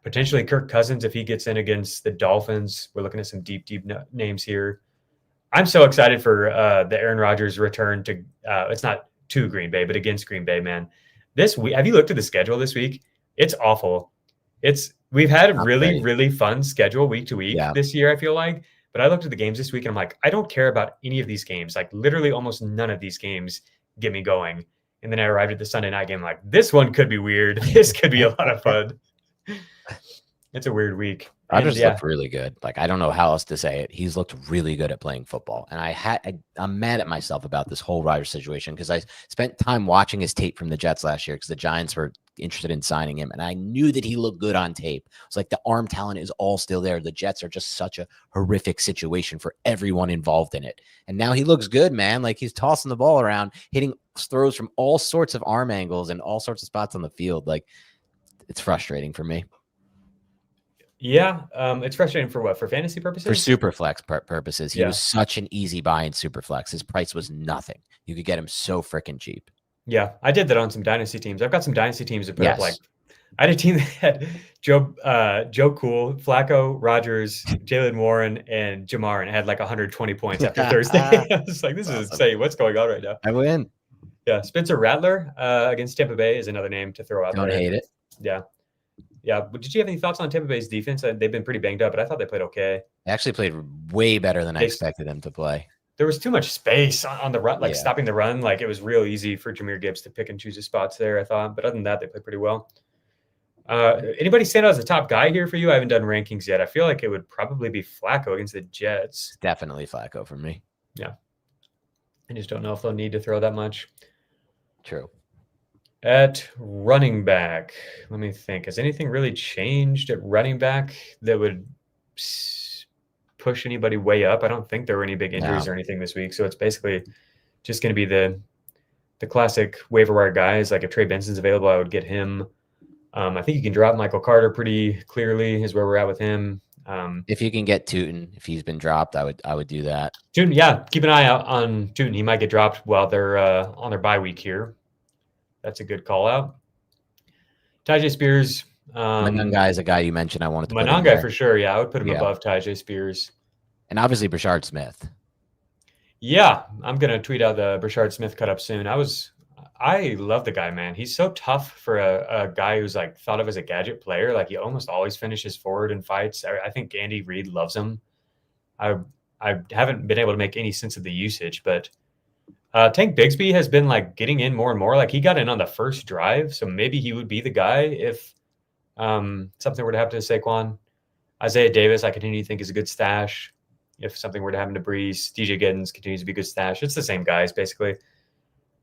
Potentially Kirk Cousins if he gets in against the Dolphins. We're looking at some deep names here. I'm so excited for the Aaron Rodgers return to it's not to Green Bay, but against Green Bay, man. This week, have you looked at the schedule this week? It's awful. We've had a really fun schedule week to week this year, I feel like. But I looked at the games this week and I'm like, I don't care about any of these games. Like literally almost none of these games get me going. And then I arrived at the Sunday night game like, this one could be weird. This could be a lot of fun. It's a weird week. Rodgers looked really good. Like, I don't know how else to say it. He's looked really good at playing football. And I'm mad at myself about this whole Rodgers situation because I spent time watching his tape from the Jets last year because the Giants were interested in signing him. And I knew that he looked good on tape. It's like the arm talent is all still there. The Jets are just such a horrific situation for everyone involved in it. And now he looks good, man. Like he's tossing the ball around, hitting throws from all sorts of arm angles and all sorts of spots on the field. Like, it's frustrating for me. Yeah, it's frustrating for what? For fantasy purposes? For Superflex purposes. He was such an easy buy in Superflex. His price was nothing. You could get him so freaking cheap. Yeah, I did that on some dynasty teams. I've got some dynasty teams that put up like – I had a team that had Joe Cool, Flacco, Rodgers, Jalen Warren, and Jamar, and it had like 120 points after Thursday. I was like, this is insane. What's going on right now? I win. Yeah, Spencer Rattler against Tampa Bay is another name to throw out there. Don't hate it. Yeah. Yeah, but did you have any thoughts on Tampa Bay's defense? They've been pretty banged up, but I thought they played okay. They actually played way better than I expected them to play. There was too much space on the run, like stopping the run. Like it was real easy for Jahmyr Gibbs to pick and choose his spots there, I thought. But other than that, they played pretty well. Anybody stand out as a top guy here for you? I haven't done rankings yet. I feel like it would probably be Flacco against the Jets. Definitely Flacco for me. Yeah. I just don't know if they'll need to throw that much. True. At running back, let me think. Has anything really changed at running back that would push anybody way up? I don't think there were any big injuries or anything this week. So it's basically just going to be the classic waiver wire guys. Like if Trey Benson's available, I would get him. I think you can drop Michael Carter pretty clearly is where we're at with him. If you can get Tootin, if he's been dropped, I would do that. Tootin, yeah, keep an eye out on Tootin. He might get dropped while they're on their bye week here. That's a good call out. Tyjae Spears. Monangai is a guy you mentioned I wanted to put in Monangai there. for sure. Yeah, I would put him above Tyjae Spears. And obviously Rashee Smith. Yeah, I'm going to tweet out the Rashee Smith cut up soon. I love the guy, man. He's so tough for a guy who's like thought of as a gadget player. Like he almost always finishes forward in fights. I think Andy Reid loves him. I haven't been able to make any sense of the usage, but Tank Bigsby has been like getting in more and more. Like he got in on the first drive, so maybe he would be the guy if something were to happen to Saquon. Isaiah Davis, I continue to think is a good stash. If something were to happen to Brees, DJ Giddens continues to be a good stash. It's the same guys basically.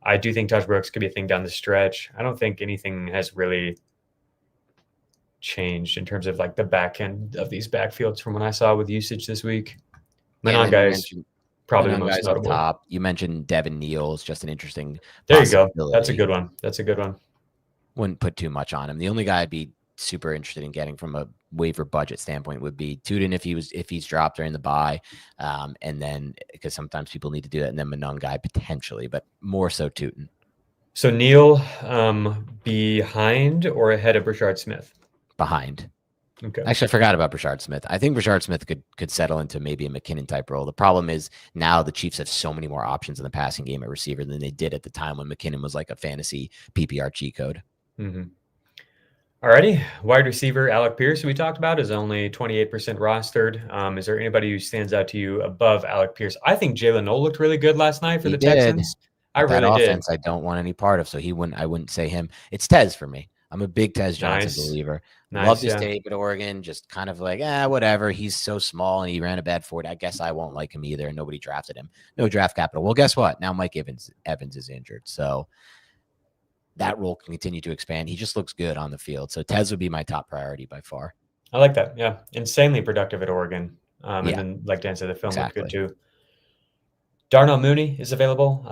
I do think Josh Brooks could be a thing down the stretch. I don't think anything has really changed in terms of like the back end of these backfields from when I saw with usage this week. Manon guys, probably the most notable. Top. You mentioned Devin Neal is just an interesting. There you go. That's a good one. That's a good one. Wouldn't put too much on him. The only guy I'd be super interested in getting from a waiver budget standpoint would be Tootin if he's dropped during the bye, and then because sometimes people need to do that, and then Monangai potentially, but more so Tootin. So Neal behind or ahead of Rashee Smith? Behind. Okay. Actually, I forgot about Rashee Smith. I think Rashee Smith could settle into maybe a McKinnon type role. The problem is now the Chiefs have so many more options in the passing game at receiver than they did at the time when McKinnon was like a fantasy PPR cheat code. Mm-hmm. Alrighty, wide receiver Alec Pierce, who we talked about, is only 28% rostered. Is there anybody who stands out to you above Alec Pierce? I think Jalen Noel looked really good last night for the Texans. I really did. I don't want any part of, so I wouldn't say him. It's Tez for me. I'm a big Tez Johnson believer. Love his tape at Oregon, just kind of like, whatever. He's so small and he ran a bad 40. I guess I won't like him either. Nobody drafted him. No draft capital. Well, guess what? Now Mike Evans is injured, so that role can continue to expand. He just looks good on the field. So Tez would be my top priority by far. I like that. Yeah. Insanely productive at Oregon. And then, like Dan said, the film looked good too. Darnell Mooney is available.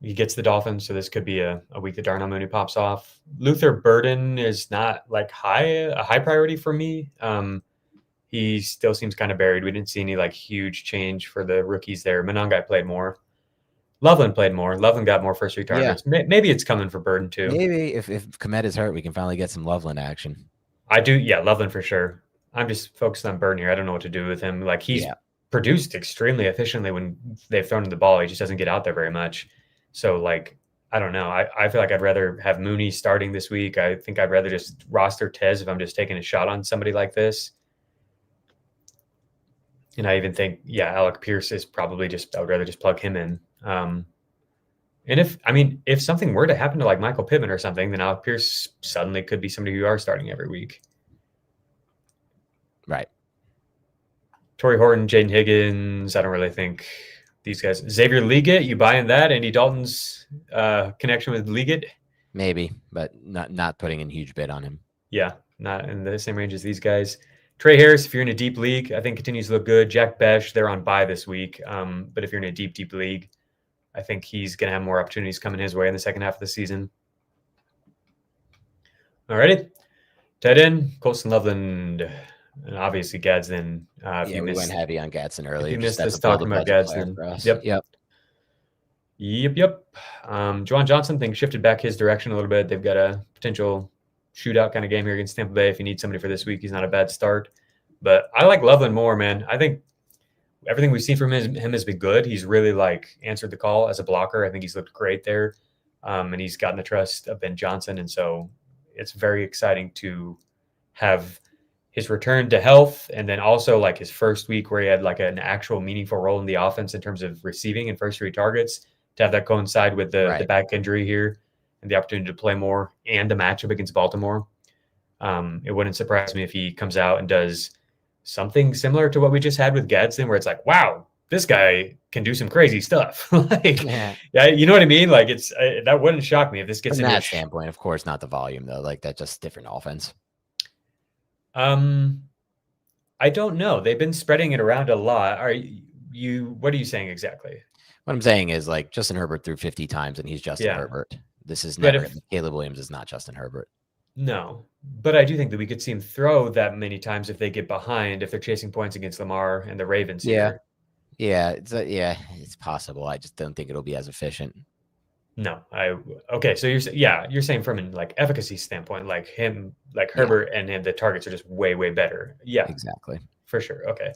He gets the Dolphins, so this could be a week that Darnell Mooney pops off. Luther Burden is not like a high priority for me. He still seems kind of buried. We didn't see any like huge change for the rookies there. Monangai played more. Loveland played more. Loveland got more first 3 targets. Yeah. Maybe it's coming for Burden too. Maybe if Kmet is hurt, we can finally get some Loveland action. I do. Yeah, Loveland for sure. I'm just focused on Burden here. I don't know what to do with him. Like he's produced extremely efficiently when they've thrown him the ball. He just doesn't get out there very much. So like, I don't know. I feel like I'd rather have Mooney starting this week. I think I'd rather just roster Tez if I'm just taking a shot on somebody like this. And I even think, Alec Pierce is probably I would rather just plug him in. And if something were to happen to like Michael Pittman or something, then Alec Pierce suddenly could be somebody who you are starting every week. Right. Torrey Horton, Jaden Higgins. I don't really think these guys. Xavier Legette, you buying that? Andy Dalton's connection with Legette? Maybe, but not putting in huge bid on him. Yeah, not in the same range as these guys. Trey Harris, if you're in a deep league, I think continues to look good. Jack Besh, they're on bye this week. But if you're in a deep league, I think he's going to have more opportunities coming his way in the second half of the season. All righty. Tight end, Colston Loveland, and obviously Gadsden. We went heavy on Gadsden earlier. You missed us talking about Gadsden. Yep. Juwan Johnson, things shifted back his direction a little bit. They've got a potential shootout kind of game here against Tampa Bay. If you need somebody for this week, he's not a bad start. But I like Loveland more, man. I think everything we've seen from him has been good. He's really like answered the call as a blocker. I think he's looked great there. And he's gotten the trust of Ben Johnson. And so it's very exciting to have his return to health. And then also like his first week where he had like an actual meaningful role in the offense in terms of receiving and first 3 targets, to have that coincide with the back injury here and the opportunity to play more and a matchup against Baltimore. It wouldn't surprise me if he comes out and does something similar to what we just had with Gadsden, where it's like, wow, this guy can do some crazy stuff. You know what I mean? Like that wouldn't shock me if this gets from that standpoint. Of course, not the volume though. Like that's just different offense. I don't know. They've been spreading it around a lot. what are you saying exactly? What I'm saying is like Justin Herbert threw 50 times and he's Justin Herbert. This is But never Caleb Williams is not Justin Herbert. No, but I do think that we could see him throw that many times if they get behind, if they're chasing points against Lamar and the Ravens here. Yeah, it's possible. I just don't think it'll be as efficient. No, okay. So you're saying from an like efficacy standpoint, like him, like Herbert and him, the targets are just way, way better. Yeah, exactly. For sure. Okay.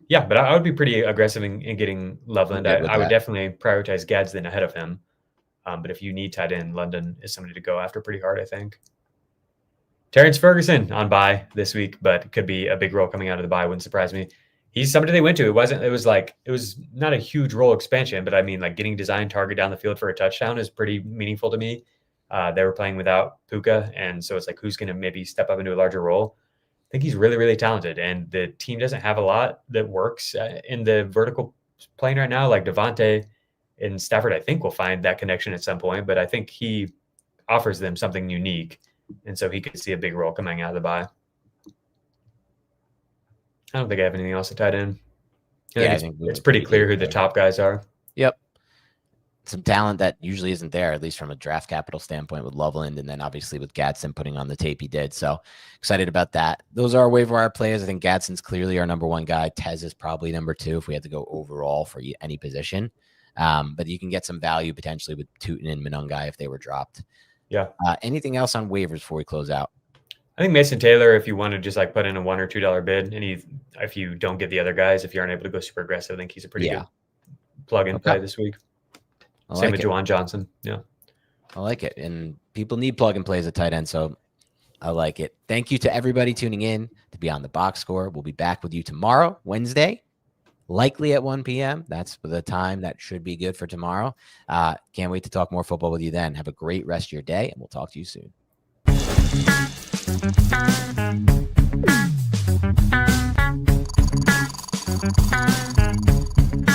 Yeah, but I would be pretty aggressive in getting Loveland. I would definitely prioritize Gadsden ahead of him. But if you need tight end, London is somebody to go after pretty hard, I think. Terrence Ferguson on bye this week, but could be a big role coming out of the bye. Wouldn't surprise me. He's somebody they went to. It was not a huge role expansion, but I mean, like getting design target down the field for a touchdown is pretty meaningful to me. They were playing without Puka, and so it's like, who's going to maybe step up into a larger role? I think he's really, really talented, and the team doesn't have a lot that works in the vertical plane right now. Like DeVonta and Stafford, I think will find that connection at some point, but I think he offers them something unique, and so he could see a big role coming out of the bye. I don't think I have anything else to tight end. I think it's pretty clear who the top guys are. Yep. Some talent that usually isn't there, at least from a draft capital standpoint with Loveland, and then obviously with Gadsden putting on the tape he did. So excited about that. Those are our waiver wire players. I think Gadsden's clearly our number one guy. Tez is probably number two if we had to go overall for any position. But you can get some value potentially with Tootin and Monungai if they were dropped. Yeah. Anything else on waivers before we close out? I think Mason Taylor, if you want to just like put in a $1 or $2 bid, and if you don't get the other guys, if you aren't able to go super aggressive, I think he's a pretty good plug and play this week. Same with Juwan Johnson. Yeah. I like it. And people need plug and plays at tight end. So I like it. Thank you to everybody tuning in to Beyond the Box Score. We'll be back with you tomorrow, Wednesday, likely at 1 p.m. That's the time that should be good for tomorrow. Can't wait to talk more football with you then. Have a great rest of your day, and we'll talk to you soon.